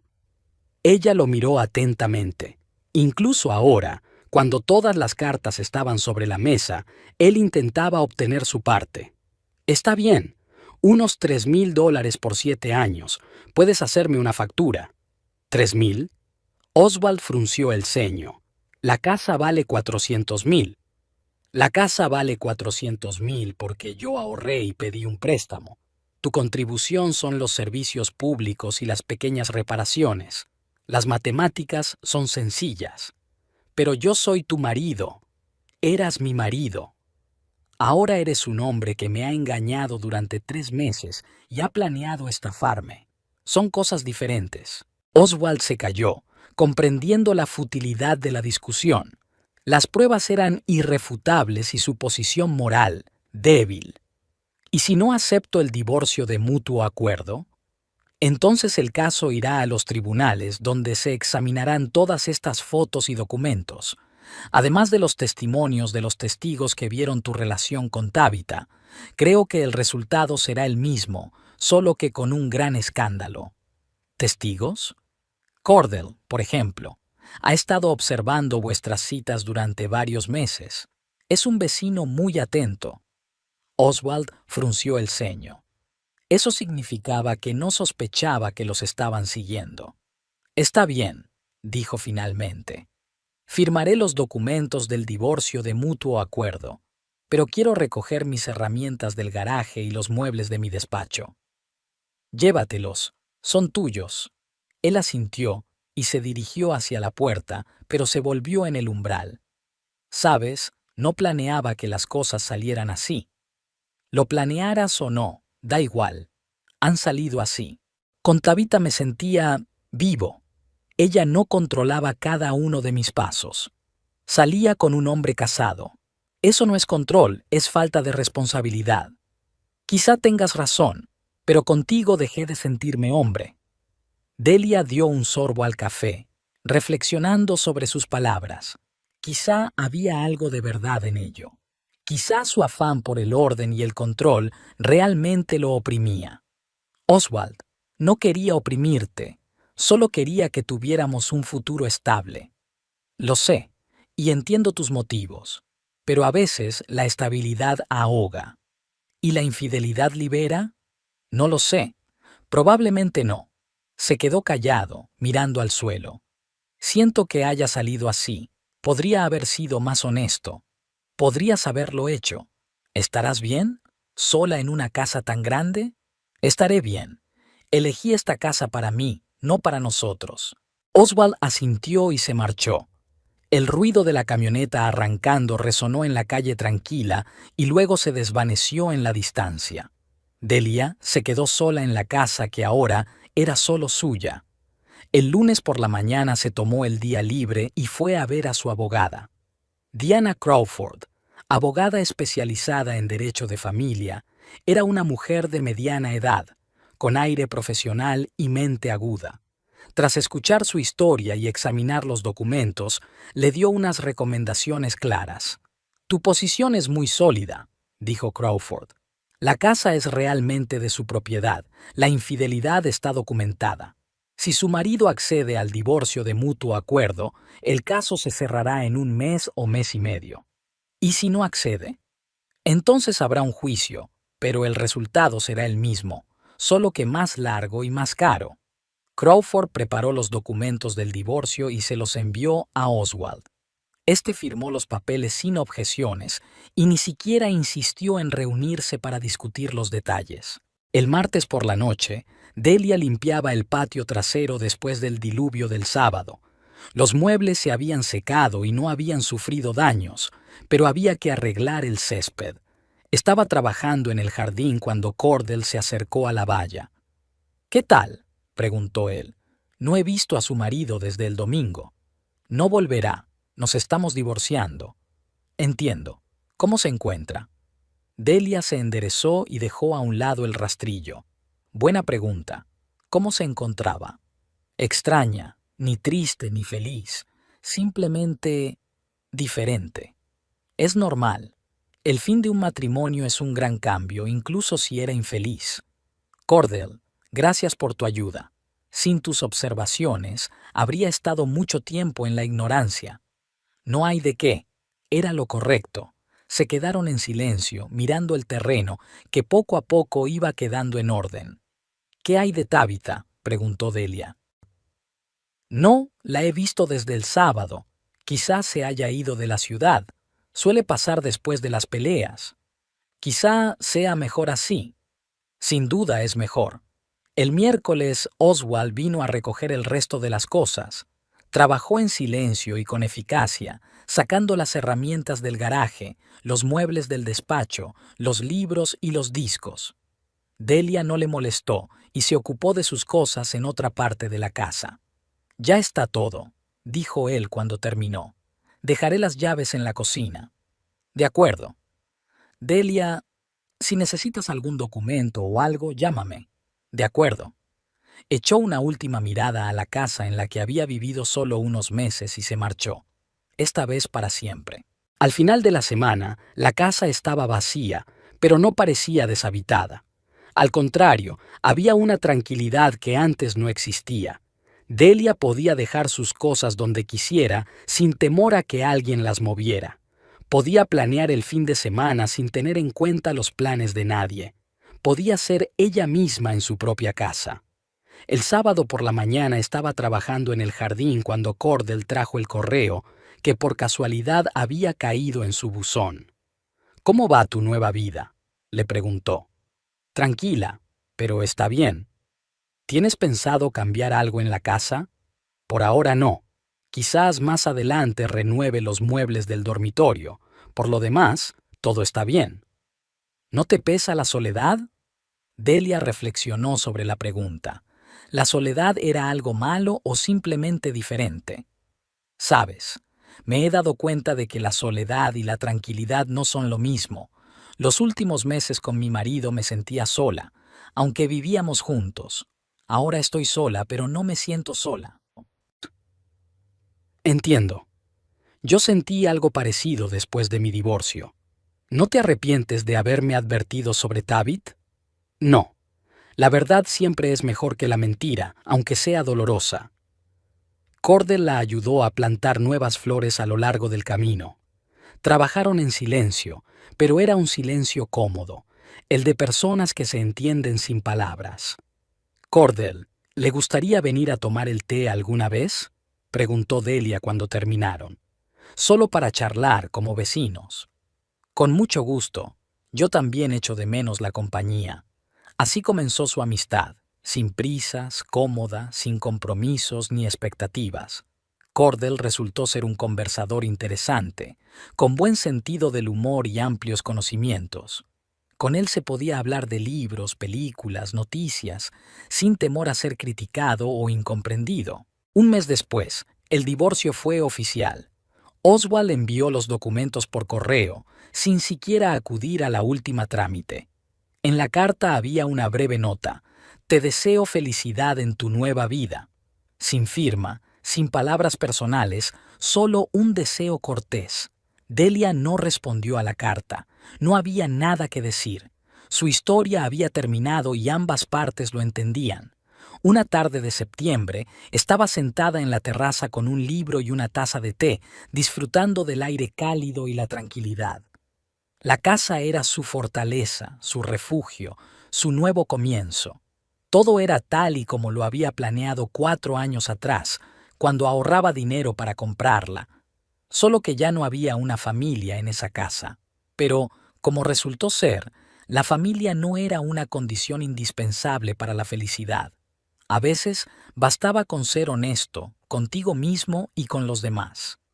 Ella lo miró atentamente. Incluso ahora, cuando todas las cartas estaban sobre la mesa, él intentaba obtener su parte. Está bien, unos $3,000 por 7 años. Puedes hacerme una factura. ¿3,000? Oswald frunció el ceño. La casa vale 400,000. La casa vale 400,000 porque yo ahorré y pedí un préstamo. Tu contribución son los servicios públicos y las pequeñas reparaciones. Las matemáticas son sencillas. Pero yo soy tu marido. Eras mi marido. Ahora eres un hombre que me ha engañado durante 3 meses y ha planeado estafarme. Son cosas diferentes. Oswald se calló, comprendiendo la futilidad de la discusión. Las pruebas eran irrefutables y su posición moral, débil. ¿Y si no acepto el divorcio de mutuo acuerdo? Entonces el caso irá a los tribunales, donde se examinarán todas estas fotos y documentos. Además de los testimonios de los testigos que vieron tu relación con Tabitha, creo que el resultado será el mismo, solo que con un gran escándalo. ¿Testigos? Cordell, por ejemplo, ha estado observando vuestras citas durante varios meses. Es un vecino muy atento. Oswald frunció el ceño. Eso significaba que no sospechaba que los estaban siguiendo. Está bien, dijo finalmente. Firmaré los documentos del divorcio de mutuo acuerdo, pero quiero recoger mis herramientas del garaje y los muebles de mi despacho. Llévatelos, son tuyos. Él asintió y se dirigió hacia la puerta, pero se volvió en el umbral. Sabes, no planeaba que las cosas salieran así. Lo planearas o no, da igual. Han salido así. Con Tabitha me sentía vivo. Ella no controlaba cada uno de mis pasos. Salía con un hombre casado. Eso no es control, es falta de responsabilidad. Quizá tengas razón, pero contigo dejé de sentirme hombre. Delia dio un sorbo al café, reflexionando sobre sus palabras. Quizá había algo de verdad en ello. Quizá su afán por el orden y el control realmente lo oprimía. Oswald, no quería oprimirte, solo quería que tuviéramos un futuro estable. Lo sé, y entiendo tus motivos, pero a veces la estabilidad ahoga. ¿Y la infidelidad libera? No lo sé, probablemente no. Se quedó callado, mirando al suelo. Siento que haya salido así. Podría haber sido más honesto. Podrías haberlo hecho. ¿Estarás bien? ¿Sola en una casa tan grande? Estaré bien. Elegí esta casa para mí, no para nosotros. Oswald asintió y se marchó. El ruido de la camioneta arrancando resonó en la calle tranquila y luego se desvaneció en la distancia. Delia se quedó sola en la casa que ahora era solo suya. El lunes por la mañana se tomó el día libre y fue a ver a su abogada. Diana Crawford, abogada especializada en derecho de familia, era una mujer de mediana edad, con aire profesional y mente aguda. Tras escuchar su historia y examinar los documentos, le dio unas recomendaciones claras. Tu posición es muy sólida, dijo Crawford. La casa es realmente de su propiedad, la infidelidad está documentada. Si su marido accede al divorcio de mutuo acuerdo, el caso se cerrará en un mes o mes y medio. ¿Y si no accede? Entonces habrá un juicio, pero el resultado será el mismo. solo que más largo y más caro. Crawford preparó los documentos del divorcio y se los envió a Oswald. Este firmó los papeles sin objeciones y ni siquiera insistió en reunirse para discutir los detalles. El martes por la noche, Delia limpiaba el patio trasero después del diluvio del sábado. Los muebles se habían secado y no habían sufrido daños, pero había que arreglar el césped. Estaba trabajando en el jardín cuando Cordell se acercó a la valla. «¿Qué tal?», preguntó él. «No he visto a su marido desde el domingo». «No volverá. Nos estamos divorciando». «Entiendo. ¿Cómo se encuentra?». Delia se enderezó y dejó a un lado el rastrillo. «Buena pregunta. ¿Cómo se encontraba?». «Extraña, ni triste ni feliz. Simplemente diferente. Es normal. El fin de un matrimonio es un gran cambio, incluso si era infeliz. Cordell, gracias por tu ayuda. Sin tus observaciones, habría estado mucho tiempo en la ignorancia». «No hay de qué. Era lo correcto». Se quedaron en silencio, mirando el terreno, que poco a poco iba quedando en orden. «¿Qué hay de Tabitha?», preguntó Delia. «No, la he visto desde el sábado. Quizás se haya ido de la ciudad. Suele pasar después de las peleas. Quizá sea mejor así». «Sin duda es mejor». El miércoles Oswald vino a recoger el resto de las cosas. Trabajó en silencio y con eficacia, sacando las herramientas del garaje, los muebles del despacho, los libros y los discos. Delia no le molestó y se ocupó de sus cosas en otra parte de la casa. «Ya está todo», dijo él cuando terminó. «Dejaré las llaves en la cocina». «De acuerdo». «Delia, si necesitas algún documento o algo, llámame». «De acuerdo». Echó una última mirada a la casa en la que había vivido solo unos meses y se marchó, esta vez para siempre. Al final de la semana, la casa estaba vacía, pero no parecía deshabitada. Al contrario, había una tranquilidad que antes no existía. Delia podía dejar sus cosas donde quisiera sin temor a que alguien las moviera. Podía planear el fin de semana sin tener en cuenta los planes de nadie. Podía ser ella misma en su propia casa. El sábado por la mañana estaba trabajando en el jardín cuando Cordell trajo el correo, que por casualidad había caído en su buzón. «¿Cómo va tu nueva vida?», le preguntó. «Tranquila, pero está bien». «¿Tienes pensado cambiar algo en la casa?». «Por ahora no. Quizás más adelante renueve los muebles del dormitorio. Por lo demás, todo está bien». «¿No te pesa la soledad?». Delia reflexionó sobre la pregunta. ¿La soledad era algo malo o simplemente diferente? «Sabes, me he dado cuenta de que la soledad y la tranquilidad no son lo mismo. Los últimos meses con mi marido me sentía sola, aunque vivíamos juntos. Ahora estoy sola, pero no me siento sola». «Entiendo. Yo sentí algo parecido después de mi divorcio. ¿No te arrepientes de haberme advertido sobre Tabitha?». «No. La verdad siempre es mejor que la mentira, aunque sea dolorosa». Cordell la ayudó a plantar nuevas flores a lo largo del camino. Trabajaron en silencio, pero era un silencio cómodo, el de personas que se entienden sin palabras. «Cordell, ¿le gustaría venir a tomar el té alguna vez?», preguntó Delia cuando terminaron. «Solo para charlar como vecinos». «Con mucho gusto. Yo también echo de menos la compañía». Así comenzó su amistad, sin prisas, cómoda, sin compromisos ni expectativas. Cordell resultó ser un conversador interesante, con buen sentido del humor y amplios conocimientos. Con él se podía hablar de libros, películas, noticias, sin temor a ser criticado o incomprendido. Un mes después, el divorcio fue oficial. Oswald envió los documentos por correo, sin siquiera acudir a la última trámite. En la carta había una breve nota: «Te deseo felicidad en tu nueva vida». Sin firma, sin palabras personales, solo un deseo cortés. Delia no respondió a la carta. No había nada que decir. Su historia había terminado y ambas partes lo entendían. Una tarde de septiembre, estaba sentada en la terraza con un libro y una taza de té, disfrutando del aire cálido y la tranquilidad. La casa era su fortaleza, su refugio, su nuevo comienzo. Todo era tal y como lo había planeado 4 años atrás, cuando ahorraba dinero para comprarla. Solo que ya no había una familia en esa casa. Pero, como resultó ser, la familia no era una condición indispensable para la felicidad. A veces bastaba con ser honesto, contigo mismo y con los demás.